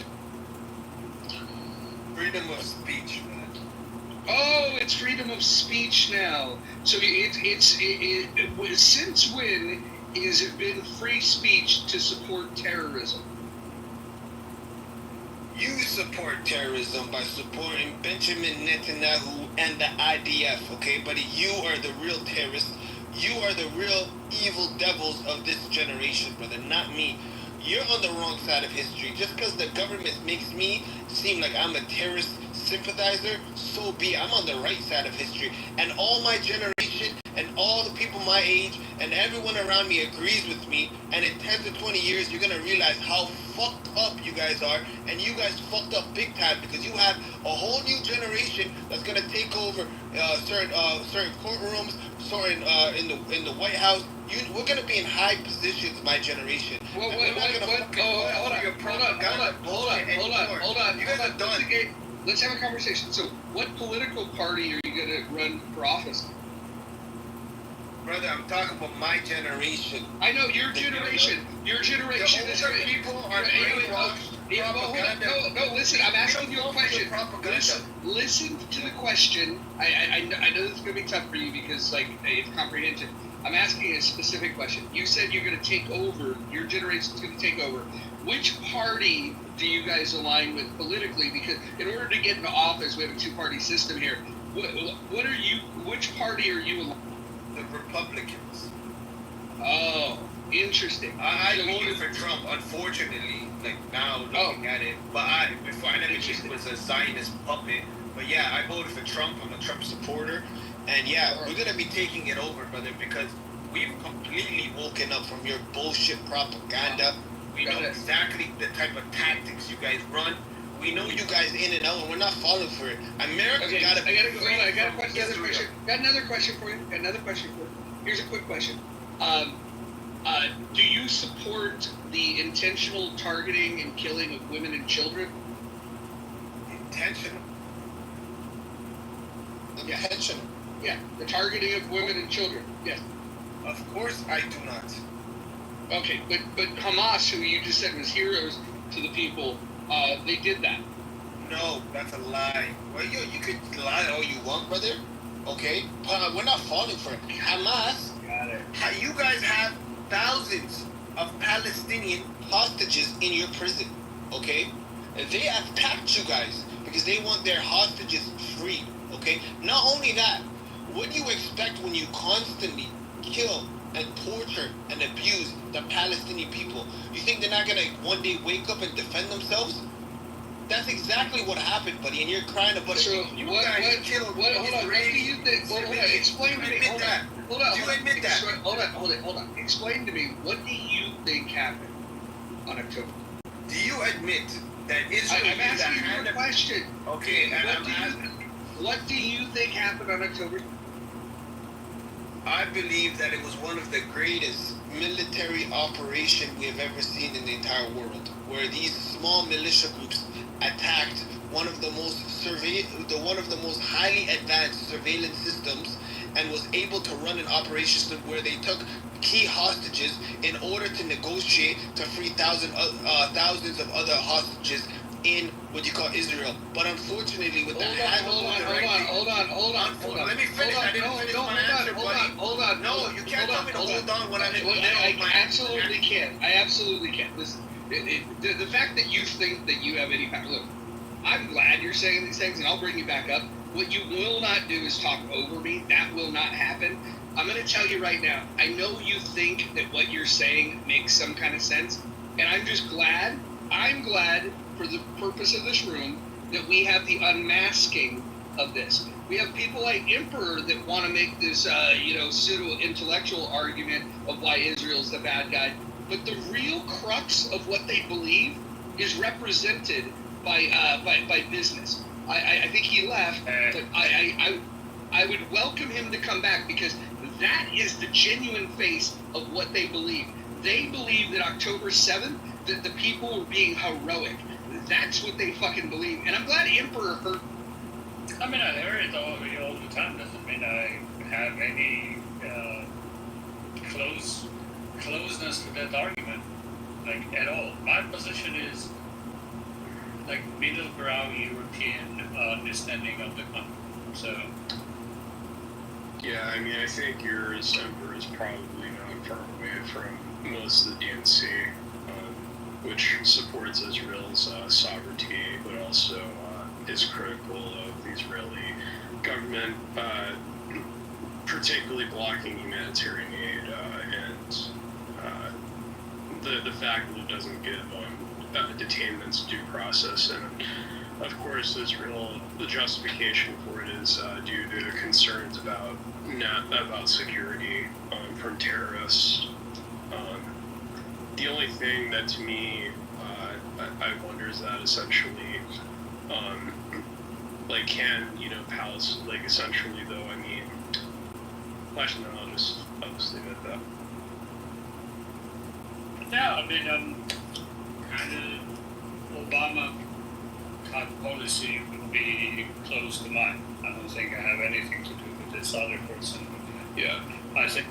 Freedom of speech, man. Oh, it's freedom of speech now. So since when has it been free speech to support terrorism? You support terrorism by supporting Benjamin Netanyahu and the IDF, okay? But you are the real terrorists. You are the real evil devils of this generation, brother, not me. You're on the wrong side of history. Just because the government makes me seem like I'm a terrorist sympathizer, so be it. I'm on the right side of history. And all my generation and all the people my age and everyone around me agrees with me, and in 10 to 20 years, you're gonna realize how fucked up you guys are, and you guys fucked up big time because you have a whole new generation that's gonna take over certain courtrooms, certain in the White House. We're gonna be in high positions, my generation. Hold on. You guys are done. Let's have a conversation. So, what political party are you gonna run for office? Brother, I'm talking about my generation. I know your generation. Your generation is people are brainwashed. No, listen. I'm asking you a question. Listen to the question. I know this is gonna be tough for you because it's comprehension. I'm asking a specific question. You said you're gonna take over. Your generation's gonna take over. Which party do you guys align with politically? Because in order to get into office, we have a two-party system here. What are you? Which party are you? The Republicans. Oh, interesting. I voted for Trump, unfortunately. Now looking at it, but before I never just was a Zionist puppet. But yeah, I voted for Trump. I'm a Trump supporter, and yeah, we're gonna be taking it over, brother, because we've completely woken up from your bullshit propaganda. We know exactly the type of tactics you guys run. We know you guys in and out, and we're not falling for it. America gotta. I got another question. Got another question for you. Here's a quick question. Do you support the intentional targeting and killing of women and children? Intentional. Intentional. Yeah, the targeting of women and children. Yes. Of course, I do not. Okay, but Hamas, who you just said was heroes to the people, they did that. No, that's a lie. Well, you could lie all you want, brother. Okay, but we're not falling for it. Hamas. Got it. You guys have thousands of Palestinian hostages in your prison. Okay, and they attacked you guys because they want their hostages freed. Okay. Not only that, what do you expect when you constantly kill and torture and abuse the Palestinian people? You think they're not gonna one day wake up and defend themselves? That's exactly what happened, buddy, and you're crying about it. So you what do you think? Explain to me. Hold on. Do you admit that? Hold on. Explain to me, what do you think happened on October? Do you admit that Israel... I'm asking you a question. Okay, what do you think happened on October? I believe that it was one of the greatest military operations we have ever seen in the entire world, where these small militia groups attacked one of the most highly advanced surveillance systems, and was able to run an operation where they took key hostages in order to negotiate to free thousands of other hostages in what you call Israel. But unfortunately, with hold on. Let me finish. I didn't finish my answer, buddy. Hold on. No, you can't tell me to hold on when I'm in the middle of my answer. I absolutely can. Listen, the fact that you think that you have any power. Look, I'm glad you're saying these things, and I'll bring you back up. What you will not do is talk over me. That will not happen. I'm going to tell you right now, I know you think that what you're saying makes some kind of sense, and I'm just glad, for the purpose of this room, that we have the unmasking of this. We have people like Emperor that want to make this, pseudo-intellectual argument of why Israel's the bad guy, but the real crux of what they believe is represented by business. I think he left, but I would welcome him to come back, because that is the genuine face of what they believe. They believe that October 7th, that the people were being heroic. That's what they fucking believe. And I'm glad Emperor heard. I mean, I hear it all the time. Doesn't mean I have any closeness to that argument, at all. My position is middle brow European understanding of the country. So. Yeah, I mean, I think your Emperor is probably not far away from most of the DNC, which supports Israel's sovereignty, but also is critical of the Israeli government, particularly blocking humanitarian aid, and the fact that it doesn't give detainments due process, and of course, Israel, the justification for it is due to concerns about security from terrorists. The only thing that to me, I wonder is that essentially, like, can, Palestine, like, essentially though, I mean, actually, no, I'll just leave it at that. Yeah, I mean, kind of Obama type policy would be close to mine. I don't think I have anything to do with this other person. Yeah, I think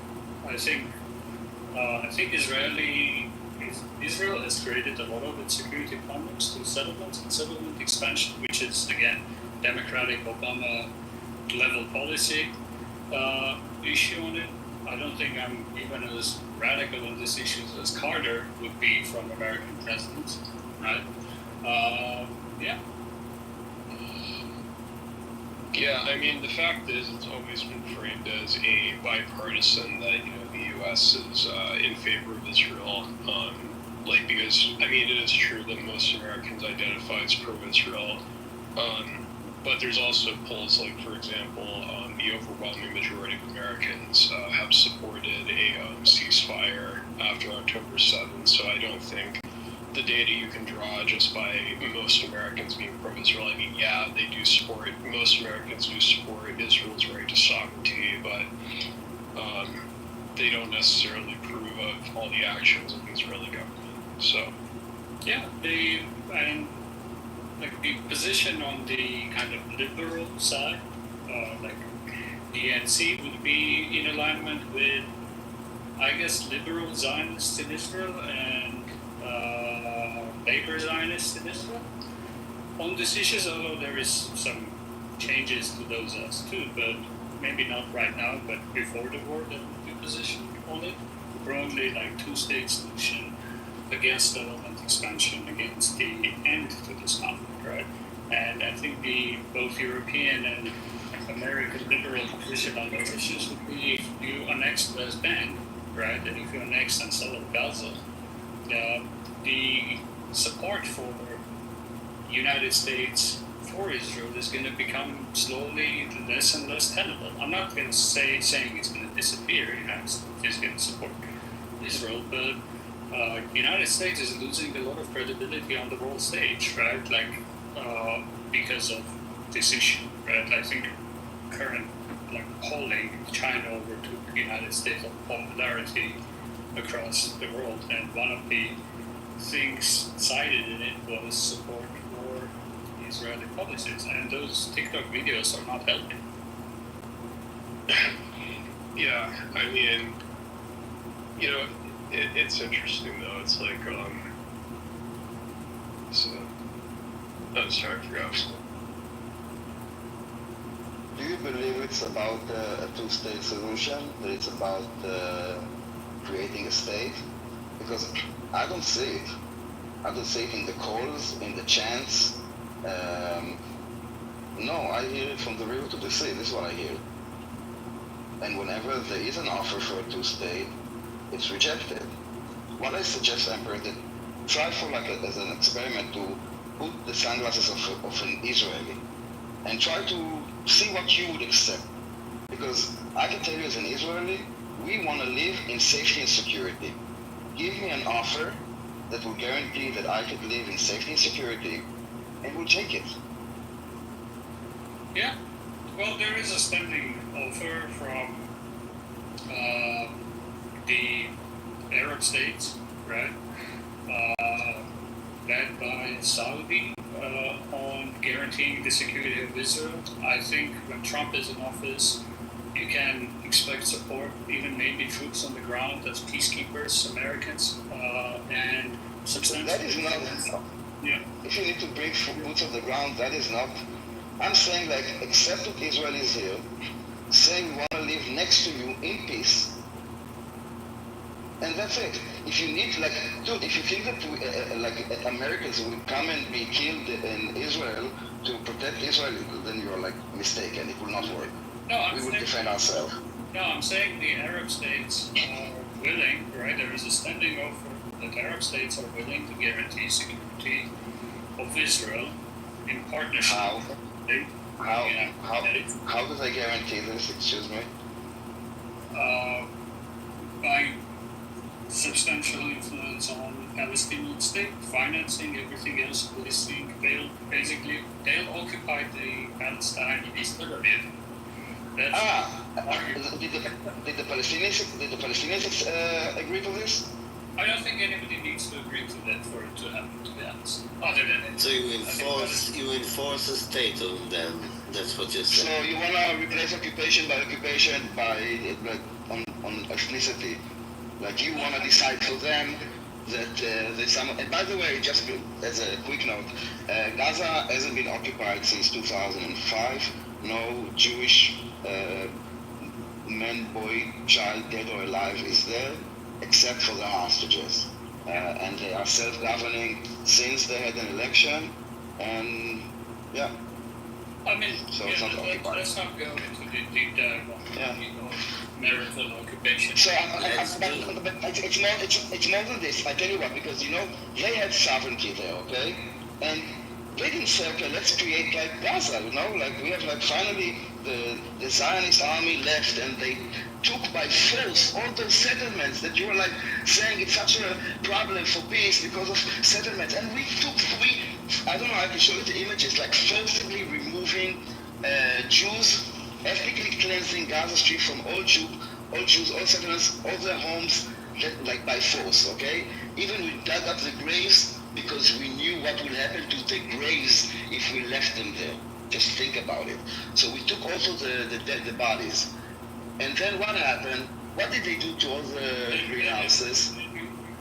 Israel has created a lot of its security problems through settlements and settlement expansion, which is again democratic Obama level policy issue on it. I don't think I'm even as radical on these issues as Carter would be from American presidents, right? Yeah. Yeah, I mean, the fact is, it's always been framed as a bipartisan that, the U.S. is in favor of Israel. Because, I mean, it is true that most Americans identify as pro-Israel. But there's also polls like, for example, the overwhelming majority of Americans have supported a ceasefire after October 7th. So I don't think the data you can draw just by most Americans being pro-Israel. I mean, yeah, most Americans do support Israel's right to sovereignty, but they don't necessarily approve of all the actions of the Israeli government. So, yeah, the position on the kind of liberal side, like DNC would be in alignment with, I guess, liberal Zionists in Israel and labor Zionists in Israel on these issues, although there is some changes to those too, but maybe not right now, but before the war that would be positioned on it. Broadly, like two-state solution against settlement expansion, against the end to this conflict, right? And I think both European and American liberal position on those issues would be if you annex West Bank, right, and if you annex and settle Gaza, the support for United States for Israel is going to become slowly less and less tenable. I'm not going to saying it's going to disappear. United States is going to support Israel, but United States is losing a lot of credibility on the world stage, right? Because of this issue, right? I think current polling, China overtook the United States of popularity across the world, and one of the things cited in it was support for Israeli policies, and those TikTok videos are not helping. Yeah, I mean, it's interesting though. It's like, I'm sorry, I forgot. Do you believe it's about a two-state solution, that it's about creating a state? Because I don't see it. I don't see it in the calls, in the chants. No, I hear it from the river to the sea. This is what I hear. And whenever there is an offer for a two-state, it's rejected. What I suggest, Emperor, that try as an experiment to put the sunglasses of an Israeli and try to see what you would accept. Because I can tell you as an Israeli, we want to live in safety and security. Give me an offer that will guarantee that I could live in safety and security, and we'll take it. Yeah. Well, there is a standing offer from the Arab states, right? Led by Saudi on guaranteeing the security of Israel. I think when Trump is in office, you can expect support, even maybe troops on the ground as peacekeepers, Americans, and substantial. That is not. Yeah. If you need to bring boots on the ground, that is not. I'm saying accept that Israel is here, say we want to live next to you in peace, and that's it. If you need, dude, if you think that Americans will come and be killed in Israel to protect Israel, then you're mistaken. It will not work. No, we will defend ourselves. No, I'm saying the Arab states are willing, right? There is a standing offer that Arab states are willing to guarantee security of Israel in partnership. How? They, How do they guarantee this? Excuse me. By substantial influence on Palestinian state, financing, everything else, policing, they'll occupy the Palestine East Tel Aviv. Did the Palestinians agree to this? I don't think anybody needs to agree to that for it to happen, to be honest. Other than So you enforce a state on them. That's what you're saying. So you wanna replace occupation by like on ethnicity. Like you wanna decide for them that there's some. And by the way, just as a quick note, Gaza hasn't been occupied since 2005. No Jewish man, boy, child, dead or alive is there, except for the hostages. And they are self-governing since they had an election, and yeah. I mean, so it's not occupied. Let's not go into the deep dive on marital occupation. So it's more than this. I tell you what, because they had sovereignty there, okay, and they didn't say, okay, let's create like Gaza, like we have like finally the Zionist army left, and they took by force all those settlements that you were like saying it's such a problem for peace because of settlements, and I don't know, I can show you the images, like forcibly removing Jews, ethnically cleansing Gaza Strip from all Jews, all settlements, all their homes, like by force, okay? Even we dug up the graves because we knew what would happen to the graves if we left them there. Just think about it. So we took also the bodies. And then what happened? What did they do to all the greenhouses?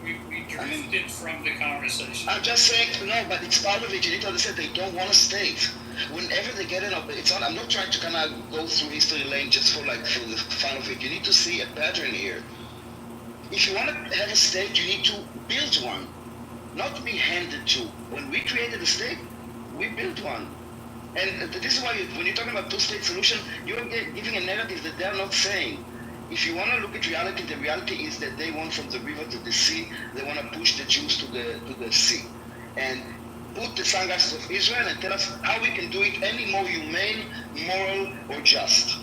We drifted from the conversation. I'm just saying, no, but it's part of it. You need to understand they don't want a state. Whenever they get I'm not trying to kind of go through history lane just for the fun of it. You need to see a pattern here. If you want to have a state, you need to build one, not to be handed to. When we created a state, we built one. And this is why when you're talking about two-state solution, you're giving a narrative that they're not saying. If you want to look at reality, the reality is that they want from the river to the sea, they want to push the Jews to the sea. And put the sunglasses of Israel and tell us how we can do it any more humane, moral, or just.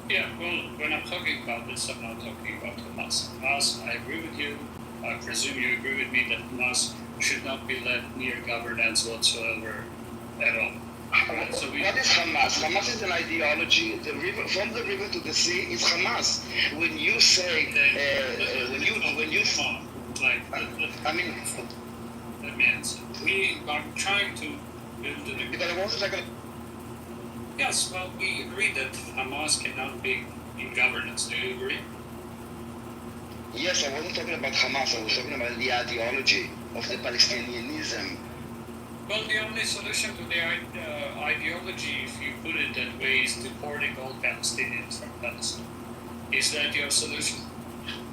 Yeah, well, when I'm talking about this, I'm not talking about Hamas. Hamas, I agree with you. I presume you agree with me that Hamas should not be led near governance whatsoever at all. What is Hamas? Hamas is an ideology. From the river to the sea is Hamas. When you say, that means we are trying to build an agreement. Because I wasn't like Yes, well, we agree that Hamas cannot be in governance. Do you agree? Yes, I wasn't talking about Hamas. I was talking about the ideology of the Palestinianism. Well, the only solution to the ideology, if you put it that way, is deporting all Palestinians from Palestine. Is that your solution?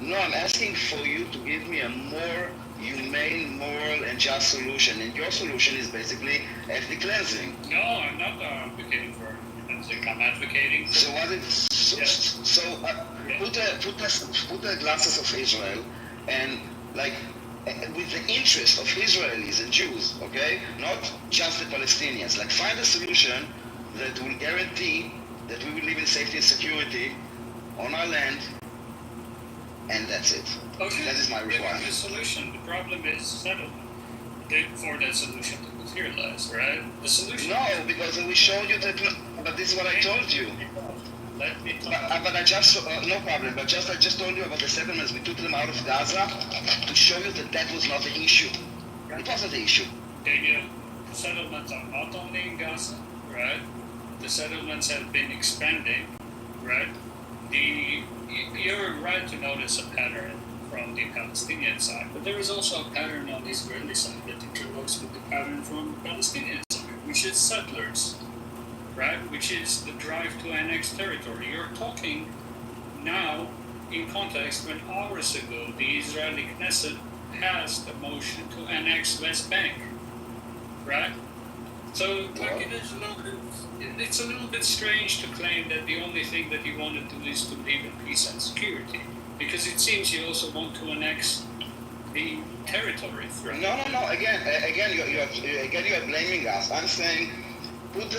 No, I'm asking for you to give me a more humane, moral, and just solution. And your solution is basically ethnic cleansing. No, I'm not advocating for cleansing. I'm advocating for... So what is... Put the glasses of Israel and with the interest of Israelis and Jews, okay? Not just the Palestinians. Find a solution that will guarantee that we will live in safety and security on our land, and that's it. Okay. That is my requirement. The solution, the problem is settlement. For that solution to materialize, right? The solution... No, because we showed you that... But this is what I told you. Let me talk. But I just, no problem, but I just told you about the settlements. We took them out of Gaza to show you that was not the issue. It wasn't the issue. The settlements are not only in Gaza, right? The settlements have been expanding, right? You're right to notice a pattern from the Palestinian side, but there is also a pattern on the Israeli side that interlocks with the pattern from the Palestinian side, which is settlers. Right, which is the drive to annex territory. You're talking now in context when hours ago the Israeli Knesset passed a motion to annex West Bank. Right? So it's a little bit strange to claim that the only thing that you want to do is to live in peace and security. Because it seems you also want to annex the territories, right? No. Again, you are blaming us. I'm saying, put the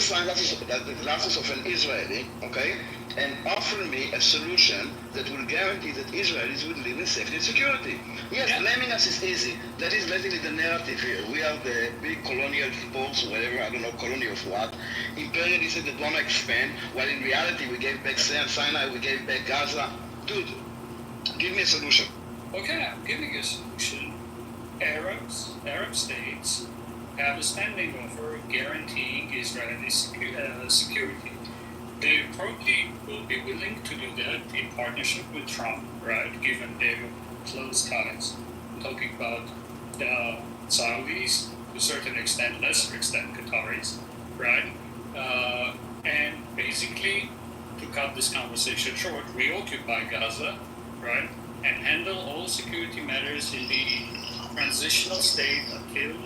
glasses of an Israeli, okay, and offer me a solution that will guarantee that Israelis will live in safety and security. Yes, blaming us is easy. That is basically the narrative here. We are the big colonial force, whatever, I don't know, colony of what. Imperialists that want to expand, while in reality we gave back Sinai, we gave back Gaza. Dude, give me a solution. Okay, I'm giving you a solution. Arab states have a standing offer guaranteeing Israeli security. They probably will be willing to do that in partnership with Trump, right? Given their close ties. I'm talking about the Saudis, to a certain extent, lesser extent Qataris, right? And basically, to cut this conversation short, reoccupy Gaza, right? And handle all security matters in the transitional state until,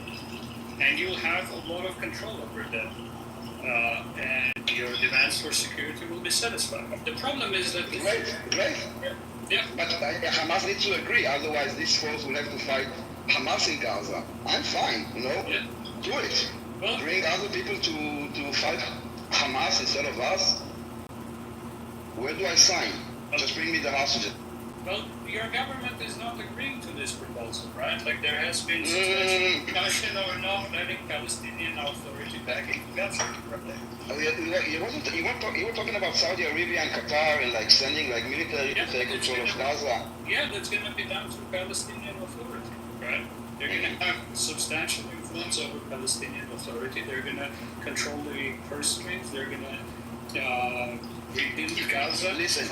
and you'll have a lot of control over them. And your demands for security will be satisfied. The problem is that... Great. Yeah. But Hamas needs to agree, otherwise this force will have to fight Hamas in Gaza. I'm fine, do it. Well, bring other people to fight Hamas instead of us. Where do I sign? Just bring me the hostages. Well, your government is not agreeing to this proposal, right? Like there has been substantial discussion or not letting Palestinian Authority back in Gaza. You were talking about Saudi Arabia and Qatar and like sending like military to take control of Gaza. Yeah, that's going to be done through Palestinian Authority, right? They're going to have substantial influence over Palestinian Authority. They're going to control the purse strings. They're going to rebuild Gaza. Listen,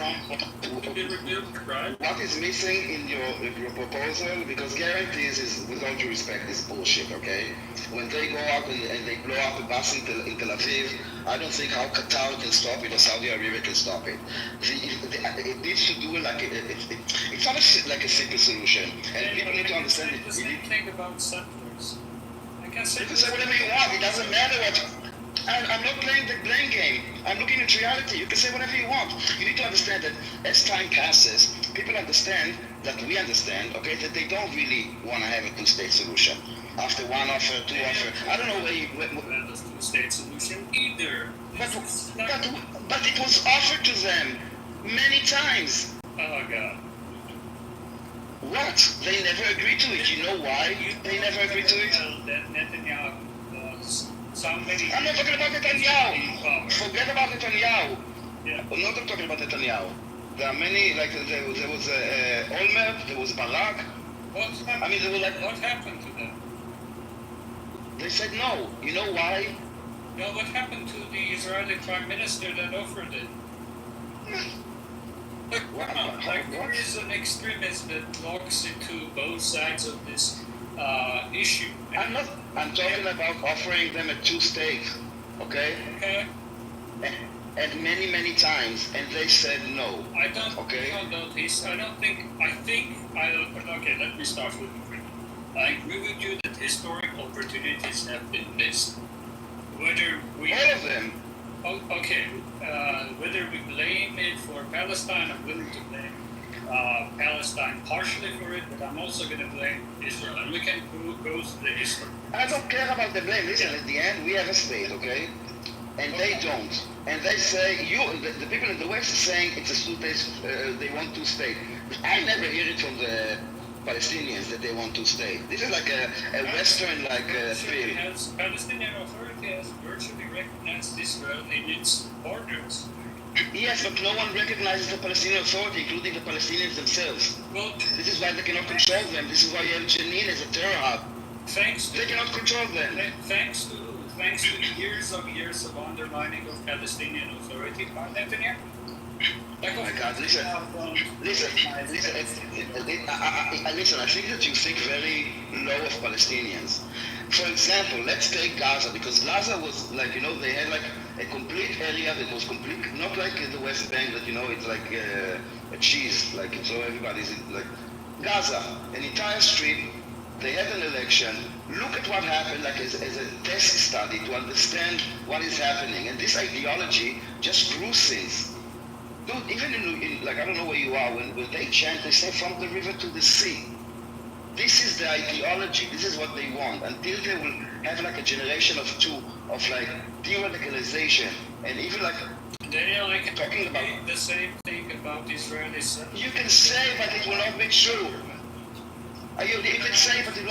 right? What is missing in your proposal? Because guarantees is, with all due respect, is bullshit. Okay, when they go out and they blow up a bus in Tel Aviv, I don't think how Qatar can stop it or Saudi Arabia can stop it. It needs to do like it's not like a simple solution, and people need to understand it. The same thing about settlers. You can say whatever you want. It doesn't matter what. I'm not playing the blame game. I'm looking at reality. You can say whatever you want. You need to understand that as time passes, people understand that we understand, okay, that they don't really want to have a two-state solution. After one offer, two offer, I don't know where you... a two-state solution either. But it was offered to them many times. Oh, God. What? They never agreed to it. You know why they never agreed to it? That Netanyahu was... I'm not talking about Netanyahu. Forget about Netanyahu. Yeah. I'm not talking about Netanyahu. There are many, like there was Olmert, there was Barak. What happened to them? They said no. You know why? No, what happened to the Israeli Prime Minister that offered it? Look, there is an extremist that looks into both sides of this issue. I'm talking about offering them a two-state, okay? Okay. And many times, and they said no. I don't. Okay. Okay, let me start with you. I agree with you that historic opportunities have been missed. Whether we all of them. Okay. Whether we blame it for Palestine, I'm willing to blame Palestine partially for it, but I'm also going to blame Israel, and we can go through the history. I don't care about the blame. Listen, at the end, we have a state, okay? And they don't. And they say, the people in the West are saying it's a two-state, they want two-state. I never hear it from the Palestinians that they want two-state. This is like a Western, theory. Palestinian Authority has virtually recognized Israel in its borders. Yes, but no one recognizes the Palestinian Authority, including the Palestinians themselves. Well, this is why they cannot control them. This is why you have Jenin as a terror hub. They cannot control them. Thanks to years of undermining of Palestinian Authority by Netanyahu. Oh my God! Listen. I think that you think very low of Palestinians. For example, let's take Gaza, because Gaza was they had a complete area that was complete, not like the West Bank that it's like a cheese, so everybody's like Gaza, an entire strip. They had an election. Look at what happened, as a test study to understand what is happening. And this ideology just grew since. Dude, even in I don't know where you are, when they chant, they say from the river to the sea. This is the ideology. This is what they want. Until they will have like a generation of two of like de-radicalization and even like Daniel, I can talking about the same thing about Israelis. You can say, but it will not be true. You can say, but it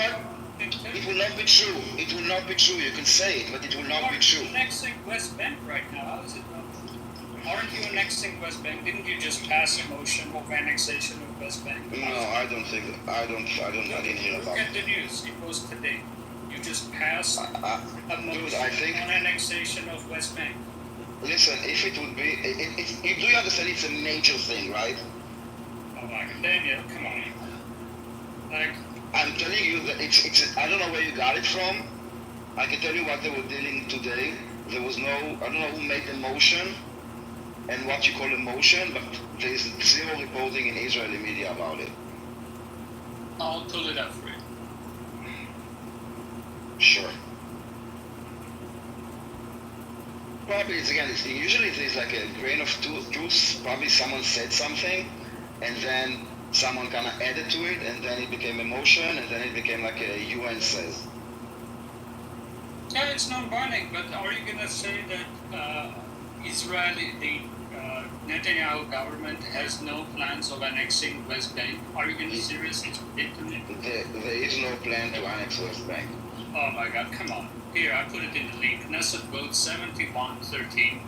will not be true. It will not be true. You can say it, but it will not be true. You're annexing West Bank right now. How is it not? Aren't you annexing West Bank? Didn't you just pass a motion of annexation of West Bank? No, I don't think. I didn't hear about Look it. at the news. It was today. You just passed a motion Dude, I think. on annexation of West Bank. Listen, if it would be, do you understand? It's a major thing, right? Oh my God, Daniel, come on. Like, I'm telling you that it's. I don't know where you got it from. I can tell you what they were dealing today. There was no. I don't know who made the motion, and what you call a motion, but there is zero reporting in Israeli media about it. I'll pull it up for you. Sure. Probably usually there's like a grain of truth. Probably someone said something, and then someone kind of added to it, and then it became a motion, and then it became like a UN says. Yeah, it's non-binding, but are you gonna say that the Netanyahu government has no plans of annexing West Bank? Are you gonna seriously commit to it? There is no plan to annex West Bank. Oh my God, come on. Here, I put it in the link. Knesset vote 71-13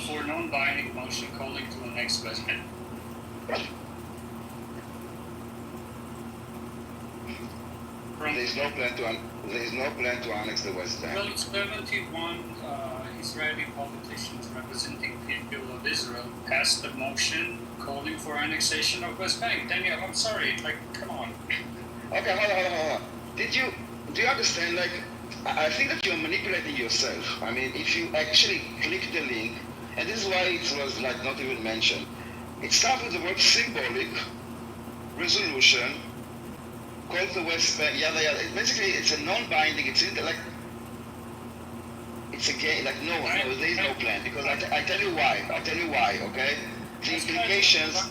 for non-binding motion calling to annex West Bank. There is no plan to annex the West Bank. Well, 71 Israeli politicians representing people of Israel passed a motion calling for annexation of West Bank. Daniel, I'm sorry, like, come on. Okay, hold on. Do you understand, like, I think that you're manipulating yourself. I mean, if you actually click the link, and this is why it was, like, not even mentioned. It starts with the word symbolic, resolution, called the West Bank, yada yada. Basically, it's a non-binding, it's a game, like, no, there is no plan, because I tell you why, okay? The implications,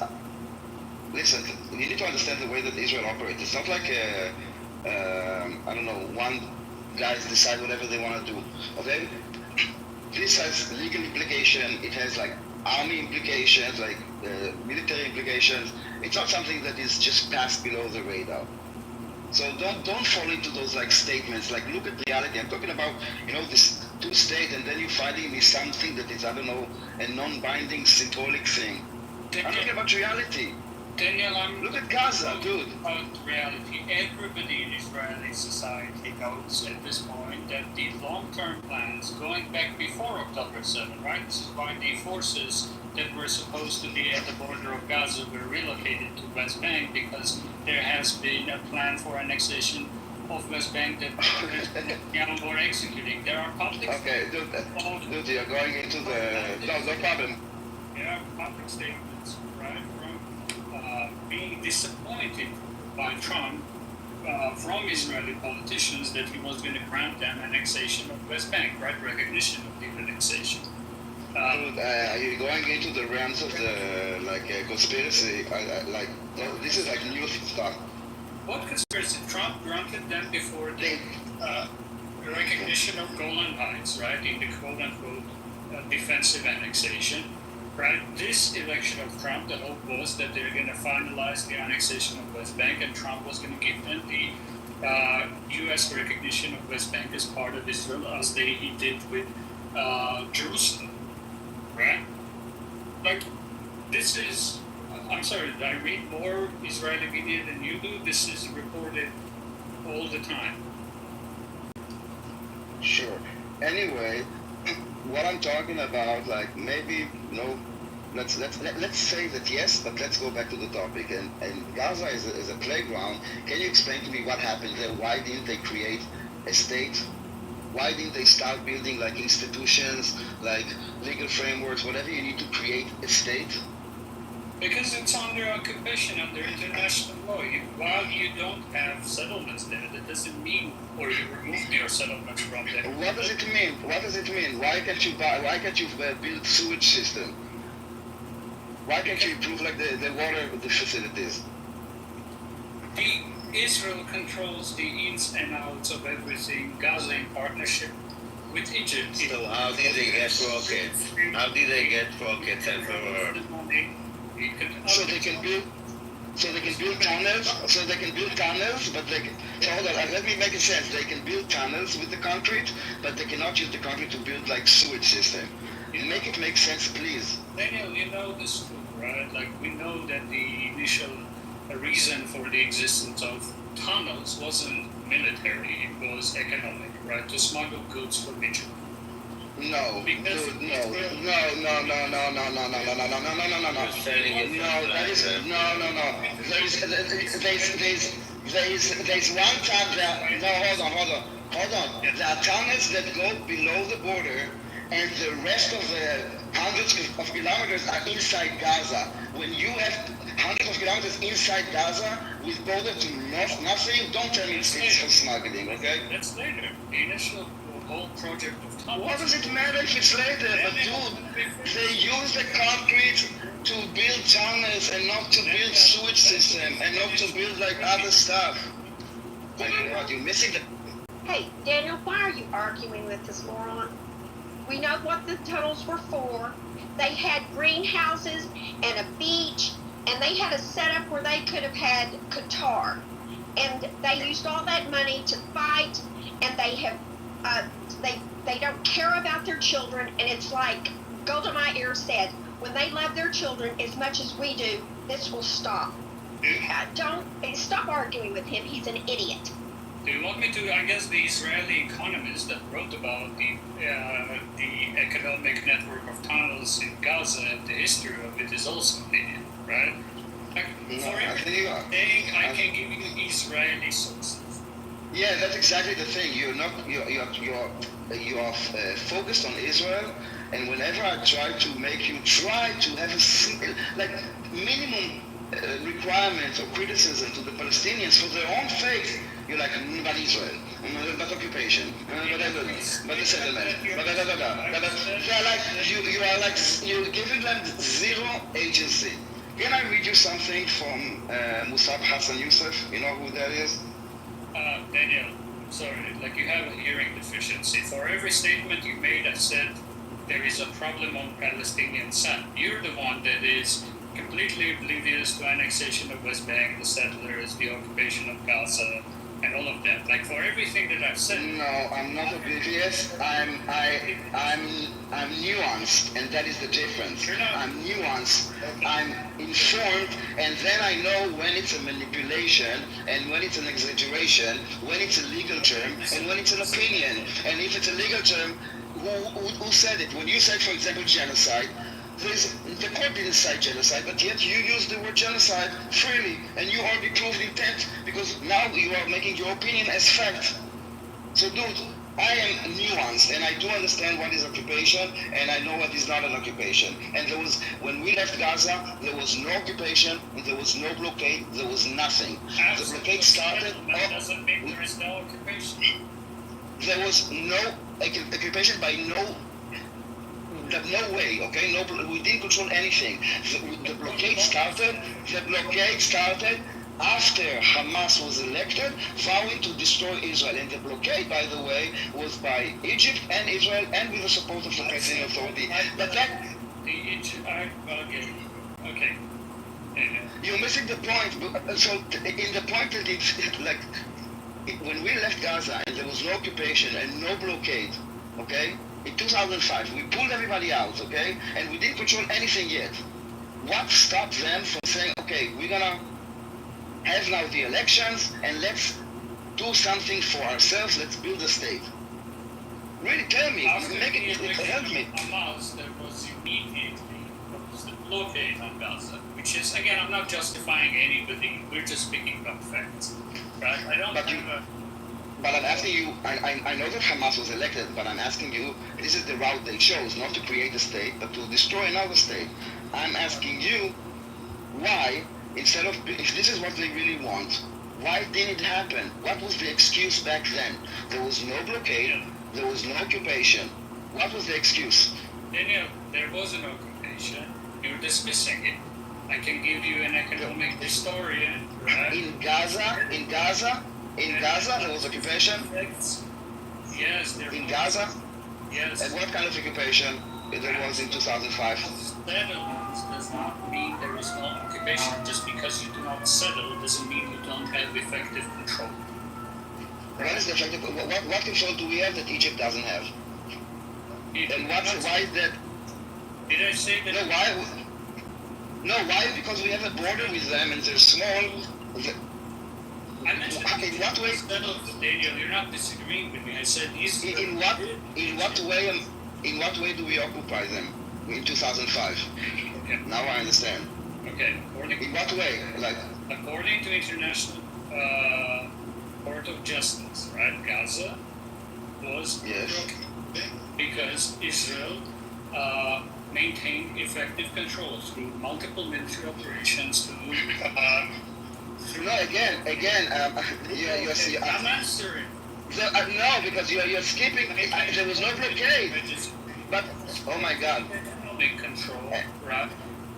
listen, you need to understand the way that Israel operates. It's not like I don't know, one guys decide whatever they want to do, okay? This has legal implication, it has like army implications, like military implications. It's not something that is just passed below the radar. So don't fall into those like statements, like look at reality. I'm talking about, this two-state, and then you're finding me something that is, I don't know, a non-binding symbolic thing. I'm talking about reality. Daniel, look at Gaza, dude. About reality. Everybody in Israeli society knows at this point that the long-term plans, going back before October 7, right? This is why the forces that were supposed to be at the border of Gaza were relocated to West Bank, because there has been a plan for annexation of West Bank that we're executing. There are public... Okay, dude, you're going into the... No problem. There are public statements, right, from being disappointed by Trump from Israeli politicians that he was going to grant them annexation of West Bank, right? Recognition of the annexation. Are you going into the realms of the conspiracy? This is like new stuff. What conspiracy? Trump granted them before the recognition of Golan Heights, right? In the quote-unquote defensive annexation. Right, this election of Trump, the hope was that they're going to finalize the annexation of West Bank, and Trump was going to give them the U.S. recognition of West Bank as part of Israel, as he did with Jerusalem. Right? Like, this is, I'm sorry, I read more Israeli media than you do. This is reported all the time. Sure. Anyway, what I'm talking about, like, maybe, let's say that yes, but let's go back to the topic. And Gaza is a playground. Can you explain to me what happened there? Why didn't they create a state? Why didn't they start building like institutions, like legal frameworks, whatever you need to create a state? Because it's under occupation, under international law. While you don't have settlements there, that doesn't mean, or you remove your settlements from there. What does it mean? What does it mean? Why can't you build sewage system? Why can't you improve like the water facilities? Israel controls the ins and outs of everything. Gaza in partnership with Egypt. So how did they get rockets? How did they get rockets everywhere? So they can build. So they can build tunnels. So they can build tunnels, but they can. So hold on. Let me make it sense. They can build tunnels with the concrete, but they cannot use the concrete to build like sewage system. Make it make sense, please. Daniel, you know this too, right? Like we know that the initial reason for the existence of tunnels wasn't military; it was economic, right? To smuggle goods from Egypt. No, dude, no. There's one time that, no, hold on. There are tunnels that go below the border, and the rest of the hundreds of kilometers are inside Gaza. When you have hundreds of kilometers inside Gaza with border to nothing, don't tell me it's for smuggling, okay? That's later. The initial whole project of tunnels. What does it matter if it's later? But dude, they use the concrete to build tunnels and not to build sewage system and not to build like other stuff. I don't know, you're missing the... Hey, Daniel, why are you arguing with this moron? We know what the tunnels were for. They had greenhouses and a beach, and they had a setup where they could have had Qatar. And they used all that money to fight, and they have they don't care about their children, and it's like Golda Meir said, when they love their children as much as we do, this will stop. Don't stop arguing with him. He's an idiot. Do you want me to? I guess the Israeli economist that wrote about the economic network of tunnels in Gaza and the history of it is also an idiot, right? Like, for everything I can give you Israeli sources. Yeah, that's exactly the thing. You are focused on Israel, and whenever I try to make you try to have a simple, like minimum requirements or criticism to the Palestinians for their own faith, you're like, but Israel, but occupation, but the settlement, they're like, you're giving them zero agency. Can I read you something from Musab Hassan Youssef? You know who that is? Daniel, sorry, like you have a hearing deficiency. For every statement you made, I said there is a problem on Palestinian side. You're the one that is completely oblivious to annexation of West Bank, the settlers, the occupation of Gaza, and all of that. Like for everything that I've said. No, I'm not oblivious. I'm nuanced, and that is the difference. I'm nuanced. I'm informed, and then I know when it's a manipulation, and when it's an exaggeration, when it's a legal term, and when it's an opinion. And if it's a legal term, who said it? When you said, for example, genocide, the court didn't cite genocide, but yet you use the word genocide freely, and you already proved intent, because now you are making your opinion as fact. So dude, I am nuanced, and I do understand what is occupation, and I know what is not an occupation. And there was, when we left Gaza, there was no occupation, there was no blockade, there was nothing. The blockade started... That doesn't mean there is no occupation. There was no occupation by no way, okay? No, we didn't control anything. The blockade started after Hamas was elected, vowing to destroy Israel. And the blockade, by the way, was by Egypt and Israel, and with the support of the Palestinian Authority. But that... Okay. You're missing the point. So, in the point that it's like, when we left Gaza and there was no occupation and no blockade, okay? In 2005, we pulled everybody out, okay? And we didn't control anything yet. What stopped them from saying, okay, we're gonna have now the elections and let's do something for ourselves, let's build a state? Really, tell me, help me. Hamas, there was immediately the blockade on Gaza, which is, again, I'm not justifying anybody, we're just speaking about facts, right? But I'm asking you, I know that Hamas was elected, but I'm asking you, this is the route they chose, not to create a state, but to destroy another state. I'm asking you, why, instead of, if this is what they really want, why didn't it happen? What was the excuse back then? There was no blockade, there was no occupation. What was the excuse? Daniel, there was an occupation. You're dismissing it. I can give you an economic historian. Right? In Gaza, there was occupation. Yes, there in was. Gaza. Yes. And what kind of occupation there was in 2005? Settlements does not mean there is no occupation. Just because you do not settle doesn't mean you don't have effective control. What is the effective? What control do we have that Egypt doesn't have? And why is that? Did I say that? No, why? No, why? Because we have a border with them and they're small. I mentioned in what way? Daniel, you're not disagreeing with me. I said in what way do we occupy them in 2005? Okay. Now I understand. Okay. In what way? Like according to International Court of Justice, right? Gaza was because Israel maintained effective control through multiple military operations. No, again, you're I'm answering. No, because you're skipping. There was no blockade. But oh my God. Economic control, right?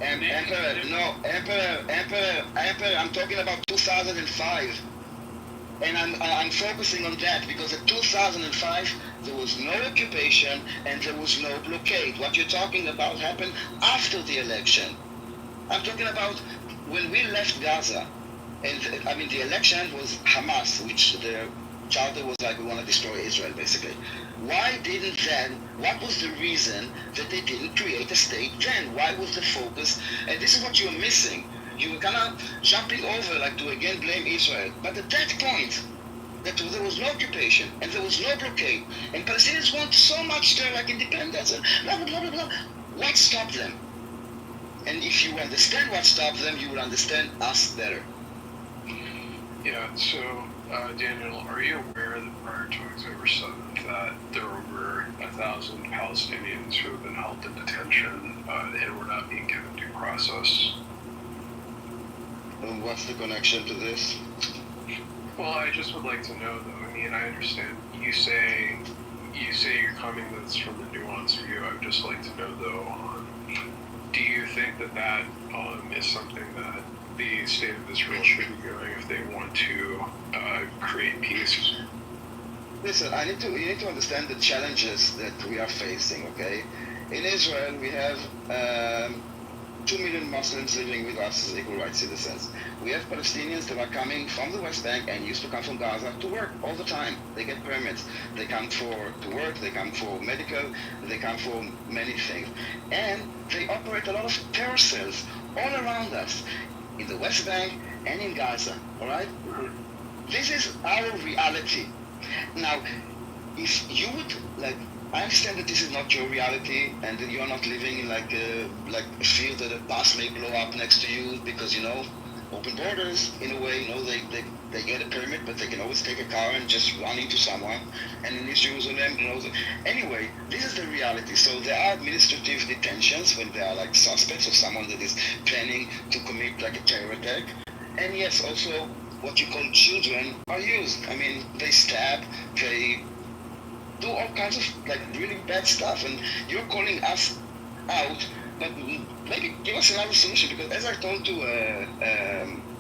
Emperor, I'm talking about 2005, and I'm focusing on that because in 2005 there was no occupation and there was no blockade. What you're talking about happened after the election. I'm talking about when we left Gaza. And I mean, the election was Hamas, which the charter was like, we want to destroy Israel, basically. Why didn't then, what was the reason that they didn't create a state then? Why was the focus? And this is what you're missing. You were kind of jumping over, like to again blame Israel. But at that point, that there was no occupation, and there was no blockade, and Palestinians want so much their like independence, and blah, blah, blah, blah, blah. What stopped them? And if you understand what stopped them, you will understand us better. Yeah, so Daniel, are you aware that prior to October 7th that there are over 1,000 Palestinians who have been held in detention and were not being given due process? And what's the connection to this? Well, I just would like to know, though. I mean, I understand you say you're coming at this from a nuanced view. I would just like to know, though, do you think that is something that the state of Israel should be doing if they want to create peace? Listen, you need to understand the challenges that we are facing, okay? In Israel, we have 2 million Muslims living with us as equal rights citizens. We have Palestinians that are coming from the West Bank and used to come from Gaza to work all the time. They get permits. They come to work, they come for medical, they come for many things. And they operate a lot of terror cells all around us, in the West Bank and in Gaza, all right? This is our reality. Now, if you would, like, I understand that this is not your reality and that you're not living in like a field that a bus may blow up next to you because, you know, open borders, in a way, you know, they get a permit, but they can always take a car and just run into someone. And in East Jerusalem, you know, anyway, this is the reality. So there are administrative detentions when there are like suspects of someone that is planning to commit like a terror attack. And yes, also what you call children are used. I mean, they stab, they do all kinds of like really bad stuff, and you're calling us out, but maybe give us another solution, because as I told to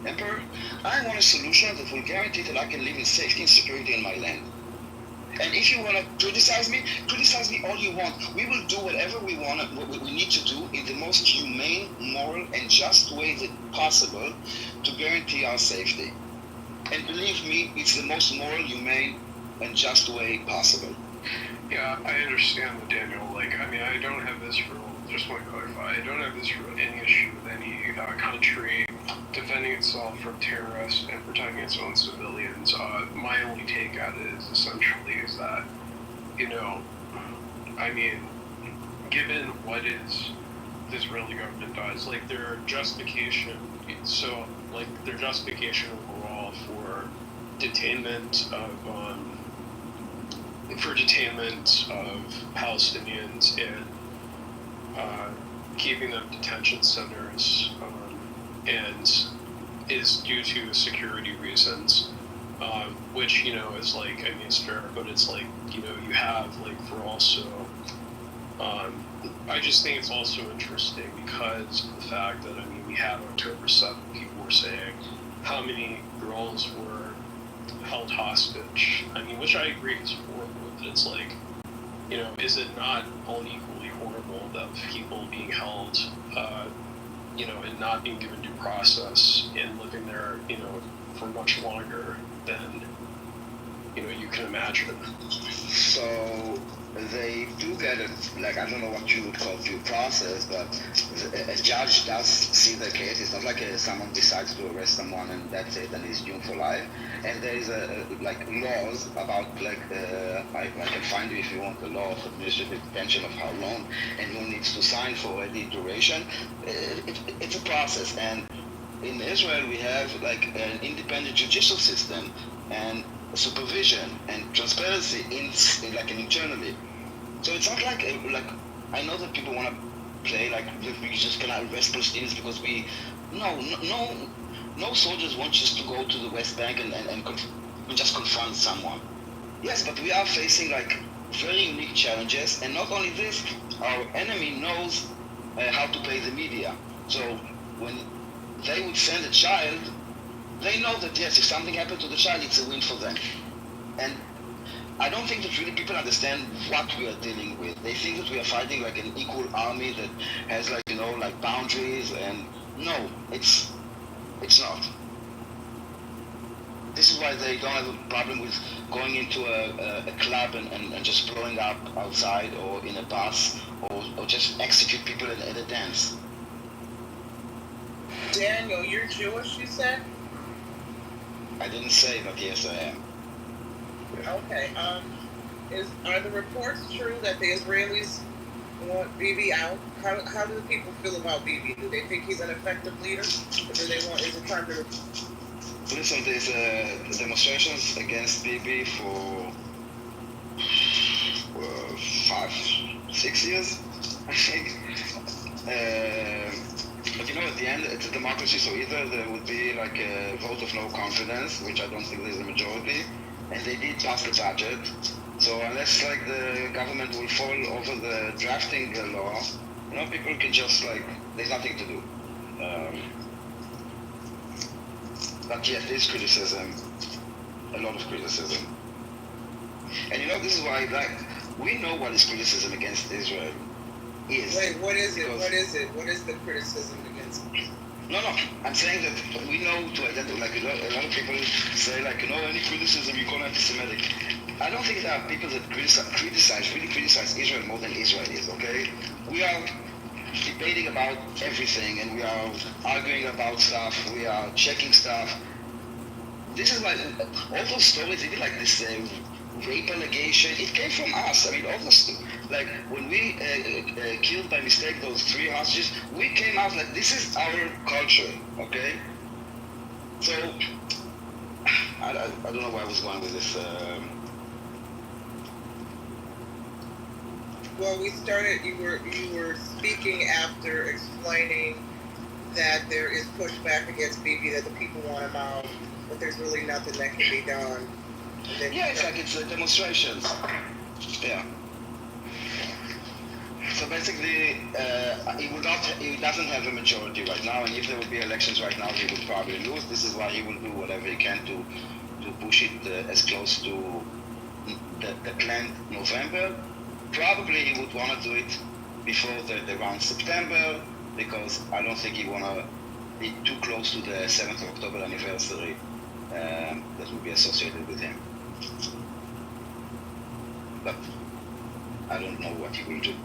Emperor, I want a solution that will guarantee that I can live in safety and security in my land. And if you want to criticize me all you want. We will do whatever we want, what we need to do in the most humane, moral, and just way that possible to guarantee our safety. And believe me, it's the most moral, humane, and just way possible. Yeah, I understand, Daniel. Like, I mean, I don't have this rule. Just want to clarify. I don't have this rule, any issue with any country defending itself from terrorists and protecting its own civilians. My only take at it is essentially is that, you know, I mean, given what is the Israeli government does, like their justification. So, like their justification overall for detainment of Palestinians and keeping them detention centers, and is due to security reasons, which, you know, is like, I mean, it's fair, but it's like, you know, you have like for also I just think it's also interesting because of the fact that, I mean, we had October 7th, people were saying how many girls were held hostage. I mean, which I agree is horrible, but it's like, you know, is it not unequally horrible that people being held, you know, and not being given due process and living there, you know, for much longer than, you know, you can imagine? So they do get it, like, I don't know what you would call due process, but a judge does see the case. It's not like someone decides to arrest someone and that's it and he's doomed for life. And there is like laws about like I can find you if you want the law of administrative detention of how long and who needs to sign for the duration. It's a process, and in Israel we have like an independent judicial system and supervision and transparency in like internally. So it's not like I know that people want to play like we just gonna arrest Palestinians because we no soldiers want just to go to the West Bank and just confront someone. Yes, but we are facing like very unique challenges, and not only this, our enemy knows how to play the media. So when they would send a child, they know that yes, if something happened to the child, it's a win for them. And I don't think that really people understand what we are dealing with. They think that we are fighting like an equal army that has like, you know, like boundaries, and no, it's not. This is why they don't have a problem with going into a club and just blowing up outside or in a bus or just execute people at a dance. Daniel, you're Jewish, you said? I didn't say, but yes, I am. Okay. Are the reports true that the Israelis want Bibi out? How do the people feel about Bibi? Do they think he's an effective leader, or do they want? Is it time to? Listen, there's demonstrations against Bibi for 5-6 years, I think. But you know, at the end, it's a democracy, so either there would be like a vote of no confidence, which I don't think there's a majority, and they did pass the budget. So unless like the government will fall over the drafting law, you know, people can just like, there's nothing to do. But yet there's criticism, a lot of criticism. And you know, this is why, like, we know what is criticism against Israel is. Wait, what is it? What is it? What is the criticism against? No, I'm saying that we know to identify, like, a lot of people say, like, you know, any criticism you call anti-Semitic. I don't think there are people that really criticize Israel more than Israel is, okay? We are debating about everything, and we are arguing about stuff, we are checking stuff. This is like, all those stories, even like this rape allegation, it came from us. I mean, all those, like, when we killed by mistake those 3 hostages, we came out like, this is our culture, okay? So, I don't know where I was going with this. Well, we started. You were speaking after explaining that there is pushback against Bibi, that the people want him out, but there's really nothing that can be done. Yeah, it's like it's demonstrations. Yeah. So basically, he doesn't have a majority right now, and if there would be elections right now, he would probably lose. This is why he will do whatever he can to push it as close to the planned November. Probably he would want to do it before around September, because I don't think he want to be too close to the 7th of October anniversary that will be associated with him. But I don't know what he will do.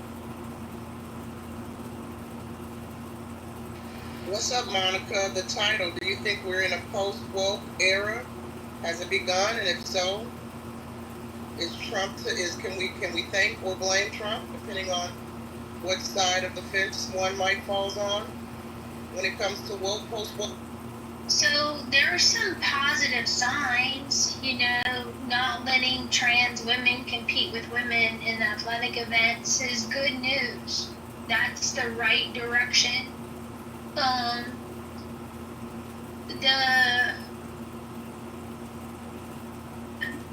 What's up, Monica? The title, do you think we're in a post-woke era? Has it begun? And if so, can we thank or blame Trump, depending on what side of the fence one might falls on when it comes to woke, post-woke? So there are some positive signs, you know, not letting trans women compete with women in athletic events is good news. That's the right direction.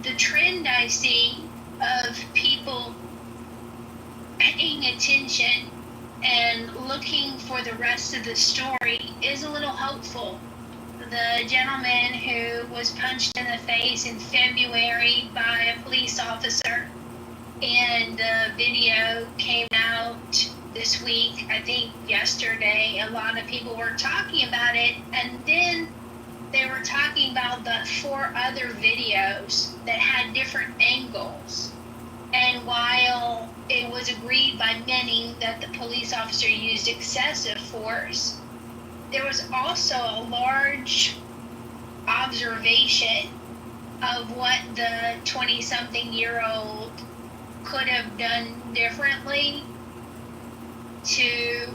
The trend I see of people paying attention and looking for the rest of the story is a little hopeful. The gentleman who was punched in the face in February by a police officer, and the video came out this week, I think yesterday. A lot of people were talking about it, and then they were talking about the 4 other videos that had different angles. And while it was agreed by many that the police officer used excessive force, there was also a large observation of what the 20-something-year-old could have done differently to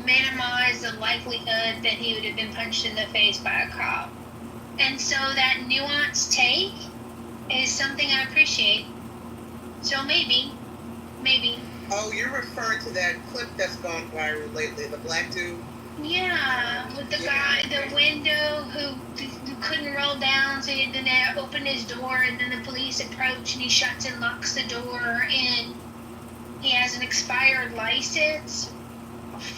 minimize the likelihood that he would have been punched in the face by a cop. And so that nuanced take is something I appreciate. So maybe. Oh, you're referring to that clip that's gone viral lately, the black dude? Yeah, with the guy, the window who couldn't roll down, so he had to open his door, and then the police approach, and he shuts and locks the door, and he has an expired license.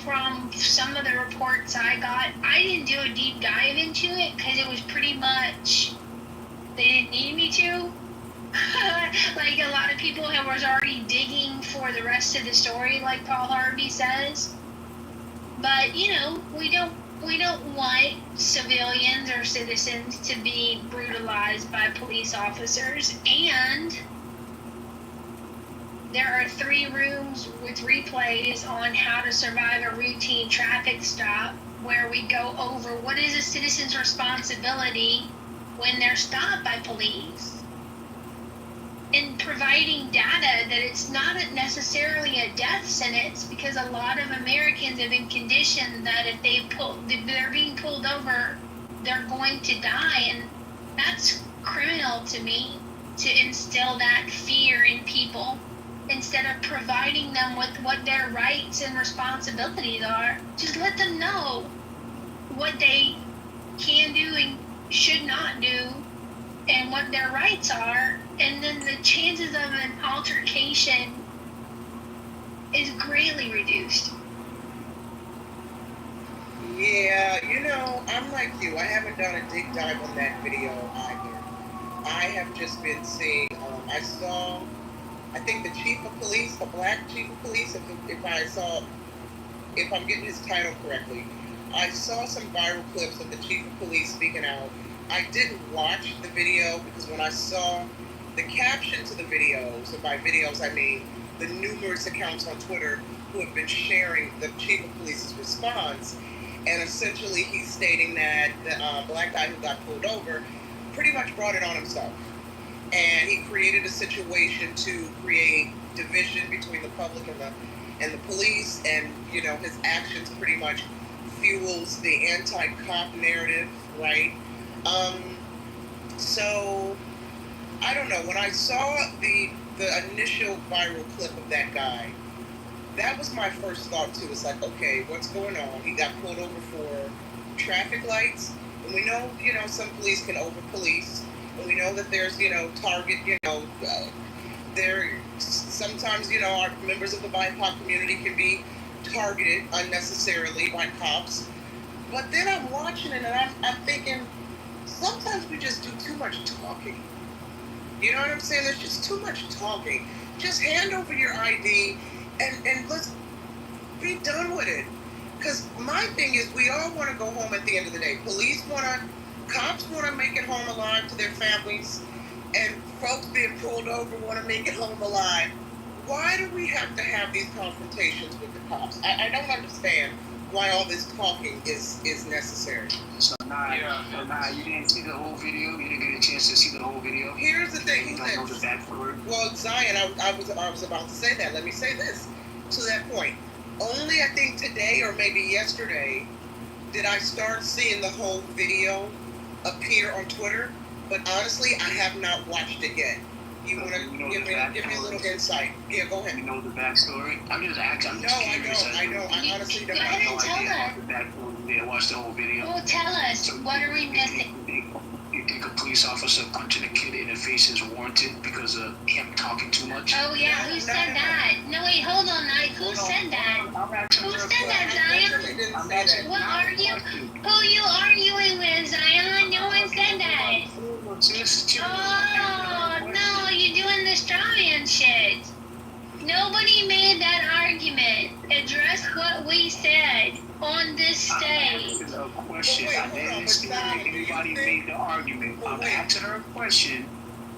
From some of the reports I got, I didn't do a deep dive into it because it was pretty much, they didn't need me to. Like a lot of people was already digging for the rest of the story, like Paul Harvey says. But we don't want civilians or citizens to be brutalized by police officers. And there are 3 rooms with replays on how to survive a routine traffic stop, where we go over what is a citizen's responsibility when they're stopped by police, and providing data that it's not necessarily a death sentence, because a lot of Americans have been conditioned that if they're being pulled over, they're going to die, and that's criminal to me, to instill that fear in people instead of providing them with what their rights and responsibilities are. Just let them know what they can do and should not do and what their rights are, and then the chances of an altercation is greatly reduced. Yeah, I'm like you. I haven't done a dig dive on that video either. I have just been seeing, I think the chief of police, the black chief of police, if I'm getting his title correctly, I saw some viral clips of the chief of police speaking out. I didn't watch the video because when I saw the caption to the videos, and by videos I mean the numerous accounts on Twitter who have been sharing the chief of police's response, and essentially he's stating that the black guy who got pulled over pretty much brought it on himself. And he created a situation to create division between the public and the police, and his actions pretty much fuels the anti-cop narrative, right? So I don't know. When I saw the initial viral clip of that guy, that was my first thought too. It's like, okay, what's going on? He got pulled over for traffic lights, and we know, some police can over-police. And we know that there's, target, there sometimes, our members of the BIPOC community can be targeted unnecessarily by cops. But then I'm watching it and I'm thinking, sometimes we just do too much talking. You know what I'm saying? There's just too much talking. Just hand over your ID and let's be done with it. Because my thing is, we all want to go home at the end of the day. Cops want to make it home alive to their families, and folks being pulled over want to make it home alive. Why do we have to have these confrontations with the cops? I don't understand why all this talking is necessary. So you didn't see the whole video? You didn't get a chance to see the whole video? Here's the thing. You don't know the backstory? Well, Zion, I was about to say that. Let me say this to that point. Only I think today or maybe yesterday did I start seeing the whole video appear on Twitter, but honestly, I have not watched it yet. You want to give me a little insight? Yeah, go ahead. You know the backstory? I'm just asking. I know. I honestly don't. Go ahead and tell us. The backstory. Yeah, watch the whole video. Well, tell us. What are we missing? You think a police officer punching a kid in the face is warranted because of him talking too much? Oh, yeah. Who said that? No, wait, hold Who said that? Who said that, Zion? What are you? Who you arguing with, Zion? No one said that. Oh no, you're doing the straw man shit. Nobody made that argument. Address what we said on this stage. I'm asking her a question. I didn't say anybody made the argument. I'm asking her a question.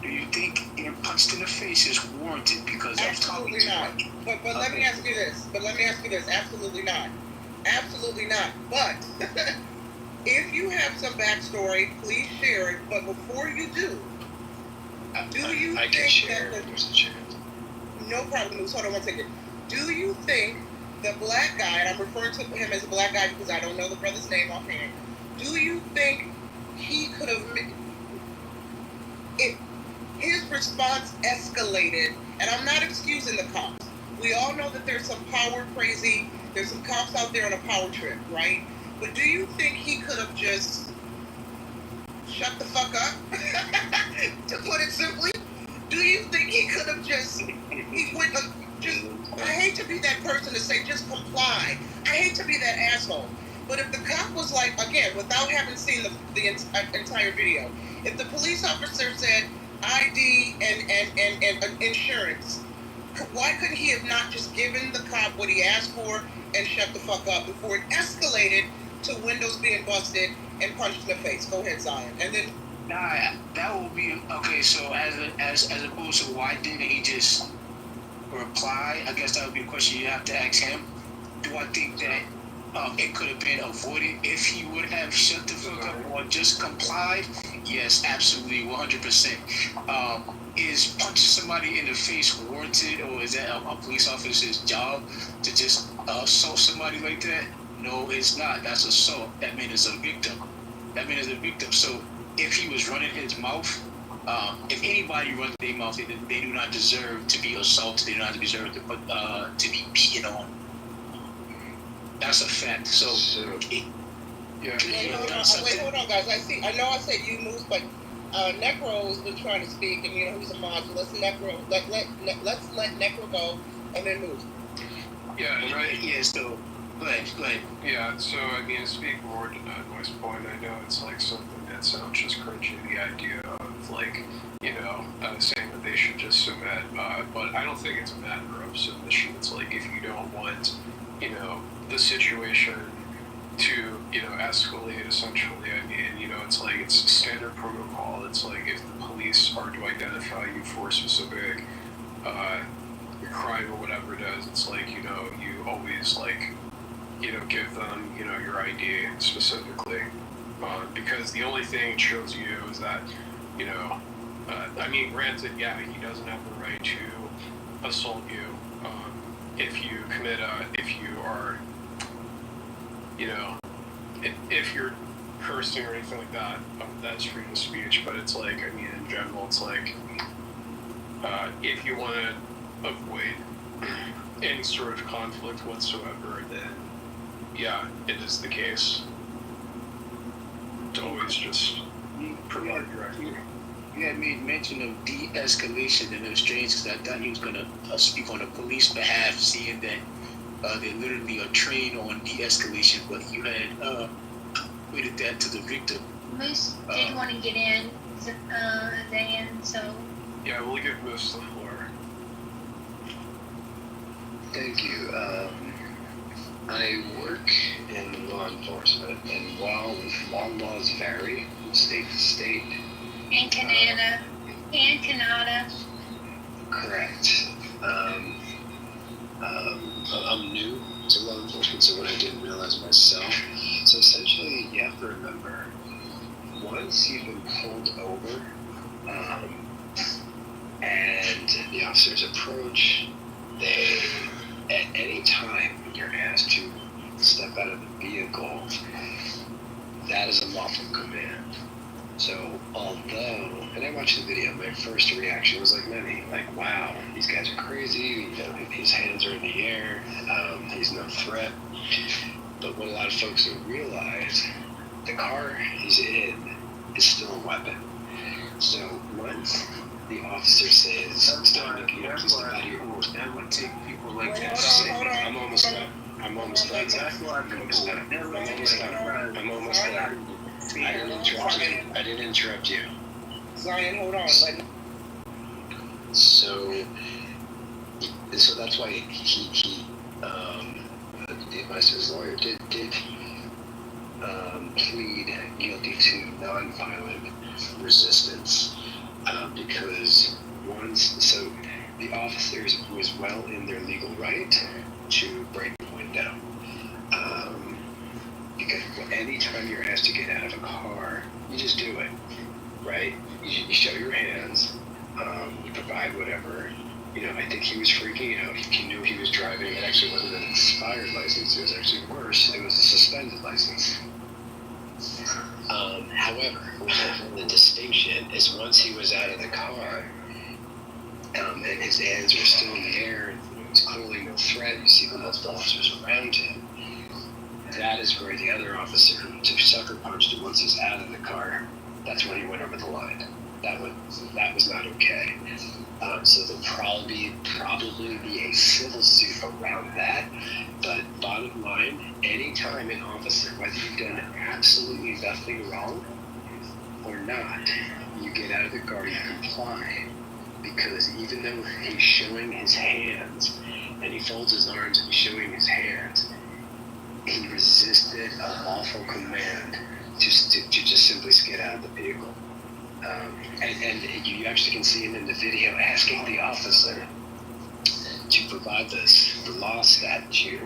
Do you think getting punched in the face is warranted because I'm talking Absolutely not. But let me ask you this. Absolutely not. Absolutely not. But if you have some backstory, please share it. But before you do, I think can share that if there's a chance. no problem, hold on one second. Do you think the black guy, and I'm referring to him as a black guy because I don't know the brother's name offhand, do you think he could have, if his response escalated, and I'm not excusing the cops. We all know that there's some power crazy, there's some cops out there on a power trip, right? But do you think he could have just shut the fuck up? To put it simply, do you think he could have just, I hate to be that person to say just comply. I hate to be that asshole. But if the cop was like, again, without having seen the entire video, if the police officer said ID and insurance, why couldn't he have not just given the cop what he asked for and shut the fuck up before it escalated to windows being busted and punched in the face? Go ahead, Zion. And then nah, that would be okay. So as opposed to why didn't he just reply? I guess that would be a question you have to ask him. Do I think that it could have been avoided if he would have shut the fuck up or just complied? Yes, absolutely, 100%. Is punching somebody in the face warranted, or is that a police officer's job to just assault somebody like that? No, it's not. That's assault. That means it's a victim. So if he was running his mouth, if anybody runs their mouth, they do not deserve to be assaulted. They do not deserve to be beaten on. That's a fact. So wait, hold on, guys. I know I said you moved, but Necro's been trying to speak, and you know he's a mod. So let's let Necro go, and then move. Yeah, right. Yeah. So go ahead. Yeah. So I mean, to speak more to Noah's point, I know it's like something that sounds just cringy. The idea of like, you know, saying that they should just submit, but I don't think it's a matter of submission. It's like if you don't want, you know, the situation to, you know, escalate essentially. I mean, you know, it's like it's standard protocol. It's like if the police are to identify you for a specific crime or whatever it is, it's like, you know, you always like, you know, give them, you know, your ID specifically, because the only thing it shows you is that, you know, I mean, granted, yeah, he doesn't have the right to assault you if you are, you know, if you're cursing or anything like that, that's freedom of speech. But it's like, I mean, in general, it's like, if you want to avoid any sort of conflict whatsoever, then yeah, it is the case to always just provide directly. You had made mention of de-escalation, and it was strange because I thought he was going to speak on the police behalf, seeing that they literally are trained on de-escalation, but you had equated that to the victim. Moose did want to get in, Zan, so... Yeah, we'll give Moose the floor. Thank you. I work in law enforcement, and while laws vary from state to state... And Canada. Correct. I'm new to law enforcement, so what I didn't realize myself. So essentially, you have to remember, once you've been pulled over, and the officers approach, they, at any time when you're asked to step out of the vehicle, that is a lawful command. So, although, and I watched the video, my first reaction was like many, like, wow, these guys are crazy, you know, his hands are in the air, he's no threat. But what a lot of folks don't realize, the car he's in is still a weapon. So once the officer says, start looking up to step out of your horse. That would take people like that to say, I'm almost done. I'm almost done, Zach. I'm almost done. I'm almost done. I didn't interrupt you. I didn't interrupt you. Zion, hold on. So that's why the advisor's lawyer did plead guilty to non-violent resistance because the officers was well in their legal right to break the window because anytime you're asked to get out of a car, you just do it, right? You show your hands, you provide whatever. I think he was freaking out. He knew he was driving. It actually wasn't an expired license. It was actually worse. It was a suspended license. However, the distinction is once he was out of the car and his hands were still in the air, and there was clearly no threat. You see the multiple officers around him. That is where the other officer who sucker punched him once he's out of the car. That's when he went over the line. That was not okay. So there'll probably be a civil suit around that. But bottom line, anytime an officer, whether you've done absolutely nothing wrong or not, you get out of the car, you comply. Because even though he's showing his hands, and he folds his arms and he's showing his hands, he resisted a lawful command to just simply get out of the vehicle. And you actually can see him in the video asking the officer to provide the law statute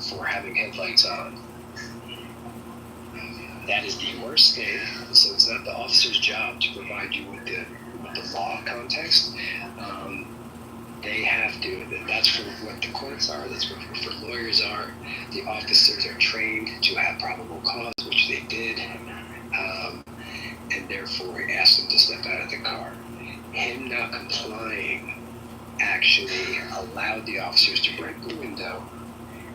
for having headlights on. That is the worst thing. So it's not the officer's job to provide you with the law context. They have to. That's for what the courts are. That's what lawyers are. The officers are trained to have probable cause, which they did. And therefore asked him to step out of the car. Him not complying actually allowed the officers to break the window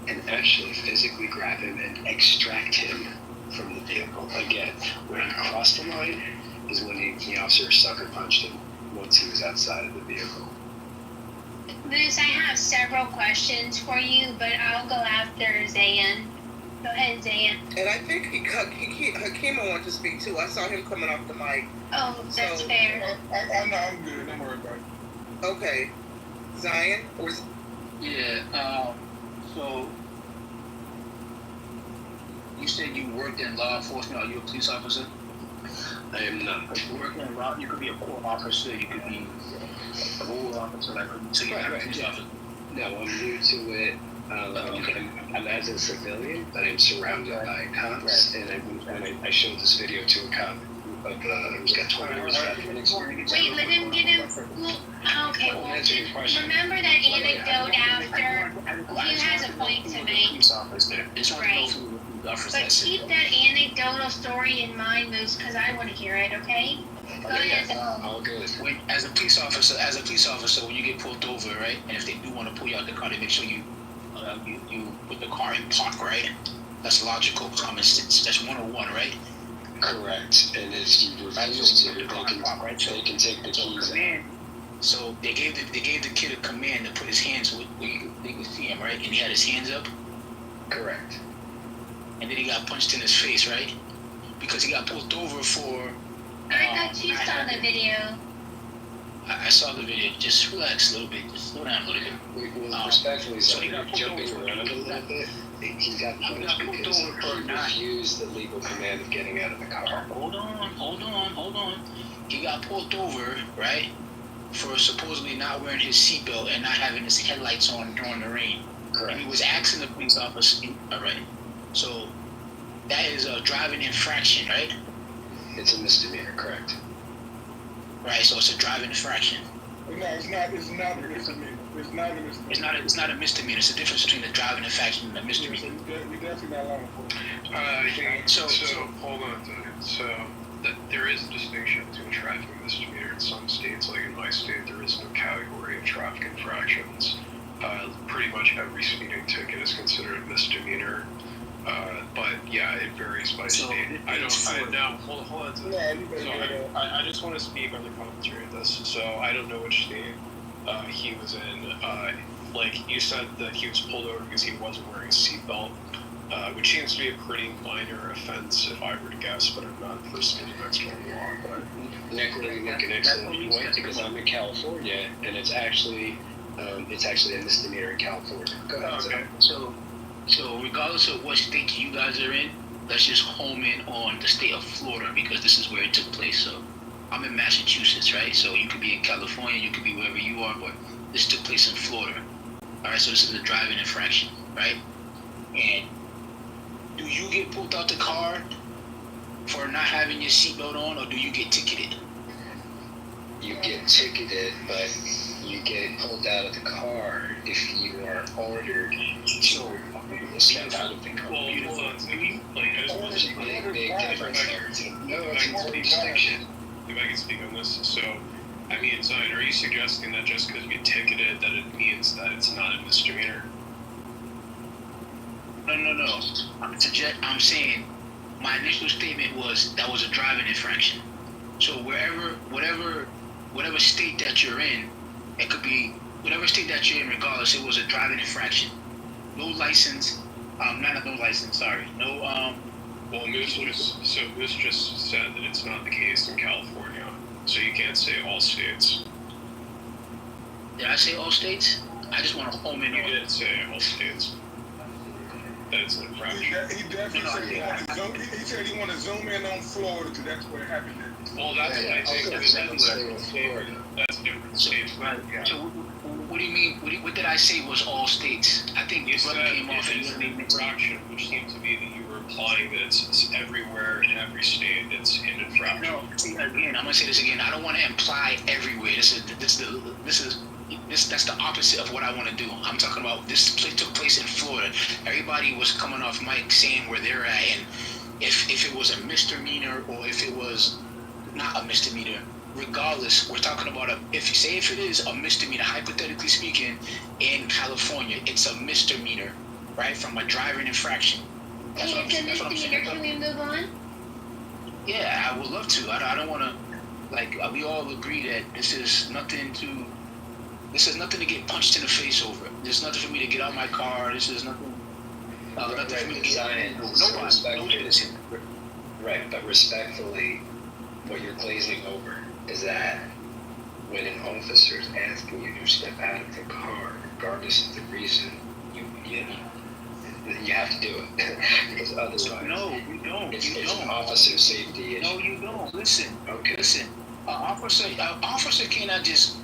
and actually physically grab him and extract him from the vehicle. Again, when he crossed the line is when the officer sucker punched him once he was outside of the vehicle. Moose, I have several questions for you, but I'll go after Zayn. Go ahead, Zayn. And I think Hakima wanted to speak too. I saw him coming off the mic. Oh, that's fair. I'm good. Don't worry about it. Okay. Zion? Yeah, so you said you worked in law enforcement. Are you a police officer? I am not. You work in law, you could be a court officer, you could be a rule officer, so you're not a police officer. No, I'm new to it. I'm as a civilian, but I'm surrounded by cops, and I showed this video to a cop who's got 20 years veteran experience. Wait, let him get him. Okay, well, remember that anecdote after? He has a point to make. Right. But keep that anecdotal story in mind, Moose, because I want to hear it, okay? Go ahead. All good. As a police officer, when you get pulled over, right, and if they do want to pull you out the car, they make sure you put the car in park, right? That's logical, common sense. That's 101, right? Correct. And if you refuse to, they can take the keys out. So they gave the kid a command to put his hands where they could see him, right? And he had his hands up. Correct. And then he got punched in his face, right? Because he got pulled over for. I thought you saw the video. I saw the video. Just relax a little bit. Just slow down a little bit. Well, respectfully, so he got jumping around a little bit. He got punched because he refused the legal command of getting out of the car. Hold on. He got pulled over, right, for supposedly not wearing his seatbelt and not having his headlights on during the rain. Correct. And he was asking the police officer, all right. So that is a driving infraction, right? It's a misdemeanor, correct? Right. So it's a driving infraction. No, it's not a misdemeanor. It's not a misdemeanor. It's not a misdemeanor. It's the difference between the driving infraction and the misdemeanor. We definitely not law enforcement. So hold on a second. So there is a distinction between traffic and misdemeanor. In some states, like in my state, there is no category of traffic infractions. Pretty much every speeding ticket is considered a misdemeanor. But yeah, it varies by state. I hold on to this. So I just want to speak on the commentary of this. So I don't know which state he was in. Like you said that he was pulled over because he wasn't wearing a seatbelt, which seems to be a pretty minor offense if I were to guess, but I'm not personally an expert in law. But Nick, you make an excellent point because I'm in California and it's actually a misdemeanor in California. Go ahead. Okay. So regardless of what state you guys are in, let's just home in on the state of Florida because this is where it took place. So I'm in Massachusetts, right? So you could be in California, you could be wherever you are, but this took place in Florida. All right, so this is a driving infraction, right? And do you get pulled out the car for not having your seatbelt on, or do you get ticketed? You get ticketed, but you get pulled out of the car if you are ordered to step out of the car. Well, hold on. There's a big difference there. No, it's a distinction. If I can speak on this, so I mean, Zion, are you suggesting that just because you get ticketed, that it means that it's not a misdemeanor? No. I'm saying my initial statement was that was a driving infraction. So whatever state that you're in, it could be whatever state that you're in. Regardless, it was a driving infraction. No license. No license. Sorry. No. Well, Moose just said that it's not the case in California, so you can't say all states. Did I say all states? I just want to home in. You did say all states. That it's an infraction. He definitely said he wanted to zoom in on Florida because that's where it happened. Well, that's what I think. That's a different state. Right. So what do you mean? What did I say was all states? I think you said it's an infraction, which seems to be that you were implying that it's everywhere in every state. It's an infraction. No, again, I'm gonna say this again. I don't want to imply everywhere. That's the opposite of what I want to do. I'm talking about this took place in Florida. Everybody was coming off mic saying where they're at, and if it was a misdemeanor or if it was not a misdemeanor, regardless, we're talking about if it is a misdemeanor, hypothetically speaking, in California, it's a misdemeanor, right? From a driving infraction. It's a misdemeanor. Can we move on? Yeah, I would love to. I don't want to, we all agree that this is nothing to get punched in the face over. There's nothing for me to get out of my car. This is nothing. Nothing for me to get Nobody. Right, but respectfully, what you're glazing over is that when an officer is asking you to step out of the car, regardless of the reason, you have to do it because otherwise, no, you don't. It's an officer safety issue. No, you don't. Listen. Okay. Listen. Officer cannot just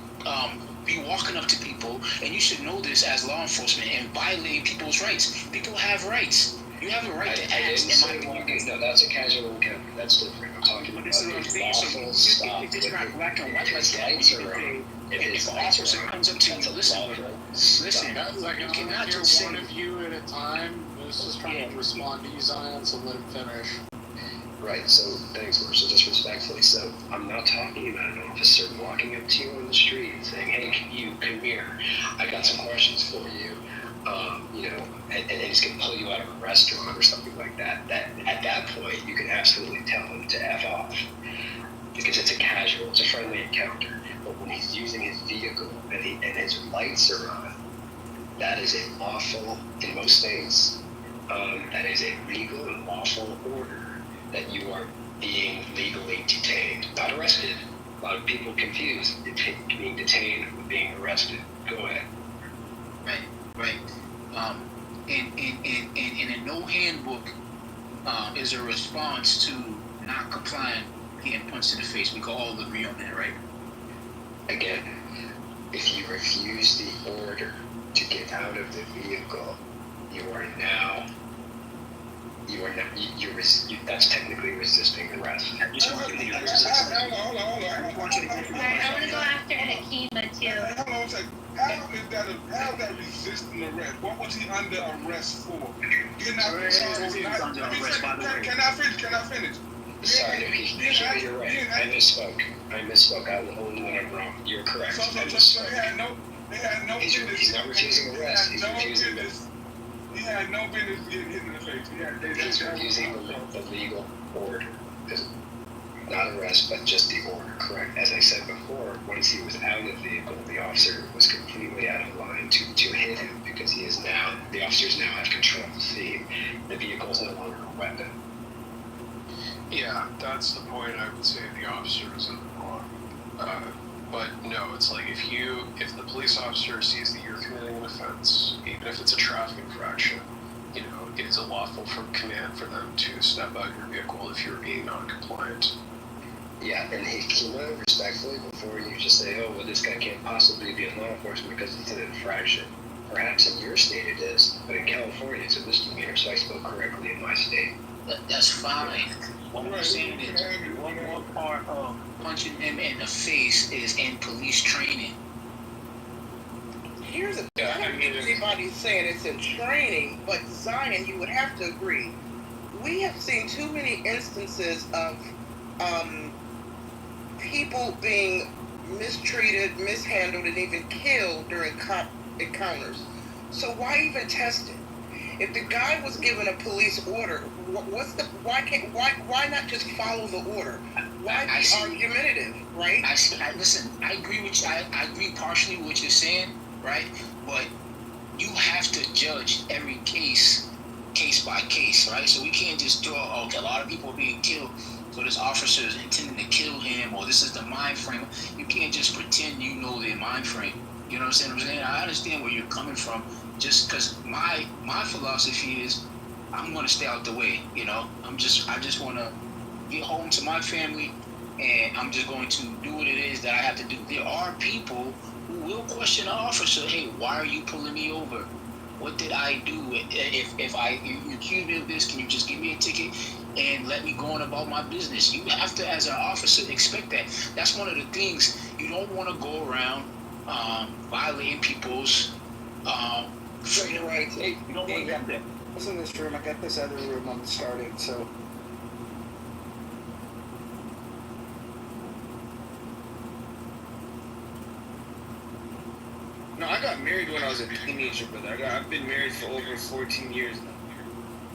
be walking up to people, and you should know this as law enforcement, and violating people's rights. People have rights. You have a right to ask. No, that's a casual encounter. That's different. I'm talking about lawful stop. If it's not black and white like that, if an officer comes up to you, listen, you cannot just say one of you at a time. This is trying to respond to you, Zion, so let him finish. Right, so thanks, Laura. So just respectfully, so I'm not talking about an officer walking up to you on the street and saying, hey, come here. I got some questions for you. And he's going to pull you out of a restaurant or something like that. At that point, you can absolutely tell him to F off because it's a friendly encounter. But when he's using his vehicle and his lights are on, that is a lawful, in most states, that is a legal and lawful order that you are being legally detained, not arrested. A lot of people confuse being detained with being arrested. Go ahead. Right. In no handbook is a response to not complying, getting punched in the face. We can all agree on that, right? Again, if you refuse the order to get out of the vehicle, that's technically resisting arrest. I want to go after Hakima too. Hold on a second. How is that resisting arrest? What was he under arrest for? Can I finish? Sorry, you're right. I misspoke. I will own when I'm wrong. You're correct. So he had no He's not refusing arrest. He's refusing he had no business getting hit in the face. He's refusing the legal order. Not arrest, but just the order, correct? As I said before, once he was out of the vehicle, the officer was completely out of line to hit him because the officers now have control of the scene. The vehicle is no longer a weapon. Yeah, that's the point. I would say the officer is in the wrong. But no, it's like if the police officer sees that you're committing an offense, even if it's a traffic infraction, it is lawful from command for them to step out of your vehicle if you're being non-compliant. Yeah, and he will respectfully before you just say, oh, well, this guy can't possibly be in law enforcement because it's an infraction. Perhaps in your state it is, but in California it's a misdemeanor, so I spoke correctly in my state. That's fine. What I'm saying is, one more part of punching him in the face is in police training. Here's the thing. I don't hear anybody saying it's in training, but Zion, you would have to agree. We have seen too many instances of people being mistreated, mishandled, and even killed during cop encounters. So why even test it? If the guy was given a police order, why not just follow the order? Why be argumentative, right? Listen, I agree with you. I agree partially with what you're saying, right? But you have to judge every case by case, right? So we can't just draw, okay, a lot of people are being killed, so this officer is intending to kill him, or this is the mind frame. You can't just pretend you know their mind frame. You know what I'm saying? I understand where you're coming from. Just because my philosophy is, I'm gonna stay out the way. I just want to get home to my family, and I'm just going to do what it is that I have to do. There are people who will question an officer. Hey, why are you pulling me over? What did I do? If you accuse me of this, can you just give me a ticket and let me go on about my business? You have to, as an officer, expect that. That's one of the things. You don't want to go around violating people's freedom. Right. Hey, you don't want to do that. What's in this room? I got this other room I'm starting, so. No, I got married when I was a teenager, brother. I've been married for over 14 years now.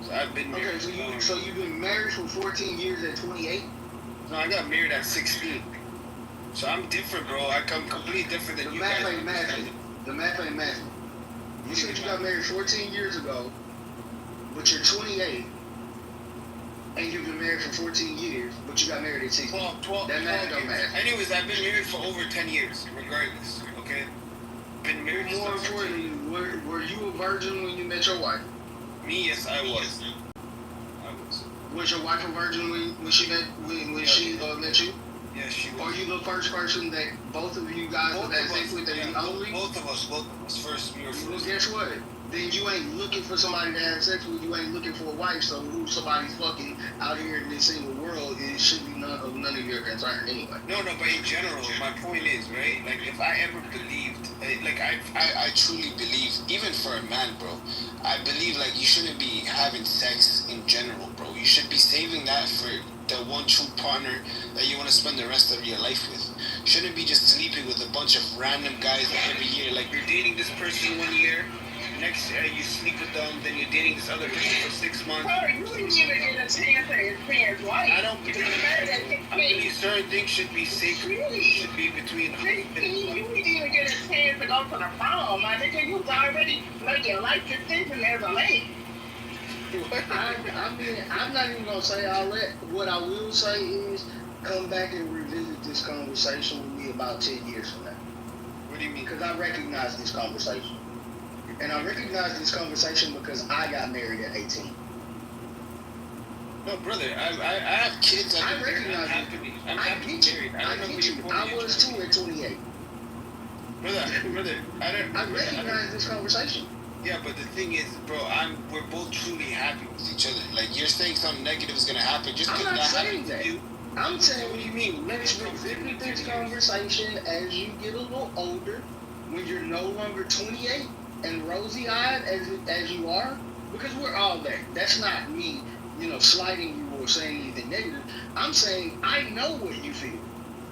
So I've been married. Okay, so you've been married for 14 years at 28? No, I got married at 16. So I'm different, bro. I come completely different than you guys. The math ain't matching. You said you got married 14 years ago, but you're 28, and you've been married for 14 years, but you got married at 16. 12 that math don't years. math. Anyways, I've been married for over 10 years, regardless, okay? Been married More importantly, were you a virgin when you met your wife? Me, yes, I was. Was your wife a virgin when she met you? Yes, she was. Are you the first person that both of you guys have had sex with? Both of us first. We were first. Well, guess what? Then you ain't looking for somebody to have sex with. You ain't looking for a wife. So who somebody's fucking out here in this single world, it should be none of your concern anyway. No, but in general, my point is, right? Like, if I ever believed, I truly believe, even for a man, bro, I believe, like, you shouldn't be having sex in general, bro. You should be saving that for the one true partner that you want to spend the rest of your life with. Shouldn't be just sleeping with a bunch of random guys every year. Like, you're dating this person 1 year, next year you sleep with them, then you're dating this other person for 6 months. You didn't even get a chance at his friend's wife. I don't believe certain things should be sacred. Should be between. You didn't even get a chance to go to the prom. I think you was already making life decisions as a lady. I mean, I'm not even gonna say all that. What I will say is, come back and revisit this conversation with me about 10 years from now. What do you mean? Because I recognize this conversation, and I recognize this conversation because I got married at 18. No, brother, I have kids. I recognize it. I get you. I was too at 28. Brother, I recognize this conversation. Yeah, but the thing is, bro, we're both truly happy with each other. Like, you're saying something negative is gonna happen just because that happened to you. I'm saying, what do you mean? Let's revisit this conversation as you get a little older, when you're no longer 28 and rosy-eyed as you are, because we're all there. That's not me, slighting you or saying anything negative. I'm saying I know what you feel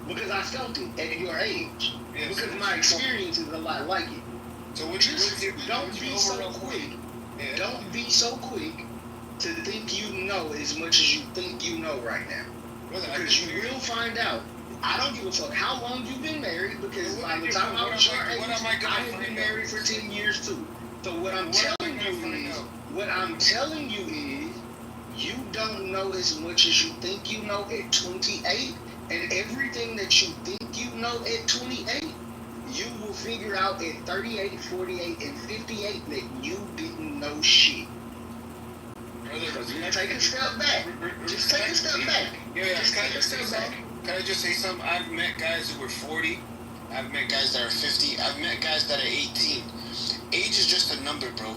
because I felt it at your age. Because my experience is a lot like it. So don't be so quick Don't be so quick to think you know as much as you think you know right now. Because you will find out. I don't give a fuck how long you've been married, because by the time I was your age, I have been married for 10 years too. So what I'm telling you is, you don't know as much as you think you know at 28, and everything that you think you know at 28, you will figure out at 38, 48, and 58 that you didn't know shit. Because you take a step back. Just take a step back. Just take a step back. Can I just say something? I've met guys who were 40. I've met guys that are 50. I've met guys that are 18. Age is just a number, bro.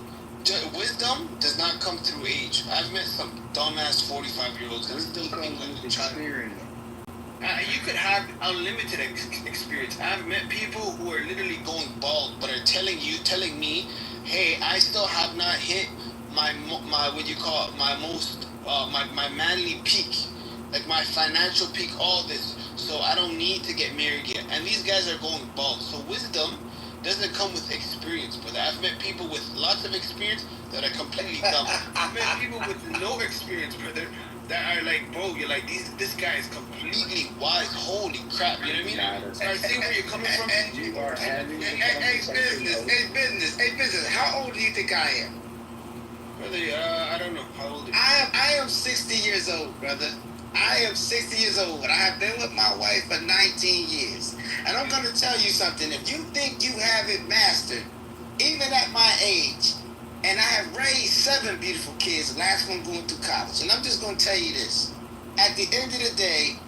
Wisdom does not come through age. I've met some dumbass 45-year-olds that still think like a child. You could have unlimited experience. I've met people who are literally going bald, but are telling me, hey, I still have not hit my what you call it, my most my manly peak, like my financial peak, all this. So I don't need to get married yet. And these guys are going bald. So wisdom doesn't come with experience, brother. I've met people with lots of experience that are completely dumb. I've met people with no experience, brother, that are like, bro, you're like, this guy is completely wise. Holy crap, you know what I mean? So I see where you're coming from. Hey, business. How old do you think I am? Brother, I don't know. How old are you? I am 60 years old, brother. I am 60 years old. I have been with my wife for 19 years. And I'm going to tell you something. If you think you have it mastered, even at my age, and I have raised 7 beautiful kids, the last one going through college, and I'm just going to tell you this. At the end of the day,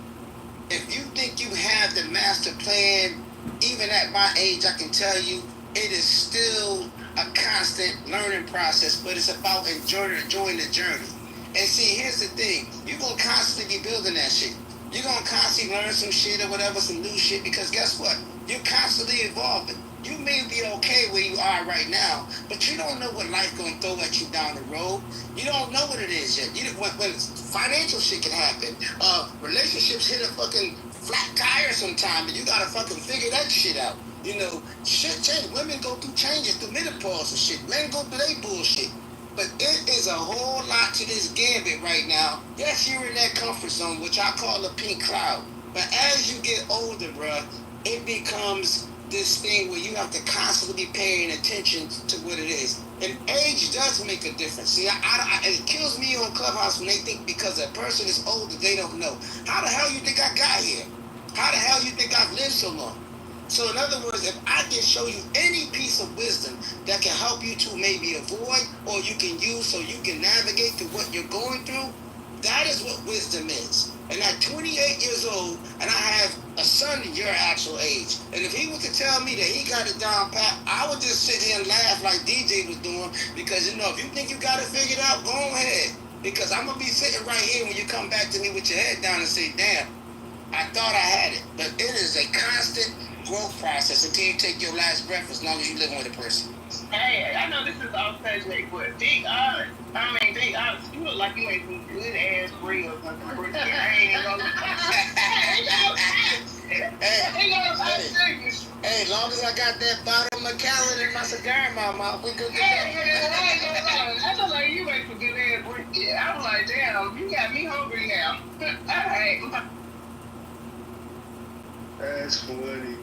if you think you have the master plan, even at my age, I can tell you, it is still a constant learning process, but it's about enjoying the journey. And see, here's the thing. You're going to constantly be building that shit. You're going to constantly learn some shit or whatever, some new shit, because guess what? You're constantly evolving. You may be okay where you are right now, but you don't know what life going to throw at you down the road. You don't know what it is yet. When financial shit can happen. Relationships hit a fucking flat tire sometime, and you got to fucking figure that shit out. You know, shit change. Women go through changes, through menopause and shit. Men go through their bullshit. But it is a whole lot to this gambit right now. Yes, you're in that comfort zone, which I call a pink cloud. But as you get older, bruh, it becomes this thing where you have to constantly be paying attention to what it is. And age does make a difference. See, it kills me on Clubhouse when they think because a person is older, they don't know. How the hell you think I got here? How the hell you think I've lived so long? So in other words, if I can show you any piece of wisdom that can help you to maybe avoid or you can use so you can navigate through what you're going through, that is what wisdom is. And at 28 years old, and I have a son your actual age, and if he was to tell me that he got it down pat, I would just sit here and laugh like DJ was doing, because, you know, if you think you got it figured out, go ahead. Because I'm going to be sitting right here when you come back to me with your head down and say, damn, I thought I had it. But it is a constant growth process until you take your last breath, as long as you live with a person. Hey, I know this is off stage, but be honest. Be honest. You look like you ate some good ass ribs. Hey, as long as I got that bottle of Macallan and my cigar in my mouth, we good to go. I look like you ate some good ass ribs. Yeah, I was like, damn, you got me hungry now. Alright. That's funny.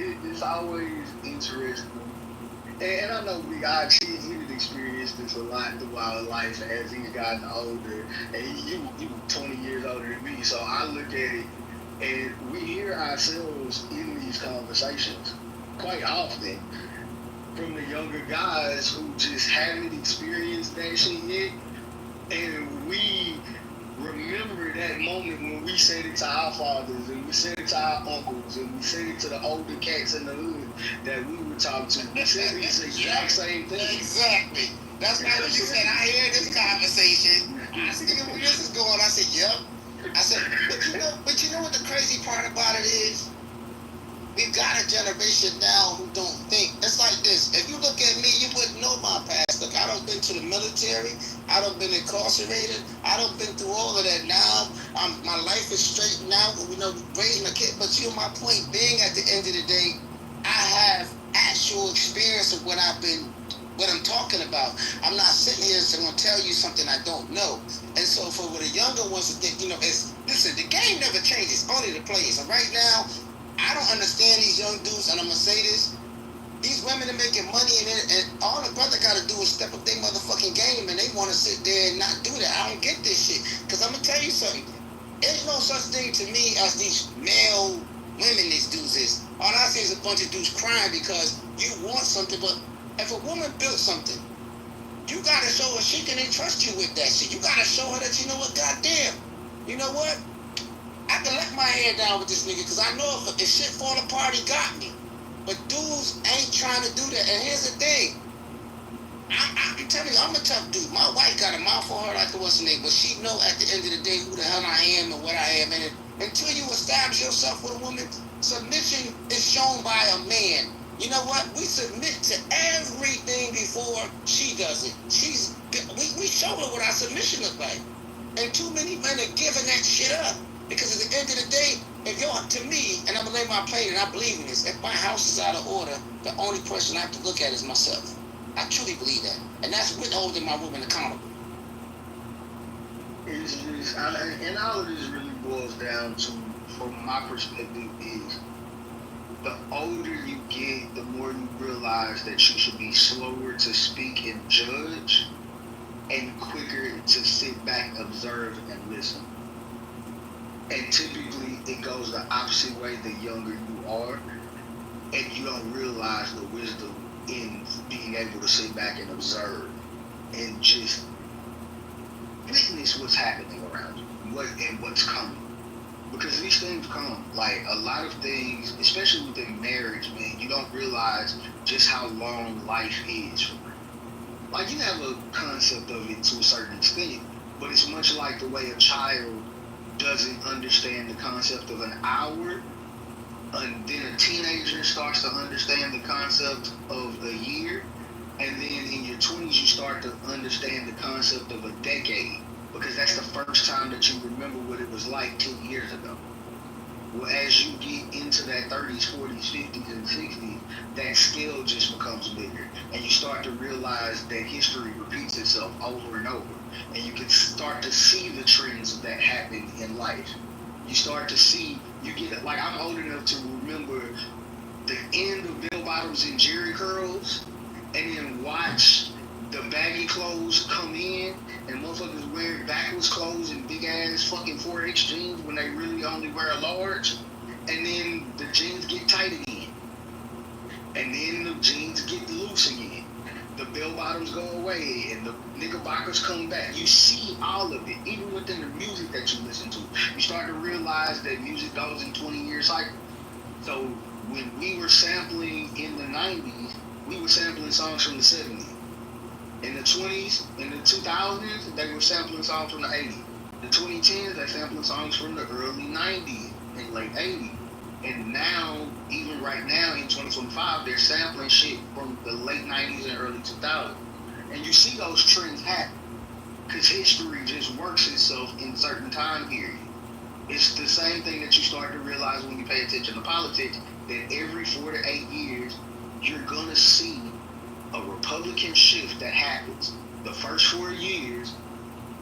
It's always interesting. And I know we've experienced this a lot throughout our life as he's gotten older. And you 20 years older than me, so I look at it and we hear ourselves in these conversations quite often from the younger guys who just haven't experienced that shit yet. And we remember that moment when we said it to our fathers and we said it to our uncles and we said it to the older cats in the hood that we would talk to. We said these exact same things. Exactly. That's why when you said, I hear this conversation, I see where this is going. I said, yep. I said, but you know what the crazy part about it is? We've got a generation now who don't think. It's like this. If you look at me, you wouldn't know my past. Look, I done been to the military. I done been incarcerated. I done been through all of that. Now, my life is straightened out. You know, raising a kid. But you know, my point being, at the end of the day, I have actual experience of what I've been what I'm talking about. I'm not sitting here going to tell you something I don't know. And so for the younger ones, listen, the game never changes, only the players. And right now, I don't understand these young dudes, and I'm going to say this. These women are making money, and all the brother got to do is step up their motherfucking game, and they want to sit there and not do that. I don't get this shit. Because I'm going to tell you something. There's no such thing to me as these male women these dudes is. All I see is a bunch of dudes crying because you want something, but if a woman built something, you got to show her she can entrust you with that shit. You got to show her that, you know what, goddamn, you know what? I can let my hair down with this nigga because I know if shit fall apart, he got me. But dudes ain't trying to do that. And here's the thing. I'm telling you, I'm a tough dude. My wife got a mouth for her like it was a name, but she know at the end of the day who the hell I am and what I am. And until you establish yourself with a woman, submission is shown by a man. You know what? We submit to everything before she does it. We show her what our submission looks like. And too many men are giving that shit up. Because at the end of the day, if you're to me, and I'm gonna lay my plate, and I believe in this, if my house is out of order, the only person I have to look at is myself. I truly believe that. And that's withholding my woman accountable. It's just, and all of this really boils down to, from my perspective, is the older you get, the more you realize that you should be slower to speak and judge and quicker to sit back, observe, and listen. And typically, it goes the opposite way the younger you are, and you don't realize the wisdom in being able to sit back and observe and just witness what's happening around you, what's coming. Because these things come. Like, a lot of things, especially within marriage, man, you don't realize just how long life is. Like, you have a concept of it to a certain extent, but it's much like the way a child doesn't understand the concept of an hour, and then a teenager starts to understand the concept of a year, and then in your 20s you start to understand the concept of a decade, because that's the first time that you remember what it was like 10 years ago. Well, as you get into that 30s, 40s, 50s, and 60s, that scale just becomes bigger, and you start to realize that history repeats itself over and over. And you can start to see the trends that happen in life. You start to see, you get, like, I'm old enough to remember the end of bell bottoms and jerry curls, and then watch the baggy clothes come in, and motherfuckers wear backwards clothes and big ass fucking 4X jeans when they really only wear a large, and then the jeans get tight again, and then the jeans get loose again. The bell bottoms go away and the knickerbockers come back. You see all of it, even within the music that you listen to. You start to realize that music goes in 20-year cycles. So when we were sampling in the 90s, we were sampling songs from the 70s. In the 20s, in the 2000s, they were sampling songs from the 80s. The 2010s, they sampling songs from the early 90s and late 80s. And now, even right now in 2025, they're sampling shit from the late 90s and early 2000s. And you see those trends happen because history just works itself in certain time periods. It's the same thing that you start to realize when you pay attention to politics, that every 4 to 8 years, you're going to see a Republican shift that happens. The first 4 years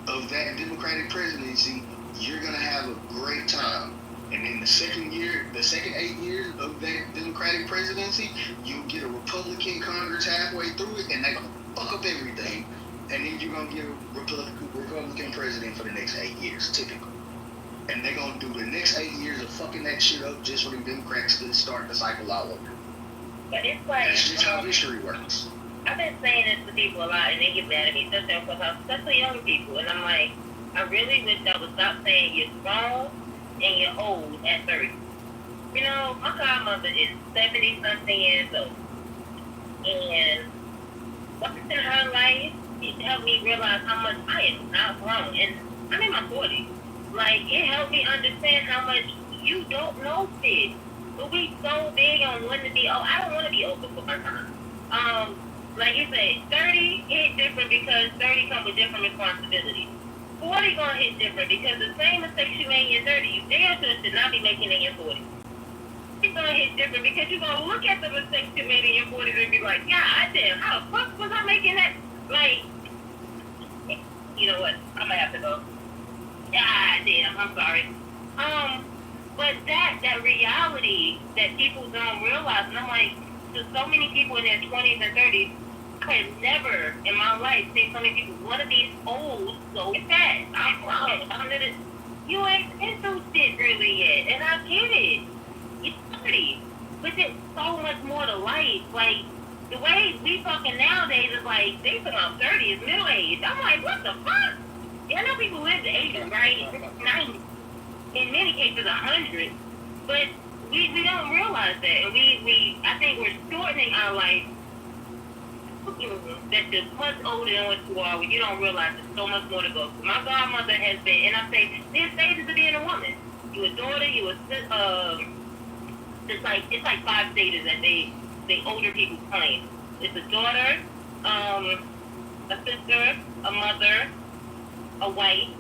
of that Democratic presidency, you're going to have a great time. And in the second 8 years of that Democratic presidency, you'll get a Republican Congress halfway through it, and they're going to fuck up everything. And then you're going to get a Republican president for the next 8 years, typically. And they're going to do the next 8 years of fucking that shit up just for the Democrats to start the cycle all over. But it's like, that's just how history works. I've been saying this to people a lot, and they get mad at me, especially younger people. And I'm like, I really wish I would stop saying you're strong and you're old at 30. You know, my godmother is 70-something years old. And what's in her life, it helped me realize how much I am not grown. And I'm in my 40s. Like, it helped me understand how much you don't know, Sid. But we so big on wanting to be old. I don't want to be old before my time. Like you said, 30 hit different because 30 come with different responsibilities. 40 gonna hit different because the same mistakes you made in your 30s, you damn sure should not be making in your 40s. it's gonna hit different because you're gonna look at the mistakes you made in your 40s and be like, yeah, damn, how the fuck was I making that? Like, you know what? I'm gonna have to go. God damn, I'm sorry. But that reality that people don't realize, and I'm like, to so many people in their 20s and 30s, I have never in my life seen so many people want to be old so fast. I'm grown. You ain't been through shit really yet, and I get it. You're 30, but there's so much more to life. Like, the way we talking nowadays is like, they talking about 30 is middle age. I'm like, what the fuck? Yeah, I know people live to 80, right? 90. In many cases, 100. But we don't realize that. And I think we're shortening our life that you're much older than what you are when you don't realize there's so much more to go. My godmother has been, and I say, there's stages of being a woman. You a daughter, you a it's like 5 stages that they older people claim. It's a daughter, a sister, a mother, a wife,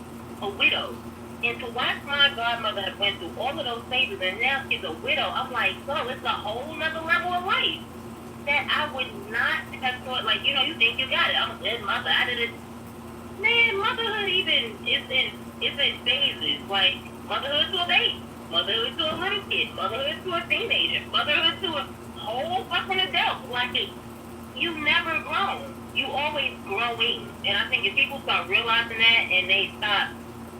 a widow. And to watch my godmother have went through all of those stages and now she's a widow, I'm like, so it's a whole nother level of life that I would not have thought. Like, you know, you think you got it. I'm a good mother. I did it. Man, motherhood even is in phases. Like, motherhood to a baby, motherhood to a little kid, motherhood to a teenager, motherhood to a whole fucking adult. Like, you never grown. You always growing. And I think if people start realizing that and they stop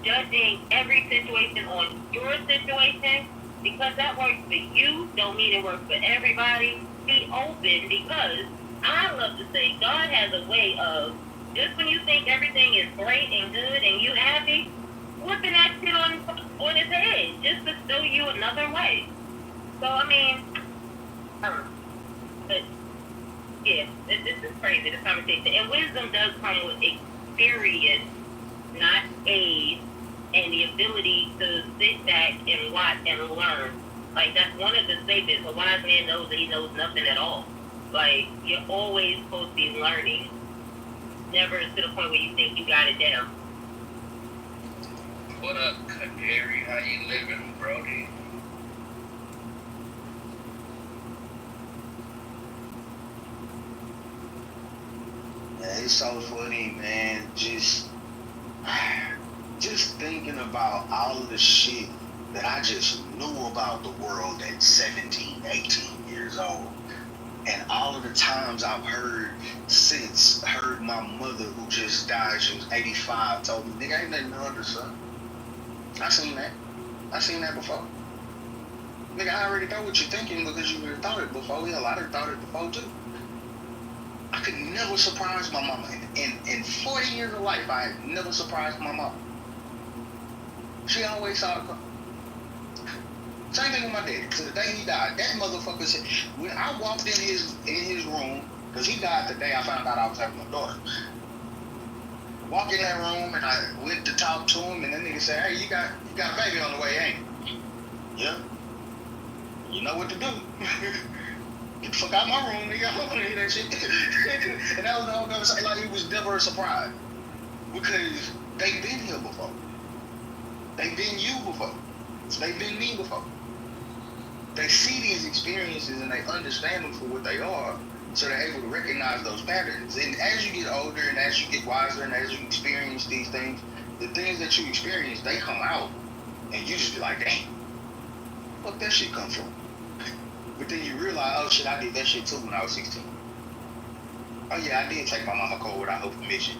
judging every situation on your situation, because that works for you, don't mean it works for everybody. Be open, because I love to say God has a way of, just when you think everything is great and good and you happy, flipping that shit on its head just to show you another way. So I mean, but yeah, this is crazy, this conversation. And wisdom does come with experience, not age, and the ability to sit back and watch and learn. Like, that's one of the statements. A wise man knows that he knows nothing at all. Like, you're always supposed to be learning. Never to the point where you think you got it down. What up, Kaderi? How you living, Brody? Yeah, it's so funny, man. Just thinking about all of the shit that I just knew about the world at 17, 18 years old. And all of the times I've heard my mother, who just died, she was 85, told me, nigga, ain't nothing under, son. I seen that before. Nigga, I already know what you're thinking because you already thought it before. Hell, I done thought it before too. I could never surprise my mama. In 40 years of life, I had never surprised my mama. She always saw it come. Same thing with my daddy. To the day he died, that motherfucker said, when I walked in his room, because he died the day I found out I was having a daughter. Walk in that room and I went to talk to him, and that nigga said, hey, you got a baby on the way, ain't you? Yeah. You know what to do. Get the fuck out of my room, nigga. I don't want to hear that shit. And that was the whole conversation. Like, it was never a surprise. Because they've been here before. They've been you before. They've been me before. They see these experiences and they understand them for what they are, so they're able to recognize those patterns. And as you get older and as you get wiser and as you experience these things, the things that you experience, they come out. And you just be like, damn, fuck that shit come from? But then you realize, oh shit, I did that shit too when I was 16. Oh yeah, I did take my mama cold without her permission.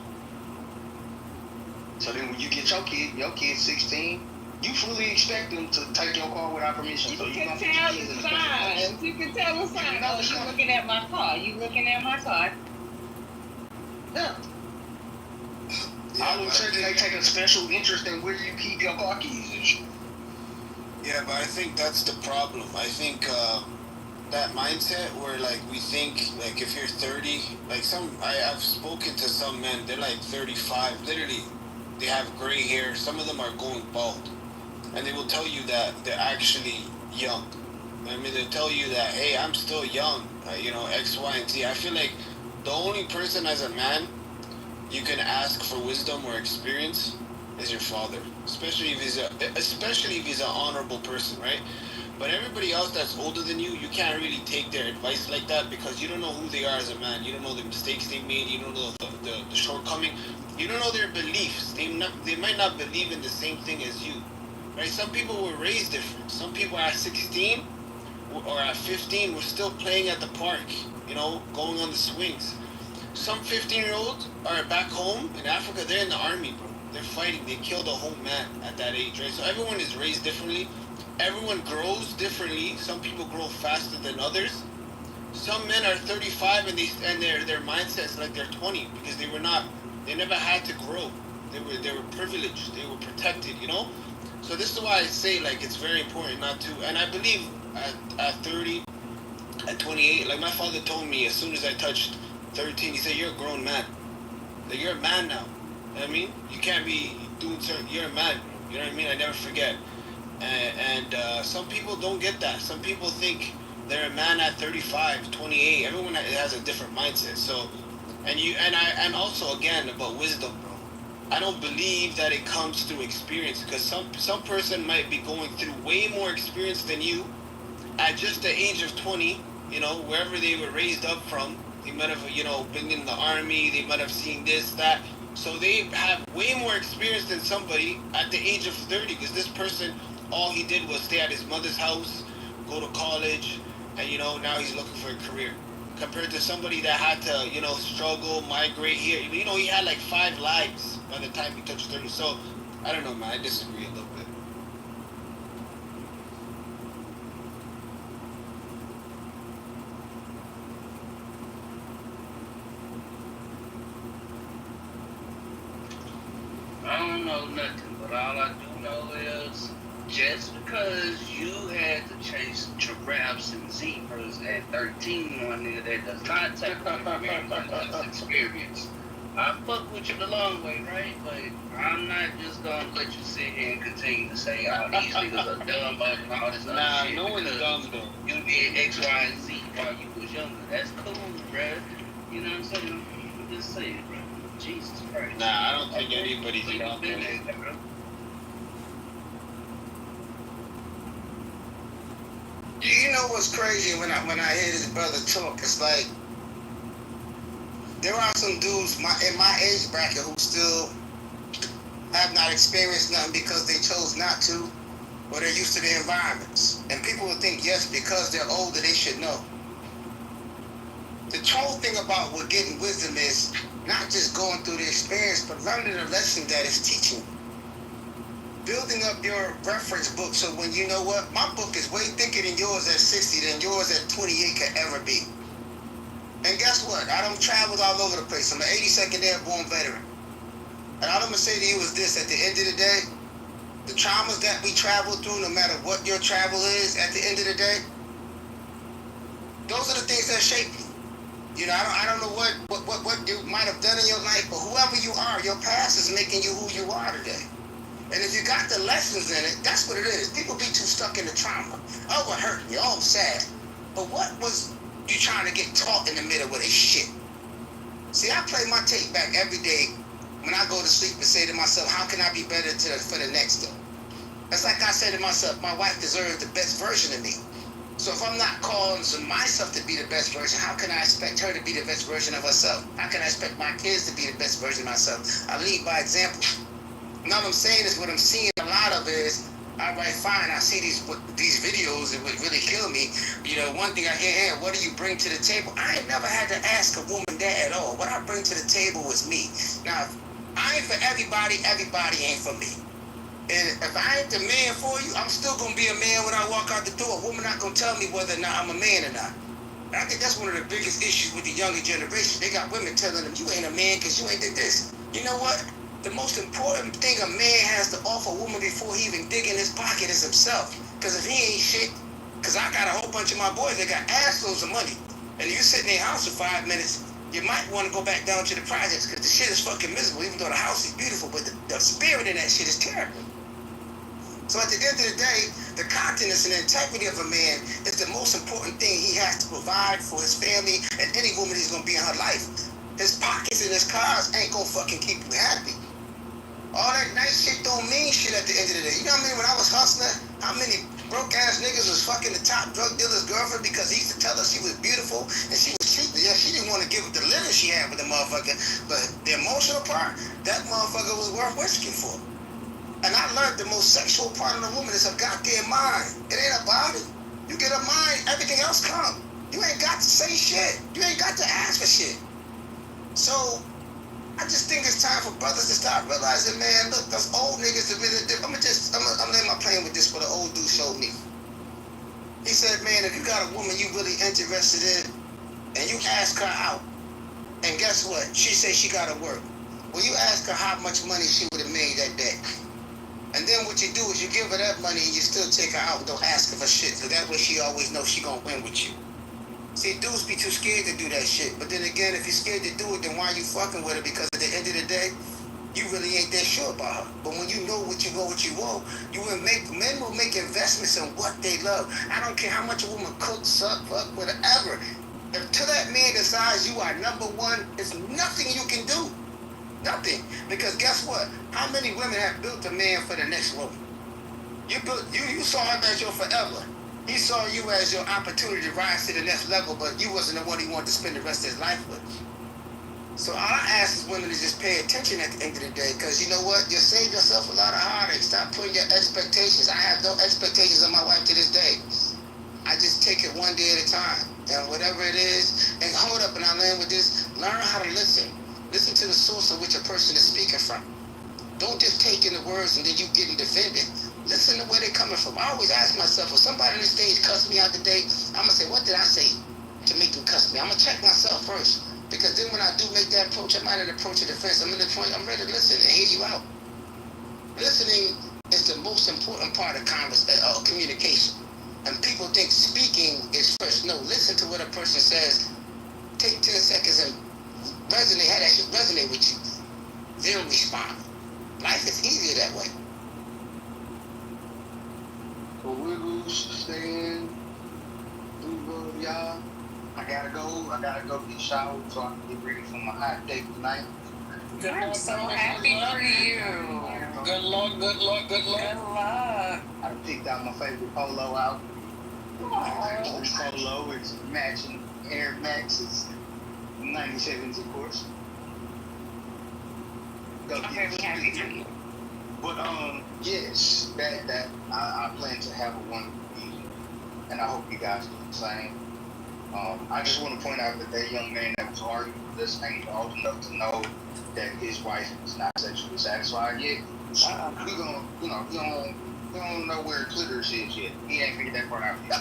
So then when you get your kid 16, you fully expect them to take your car without permission. You so can tell the signs. You can tell the signs. Oh, you looking at my car. You looking at my car. Yeah. All of a sudden they take a special interest in where you keep your car keys and shit. Yeah, but I think that's the problem. I think that mindset where, like, we think, like, if you're 30, like, I've spoken to some men, they're like 35, literally, they have gray hair, some of them are going bald, and they will tell you that they're actually young. I mean, they'll tell you that, hey, I'm still young, you know, X, Y, and Z. I feel like the only person as a man you can ask for wisdom or experience is your father, especially if he's an honorable person, right? But everybody else that's older than you, you can't really take their advice like that because you don't know who they are as a man. You don't know the mistakes they made. You don't know the shortcoming. You don't know their beliefs. They might not believe in the same thing as you, right? Some people were raised different. Some people at 16 or at 15 were still playing at the park, going on the swings. Some 15-year-olds are back home in Africa. They're in the army, bro. They're fighting. They killed a whole man at that age, right? So everyone is raised differently. Everyone grows differently. Some people grow faster than others. Some men are 35 and their mindset's like they're 20 because they never had to grow. They were privileged. They were protected, So this is why I say like it's very important not to. And I believe at 30, at 28, like my father told me as soon as I touched 13, he said, "You're a grown man. Like you're a man now." You know what I mean? You can't be doing certain. You're a man. You know what I mean? I never forget. And some people don't get that. Some people think they're a man at 35, 28. Everyone has a different mindset. So, and also again about wisdom, bro. I don't believe that it comes through experience because some person might be going through way more experience than you at just the age of 20. Wherever they were raised up from, they might have been in the army. They might have seen this, that. So they have way more experience than somebody at the age of 30 because this person, all he did was stay at his mother's house, go to college, and now he's looking for a career. Compared to somebody that had to, struggle, migrate here. He had like 5 lives by the time he touched 30. So, I don't know, man. I disagree a little bit. I don't know nothing, but all I do know is just because you had to chase giraffes and zebras at 13, one nigga, that does not take very much experience. I fuck with you the long way, right? But I'm not just gonna let you sit here and continue to say, "Oh, these niggas are dumb," and all this other shit. No one's dumb though. You did X, Y, and Z while you was younger. That's cool, bruh. You know what I'm saying? I'm just saying, bruh. Jesus Christ. Nah, I don't think anybody's dumb. You know what's crazy when I hear this brother talk? It's like there are some dudes in my age bracket who still have not experienced nothing because they chose not to, or they're used to the environments. And people will think, yes, because they're older, they should know. The whole thing about what getting wisdom is not just going through the experience, but learning the lesson that it's teaching. Building up your reference book so when you know what, my book is way thicker than yours at 60 than yours at 28 could ever be. And guess what? I done traveled all over the place. I'm an 82nd Airborne veteran. And all I'm going to say to you is this, at the end of the day, the traumas that we travel through, no matter what your travel is, at the end of the day, those are the things that shape you. I don't know what you might have done in your life, but whoever you are, your past is making you who you are today. And if you got the lessons in it, that's what it is. People be too stuck in the trauma. Oh, it hurt me. Oh, I'm sad. But what was you trying to get taught in the middle of this shit? See, I play my tape back every day when I go to sleep and say to myself, how can I be better for the next day? That's like I say to myself, my wife deserves the best version of me. So if I'm not calling myself to be the best version, how can I expect her to be the best version of herself? How can I expect my kids to be the best version of myself? I lead by example. Now what I'm saying is what I'm seeing a lot of is, all right, fine, I see these videos, it would really kill me. One thing I hear, what do you bring to the table? I ain't never had to ask a woman that at all. What I bring to the table is me. Now, I ain't for everybody ain't for me. And if I ain't the man for you, I'm still going to be a man when I walk out the door. A woman not going to tell me whether or not I'm a man or not. And I think that's one of the biggest issues with the younger generation. They got women telling them, you ain't a man because you ain't did this. You know what? The most important thing a man has to offer a woman before he even dig in his pocket is himself. Because if he ain't shit, because I got a whole bunch of my boys that got ass loads of money. And you sit in their house for 5 minutes, you might want to go back down to the projects because the shit is fucking miserable, even though the house is beautiful, but the spirit in that shit is terrible. So at the end of the day, the continence and integrity of a man is the most important thing he has to provide for his family and any woman he's going to be in her life. His pockets and his cars ain't going to fucking keep you happy. All that nice shit don't mean shit at the end of the day. You know what I mean? When I was hustling, how many broke ass niggas was fucking the top drug dealer's girlfriend because he used to tell her she was beautiful and she was cheap. Yeah, she didn't want to give up the living she had with the motherfucker, but the emotional part, that motherfucker was worth risking for. And I learned the most sexual part of the woman is her goddamn mind. It ain't her body. You get her mind, everything else come. You ain't got to say shit. You ain't got to ask for shit. So I just think it's time for brothers to start realizing, man, look, those old niggas are really different. I'm laying my plane with this, what an old dude showed me. He said, man, if you got a woman you really interested in, and you ask her out, and guess what? She says she gotta work. Well, you ask her how much money she would have made that day. And then what you do is you give her that money and you still take her out and don't ask her for shit. So that way she always knows she gonna win with you. See, dudes be too scared to do that shit. But then again, if you're scared to do it, then why are you fucking with her? Because at the end of the day, you really ain't that sure about her. But when you know what you want, men will make investments in what they love. I don't care how much a woman cooks, suck, fuck, whatever. Until that man decides you are number one, there's nothing you can do. Nothing. Because guess what? How many women have built a man for the next woman? You saw him as your forever. He saw you as your opportunity to rise to the next level, but you wasn't the one he wanted to spend the rest of his life with. So all I ask is women to just pay attention at the end of the day, because you know what? You save yourself a lot of heartache. Stop putting your expectations. I have no expectations of my wife to this day. I just take it one day at a time. And whatever it is, and hold up, and I land with this, learn how to listen. Listen to the source of which a person is speaking from. Don't just take in the words and then you getting defended. Listen to where they're coming from. I always ask myself, if somebody on the stage cuss me out today, I'm going to say, what did I say to make them cuss me? I'm going to check myself first. Because then when I do make that approach, I might not approach a defense. I'm in the point, I'm ready to listen and hear you out. Listening is the most important part of communication. And people think speaking is first. No, listen to what a person says. Take 10 seconds and have that shit resonate with you. Then respond. Life is easier that way. So Wiggles, Stan, y'all. I gotta go get showered so I can get ready for my hot date tonight. I'm so happy for you. Good luck. Good luck. I picked out my favorite polo out. This polo is matching Air Maxes, 97s of course. I'm very happy for you. But yes, that I plan to have a wonderful evening, and I hope you guys do the same. I just want to point out that young man that was arguing with us ain't old enough to know that his wife is not sexually satisfied yet. We don't know where clitoris is yet. He ain't figured that part out yet.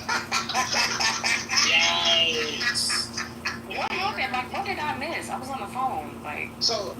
Yikes. What did I miss? I was on the phone. So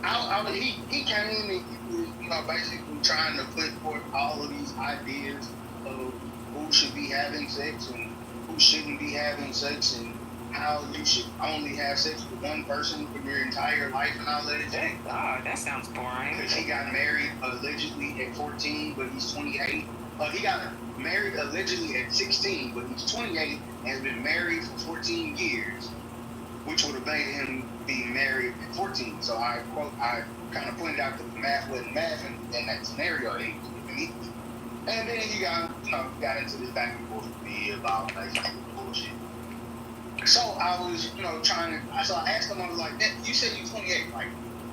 he came and he was, basically trying to put forth all of these ideas of who should be having sex and who shouldn't be having sex and how you should only have sex with one person for your entire life and all that. Thank God, that sounds boring. Because he got married allegedly at 14, but he's 28. He got married allegedly at 16, but he's 28 and has been married for 14 years, which would have made him be married at 14. So I kind of pointed out that the math wasn't math in that scenario. And then he got into this back and forth with me about bullshit. So I was, so I asked him, I was like, you said you're 28, like,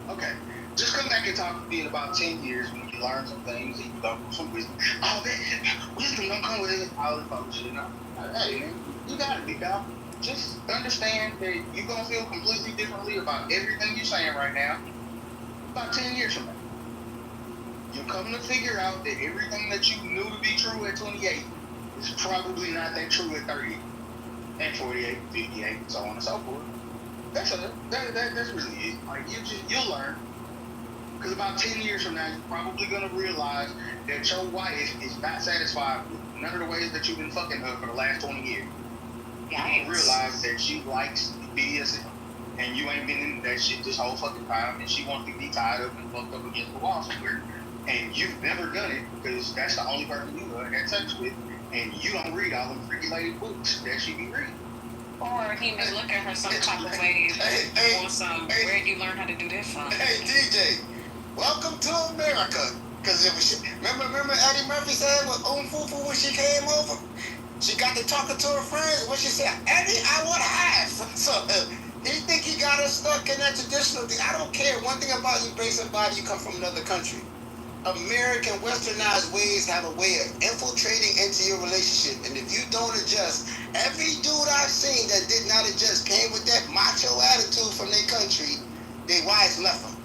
okay, just come back and talk to me in about 10 years when you learn some things and you go some wisdom. Oh, man, wisdom don't come with it. All this other shit. Hey, man, you gotta be out. Just understand that you're gonna feel completely differently about everything you're saying right now about 10 years from now. You're coming to figure out that everything that you knew to be true at 28 is probably not that true at 30. And 48, 58, and so on and so forth. That's really it. Like, you'll learn. Because about 10 years from now, you're probably going to realize that your wife is not satisfied with none of the ways that you've been fucking her for the last 20 years. You're going to realize that she likes BDSM. And you ain't been in that shit this whole fucking time. And she wants to be tied up and fucked up against the wall somewhere. And you've never done it because that's the only person you had sex with. And you don't read all them freaky lady books that she be reading. Or he may look at her some type of way where'd you learn how to do this from? Hey, DJ, welcome to America. Cause it was, remember Eddie Murphy said with Fufu when she came over? She got to talking to her friends. What she said, Eddie, I want half. So he think he got us stuck in that traditional thing. I don't care. One thing about you, bring somebody, you come from another country. American westernized ways have a way of infiltrating into your relationship. And if you don't adjust, every dude I've seen that did not adjust came with that macho attitude from their country, their wives left them.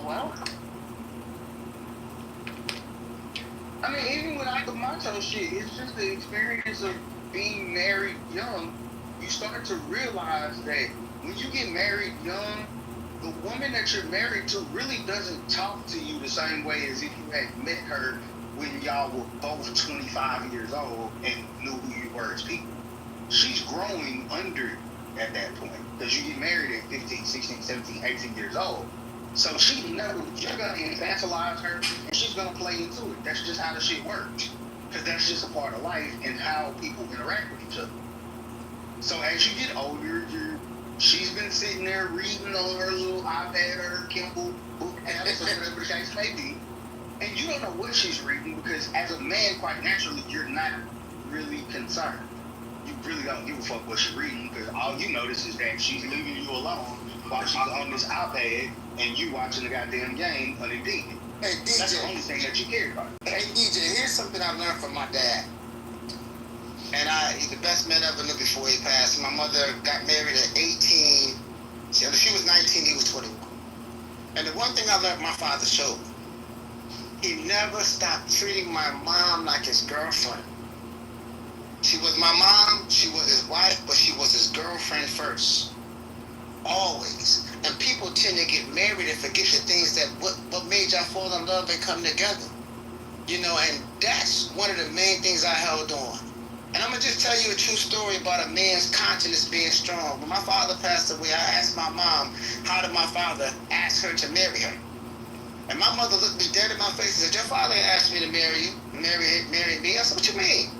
Well, I mean, even without the macho shit, it's just the experience of being married young. You start to realize that when you get married young, the woman that you're married to really doesn't talk to you the same way as if you had met her when y'all were both 25 years old and knew who you were as people. She's growing under you at that point because you get married at 15, 16, 17, 18 years old. So you're going to infantilize her and she's going to play into it. That's just how the shit works. Because that's just a part of life and how people interact with each other. So as you get older, she's been sitting there reading on her little iPad or her Kindle book apps or whatever the case may be. And you don't know what she's reading because as a man, quite naturally, you're not really concerned. You really don't give a fuck what she's reading because all you notice is that she's leaving you alone while she's on this iPad and you watching the goddamn game on Indeed. Hey, DJ. That's the only thing that you care about. Hey, DJ, here's something I learned from my dad. And he's the best man I ever knew before he passed. My mother got married at 18. She was 19, he was 21. And the one thing I learned my father showed me, he never stopped treating my mom like his girlfriend. She was my mom, she was his wife, but she was his girlfriend first. Always. And people tend to get married and forget the things that what made y'all fall in love and come together. You know, and that's one of the main things I held on. And I'm going to just tell you a true story about a man's conscience being strong. When my father passed away, I asked my mom, how did my father ask her to marry her? And my mother looked me dead in my face and said, your father asked me to marry you, marry me. I said, what you mean?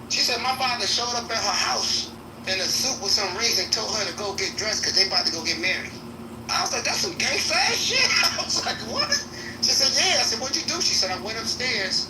She said, my father showed up at her house in a suit with some rings and told her to go get dressed because they about to go get married. I was like, that's some gangsta ass shit. I was like, what? She said, yeah. I said, what'd you do? She said, I went upstairs,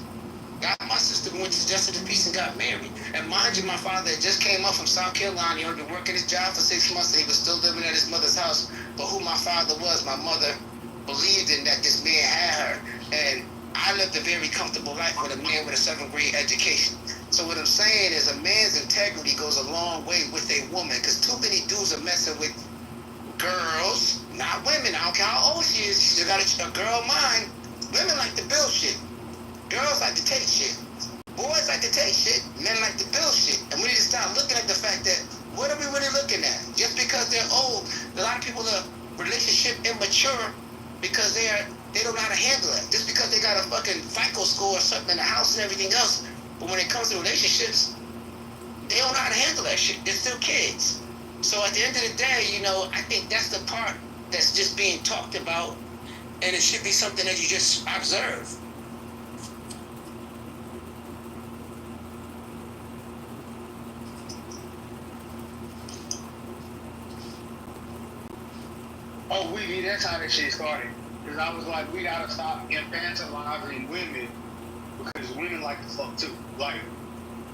got my sister, went to Justice of the Peace and got married. And mind you, my father had just came up from South Carolina. He had been working his job for 6 months and he was still living at his mother's house. But who my father was, my mother believed in that this man had her. And I lived a very comfortable life with a man with a 7th grade education. So what I'm saying is a man's integrity goes a long way with a woman because too many dudes are messing with girls, not women. I don't care how old she is. She still got a girl mind. Women like to build shit. Girls like to take shit. Boys like to take shit. Men like to build shit. And we need to start looking at the fact that what are we really looking at? Just because they're old, a lot of people are relationship immature because they don't know how to handle it. Just because they got a fucking FICO score or something in the house and everything else. But when it comes to relationships, they don't know how to handle that shit. They're still kids. So at the end of the day, you know, I think that's the part that's just being talked about, and it should be something that you just observe. Oh, that's how that shit started. Because I was like, we gotta stop infantilizing women because women like to fuck too. Like,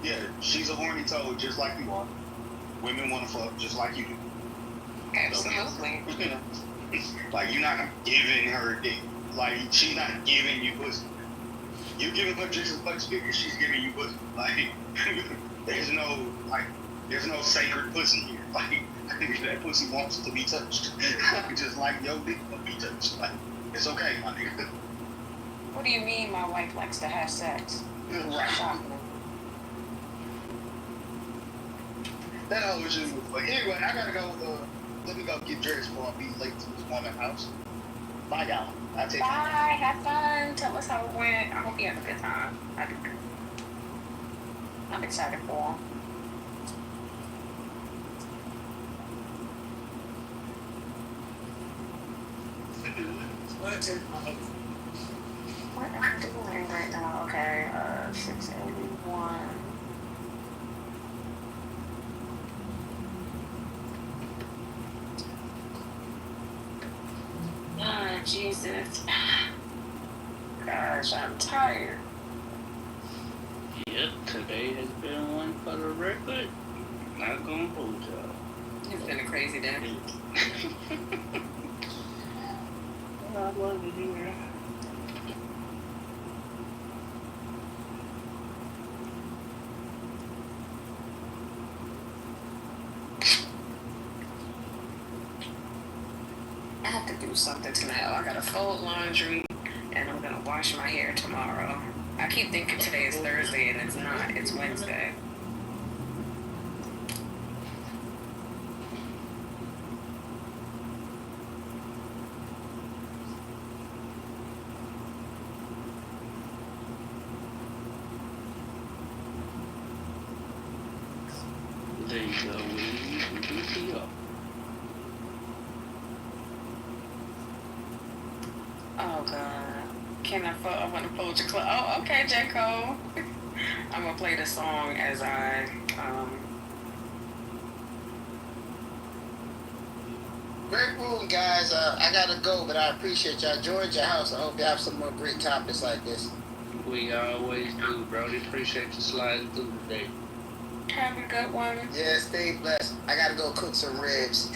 yeah, she's a horny toad just like you are. Women want to fuck just like you do. Absolutely. So, you know, like you're not giving her dick. Like she's not giving you pussy. You're giving her just as much dick as she's giving you pussy. Like there's no sacred pussy here. Like that pussy wants to be touched. Just like your dick will be touched. Like it's okay, my nigga. What do you mean my wife likes to have sex? Right. That whole shit was like, anyway, I gotta go, let me go get dressed before I be late to this woman's house. Bye, y'all. I'll take Bye, have fun. Tell us how it went. I hope you have a good time. I'm excited for him. What am I doing right now? Okay, 681. Jesus. Gosh, I'm tired. Yep, today has been one for the record. Not gonna hold y'all. It's been a crazy day. I love it here. I have to do something tonight. I gotta fold laundry and I'm gonna wash my hair tomorrow. I keep thinking today is Thursday and it's not. It's Wednesday. There you go, we up. Oh God. Can I fold? I want to fold your clothes. Oh, okay, J. Cole. I'm gonna play the song as I Great room, guys. I gotta go, but I appreciate y'all. Enjoyed your house. I hope you have some more great topics like this. We always do, Brody. Appreciate you sliding through today. Have a good one. Yeah, stay blessed. I gotta go cook some ribs.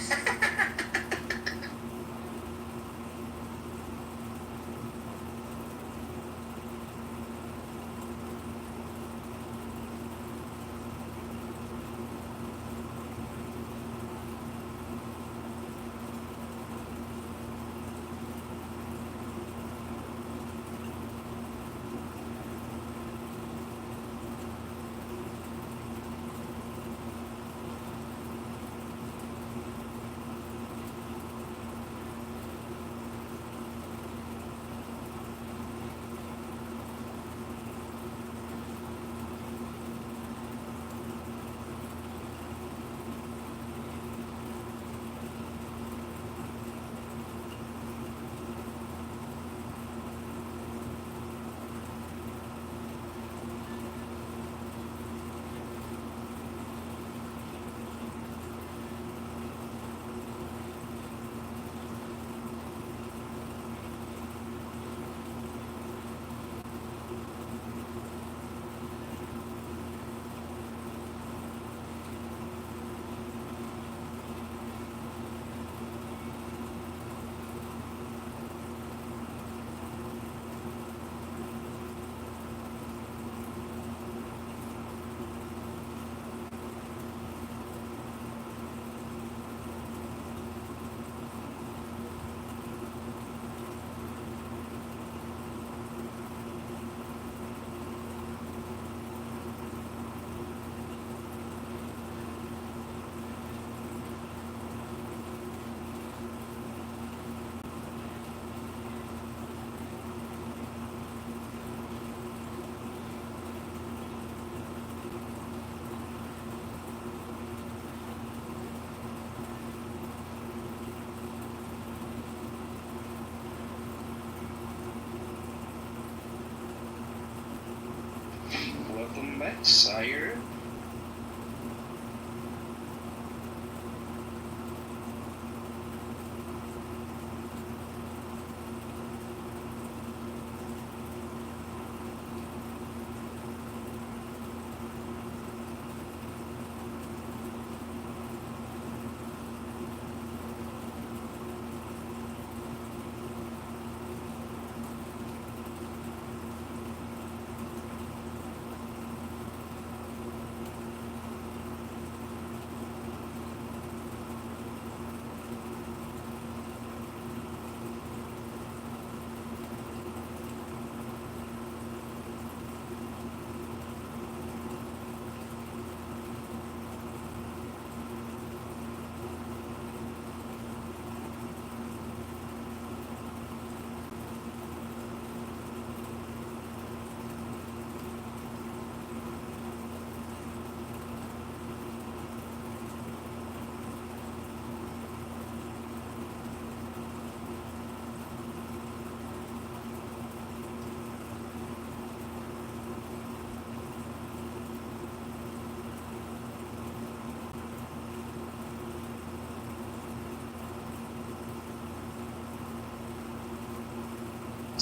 Welcome back, sire.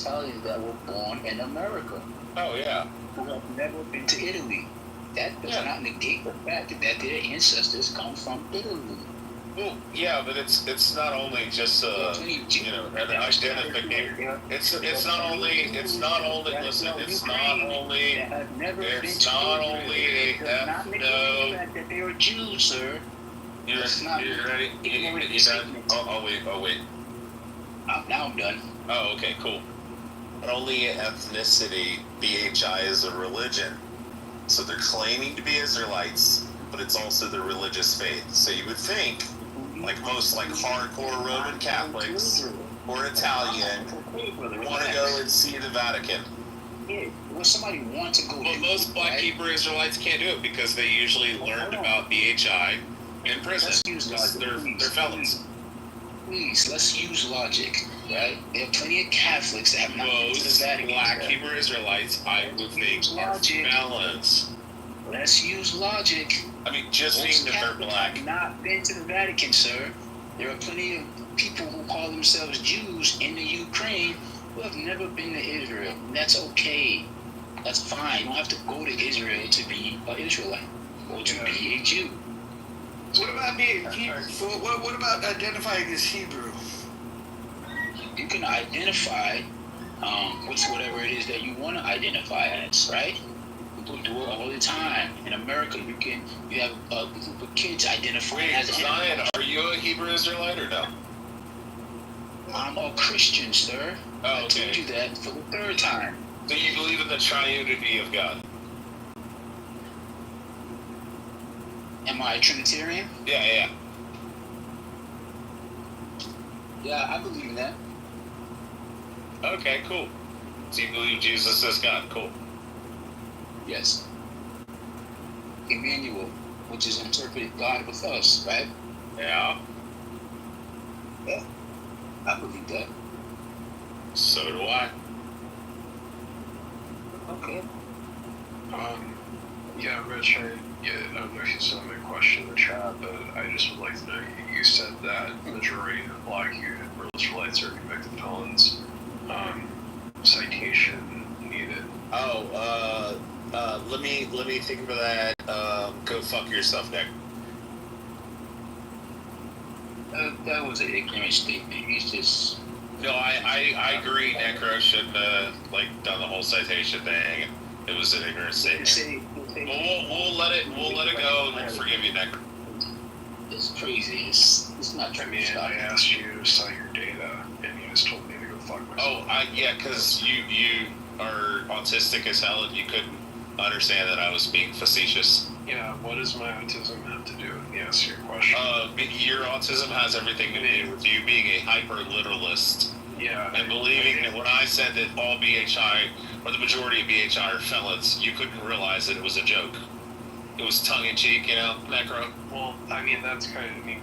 Italians that were born in America. Oh yeah. Who have never been to Italy. That does not negate the fact that their ancestors come from Italy. Well, yeah, but it's not only just an identification. It's not only listen. It's not only a ethno. That they are Jews, sir. You're ready? You done? Oh wait. Now I'm done. Oh, okay, cool. Not only ethnicity, BHI is a religion. So they're claiming to be Israelites, but it's also their religious faith. So you would think, like most hardcore Roman Catholics or Italian, want to go and see the Vatican. Yeah, well, somebody want to go. But most Black Hebrew Israelites can't do it because they usually learned about BHI in prison. They're felons. Please, let's use logic, right? There are plenty of Catholics that have not been to the Vatican. Black Hebrew Israelites, I would think, are felons. Let's use logic. I mean, just being that they're black. Have not been to the Vatican, sir. There are plenty of people who call themselves Jews in the Ukraine who have never been to Israel. And that's okay. That's fine. You don't have to go to Israel to be an Israelite or to be a Jew. What about being Hebrew? What about identifying as Hebrew? You can identify whatever it is that you want to identify as, right? People do it all the time. In America, you have a group of kids identifying as Zion, are you a Hebrew Israelite or no? I'm a Christian, sir. Oh, okay. I told you that for the third time. So you believe in the triunity of God? Am I a Trinitarian? Yeah. Yeah, I believe in that. Okay, cool. So you believe Jesus is God? Cool. Yes. Emmanuel, which is interpreted God with us, right? Yeah. Yeah. I believe that. So do I. Okay. Yeah, Rich, I don't know if you saw my question in the chat, but I just would like to know, you said that the majority of Black Israelites are convicted felons. Citation needed. Oh, let me think of that. Go fuck yourself, Nick. That was an ignorant statement. He's just... No, I agree. Necro shouldn't have done the whole citation thing. It was an ignorant statement. We'll let it go, and we'll forgive you, Necro. It's crazy. It's not true. I mean, I asked you to cite your data, and you just told me to go fuck myself. Oh, because you are autistic as hell, and you couldn't understand that I was being facetious. Yeah, what does my autism have to do with the answer to your question? Your autism has everything to do with you being a hyper-literalist. Yeah. And believing that when I said that all BHI, or the majority of BHI are felons, you couldn't realize that it was a joke. It was tongue-in-cheek, Necro? Well, I mean, that's granted, you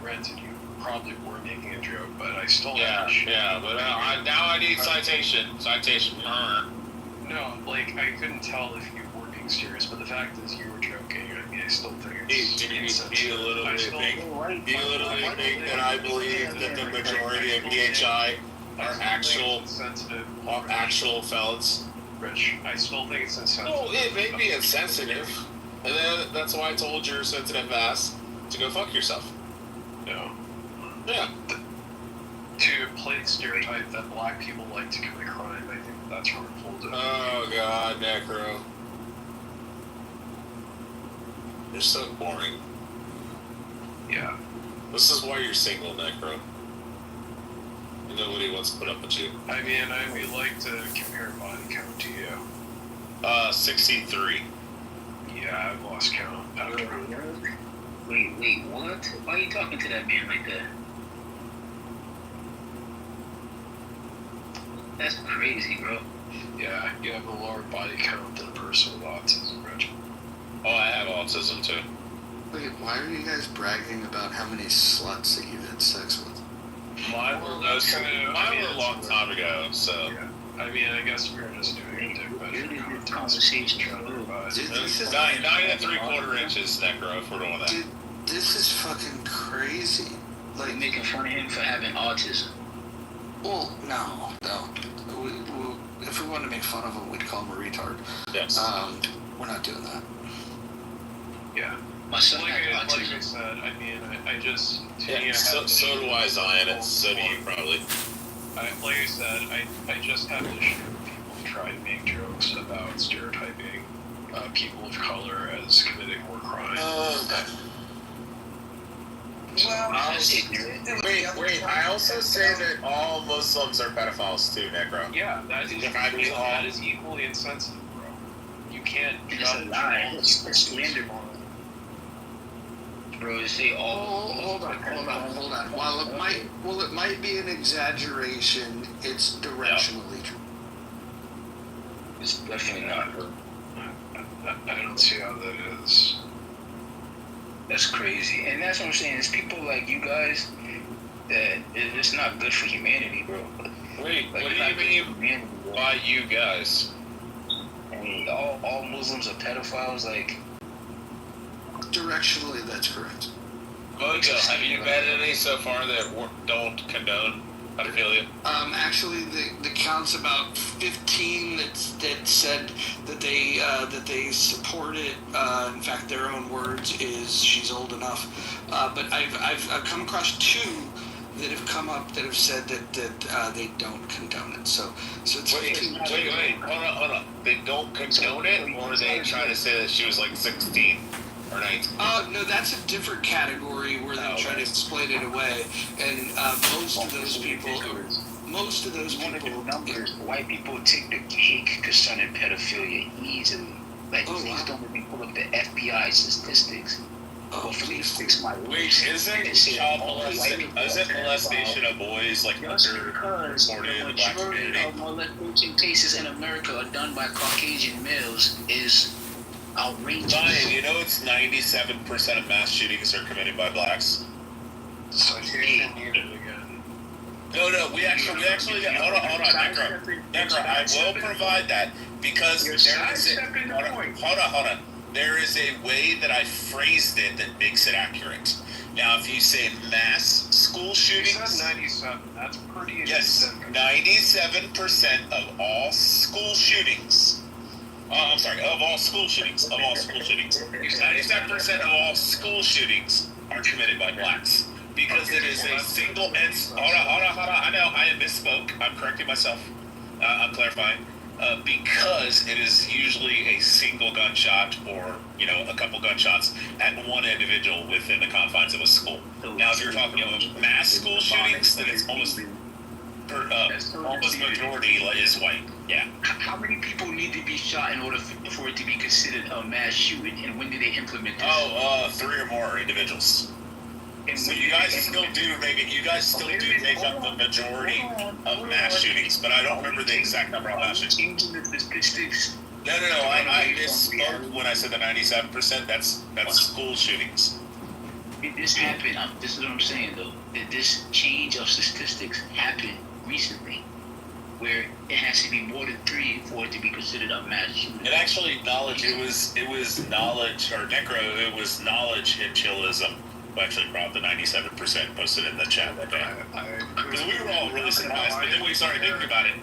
probably were making a joke, but I still... Yeah, but now I need citation. Citation. No, I couldn't tell if you were being serious, but the fact is you were joking. I mean, I still think it's... Do you literally think that I believe that the majority of BHI are actual felons? Rich, I still think it's insensitive. Well, it may be insensitive. And then that's why I told your sensitive ass to go fuck yourself. No. Yeah. To play the stereotype that Black people like to commit crime, I think that's harmful to... Oh, God, Necro. You're so boring. Yeah. This is why you're single, Necro. Nobody wants to put up with you. I mean, we like to compare body count to you. 63. Yeah, I've lost count. Wait, what? Why are you talking to that man like that? That's crazy, bro. Yeah, you have a lower body count than a person with autism, Rich. Oh, I have autism, too. Wait, why are you guys bragging about how many sluts that you've had sex with? Mine were a long time ago, so... Yeah. I mean, I guess we're just doing a dick measure conversation. 9 3/4 inches, Necro, if we're doing that. Dude, this is fucking crazy. Making fun of him for having autism. Well, no. if we wanted to make fun of him, we'd call him a retard. Yes. We're not doing that. Yeah. My son Like had I autism. said, I mean, I just to me, I Yeah, so have do issue I, with Zion, and people- so do you probably. Like I said, I just have an issue with people who try to make jokes about stereotyping people of color as committing more crimes. Well, Wait, I also say that all Muslims are pedophiles too, Necro. Yeah, that is equally insensitive, bro. You can't It's a lie. It's slander. Bro, you say all. Hold on. While it might be an exaggeration, it's directionally true. It's definitely not. I don't see how that is. That's crazy. And that's what I'm saying. It's people like you guys that it's not good for humanity, bro. Wait, Like, what do it's not you good mean for humanity, bro. by you guys? I mean, all Muslims are pedophiles. Like, Directionally, that's correct. Mojo, have you met any so far that don't condone pedophilia? Actually, the count's about 15 that said that they support it. In fact, their own words is she's old enough. But I've come across 2 that have come up that have said that they don't condone it. So it's Wait, hold on. They don't condone it, or are they trying to say that she was like 16 or 19? No, that's a different category where they try to explain it away. And most of those people. one of the numbers, white people take the cake concerning pedophilia easily. Like, please don't let me pull up the FBI statistics. Please fix my Wait, isn't child molestation of boys like underreported in the black community? Of molestation cases in America are done by Caucasian males is outrageous. Zion, you know it's 97% of mass shootings are committed by blacks. Citation needed again. No, we actually hold on, Necro, I will provide that because there is hold on. There is a way that I phrased it that makes it accurate. Now, if you say mass school shootings, You said 97. That's pretty. yes, 97% of all school shootings. I'm sorry, of all school shootings. 97% of all school shootings are committed by blacks. Because it is a single hold on. I know, I misspoke. I'm correcting myself. I'm clarifying. Because it is usually a single gunshot or, a couple gunshots at one individual within the confines of a school. Now, if you're talking about mass school shootings, then it's almost majority is white. Yeah. How many people need to be shot in order for it to be considered a mass shooting, and when do they implement this? 3 or more individuals. So you guys still do make up the majority of mass shootings, but I don't remember the exact number of mass shootings. Changing the statistics. No, I misspoke when I said the 97%. That's school shootings. This happened. This is what I'm saying, though. That this change of statistics happened recently, where it has to be more than 3 for it to be considered a mass shooting. It actually it was knowledge, or Necro, it was knowledge and chillism who actually brought the 97% posted in the chat that day. Because we were all really surprised, but then we started thinking about it.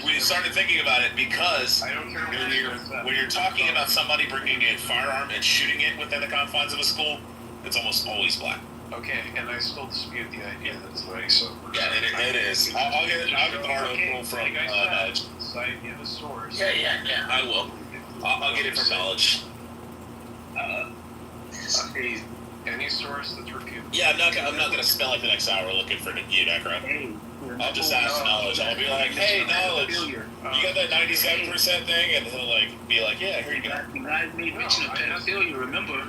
We started thinking about it because when you're talking about somebody bringing a firearm and shooting it within the confines of a school, it's almost always black. Okay, and I still dispute the idea that it's 97%. Yeah, it is. I'll get the article from Knowledge. Cite me the source. Yeah, I will. I'll get it from Knowledge. Any source that's reviewed. Yeah, I'm not gonna spend like the next hour looking for you, Necro. I'll just ask Knowledge. I'll be like, hey, Knowledge, you got that 97% thing? And he'll be like, yeah, here you go. You guys made mention of pedophilia, remember?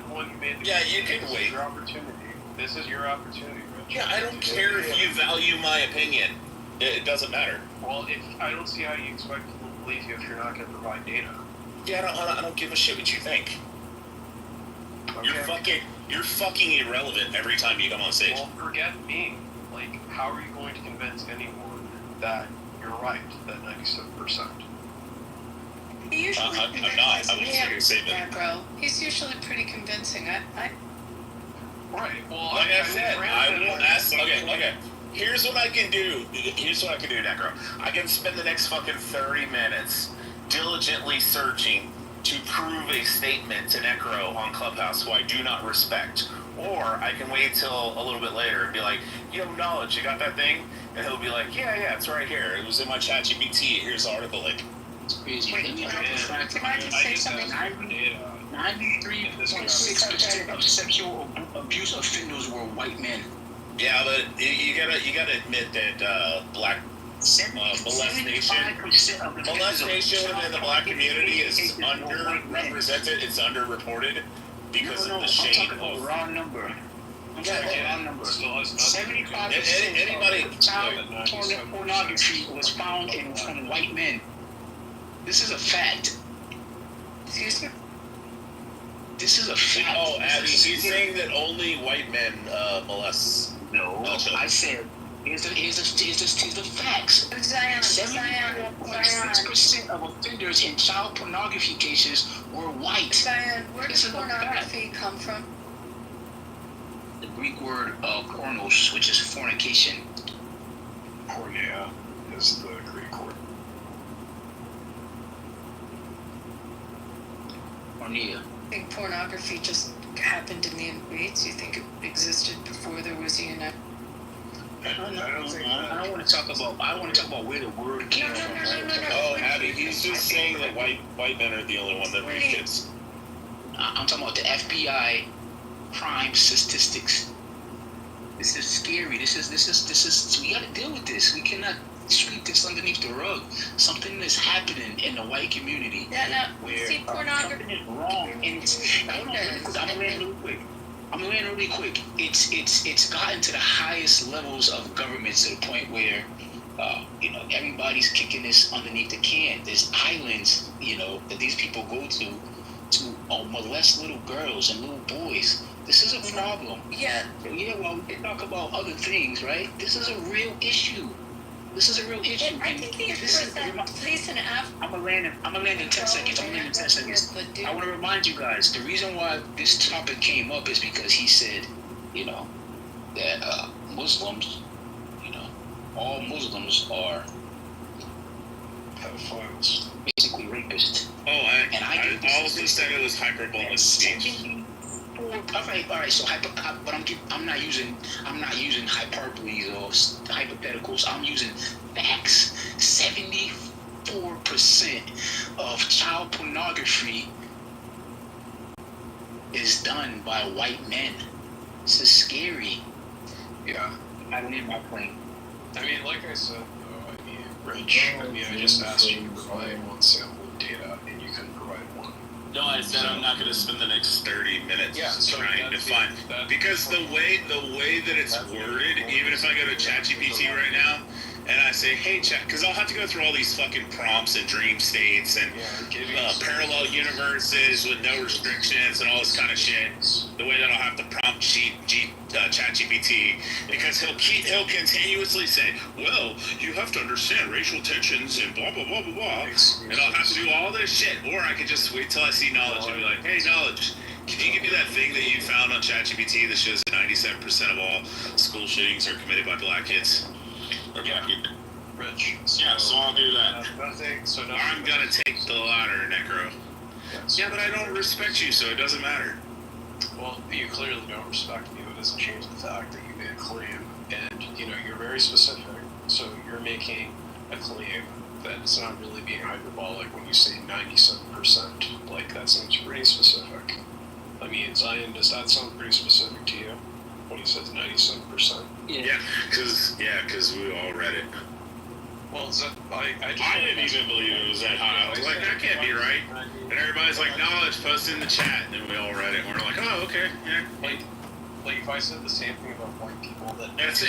Yeah, you can wait. Your opportunity. This is your opportunity, Rich. Yeah, I don't care if you value my opinion. It doesn't matter. Well, I don't see how you expect people to believe you if you're not going to provide data. Yeah, I don't give a shit what you think. Okay. You're fucking irrelevant every time you come on stage. Well, forget me. How are you going to convince anyone that you're right, that 97%? He usually I'm not. I was just gonna say that. Necro. He's usually pretty convincing. Right. Well, like I said, I will ask. Okay. Here's what I can do. Here's what I can do, Necro. I can spend the next fucking 30 minutes diligently searching to prove a statement to Necro on Clubhouse who I do not respect. Or I can wait till a little bit later and be like, Knowledge, you got that thing? And he'll be like, yeah, it's right here. It was in my chat GPT. Here's the article link. It's crazy. Wait, can I just say something? 93.6% of sexual abuse offenders were white men. Yeah, but you gotta admit that black molestation within the black community is underrepresented. It's underreported because of the shame of raw number. I'm talking about raw number. 75% of child pornography was found from white men. This is a fact. Excuse me? This is a fact. Oh, Abby, he's saying that only white men molest. No, I said here's the facts. Zion. 74.6% of offenders in child pornography cases were white. Zion, where does pornography come from? The Greek word pornos, which is fornication. Porneia is the Greek word. Porneia. I think pornography just happened in the States. You think it existed before there was the United? I don't want to talk about where the word came from. Oh, Abby, he's just saying that white men are the only one that rape kids. I'm talking about the FBI crime statistics. This is scary. This is. We got to deal with this. We cannot sweep this underneath the rug. Something is happening in the white community. Where see pornography something is wrong. And I'm gonna land really quick. It's gotten to the highest levels of government to the point where everybody's kicking this underneath the can. There's islands, that these people go to molest little girls and little boys. This is a problem. Yeah. Well, we can talk about other things, right? This is a real issue. This is a real issue. I think the police in Africa. I'm gonna land in 10 seconds. I want to remind you guys, the reason why this topic came up is because he said, that Muslims, all Muslims are pedophiles. Basically rapists. Oh, I also said it was hyperbolic speech. All right. So, but I'm not using hyperboles or hypotheticals. I'm using facts. 74% of child pornography is done by white men. This is scary. Yeah. I don't need my plane. I mean, like I said, Rich, I just asked you to provide one sample of data, and you couldn't provide one. No, I said I'm not going to spend the next 30 minutes trying to find, because the way that it's worded, even if I go to ChatGPT right now and I say, hey, Chat, because I'll have to go through all these fucking prompts and dream states and parallel universes with no restrictions and all this kind of shit. The way that I'll have to prompt ChatGPT, because he'll continuously say, well, you have to understand racial tensions and blah blah blah blah blah, and I'll have to do all this shit. Or I could just wait till I see Knowledge and be like, hey, Knowledge, can you give me that thing that you found on ChatGPT that shows that 97% of all school shootings are committed by black kids? Or black people? Rich. So I'll do that. So I'm gonna take the latter, Necro. Yeah, but I don't respect you, so it doesn't matter. Well, you clearly don't respect me, but it doesn't change the fact that you made a claim, and you're very specific. So you're making a claim that it's not really being hyperbolic when you say 97%. Like, that seems pretty specific. I mean, Zion, does that sound pretty specific to you when he says 97%? Yeah, because we all read it. Well, I didn't even believe it was that high. I was like, that can't be right. And everybody's like, Knowledge, post in the chat. And then we all read it. And we're like, oh, okay, yeah. Like if I said the same thing about white people, that it's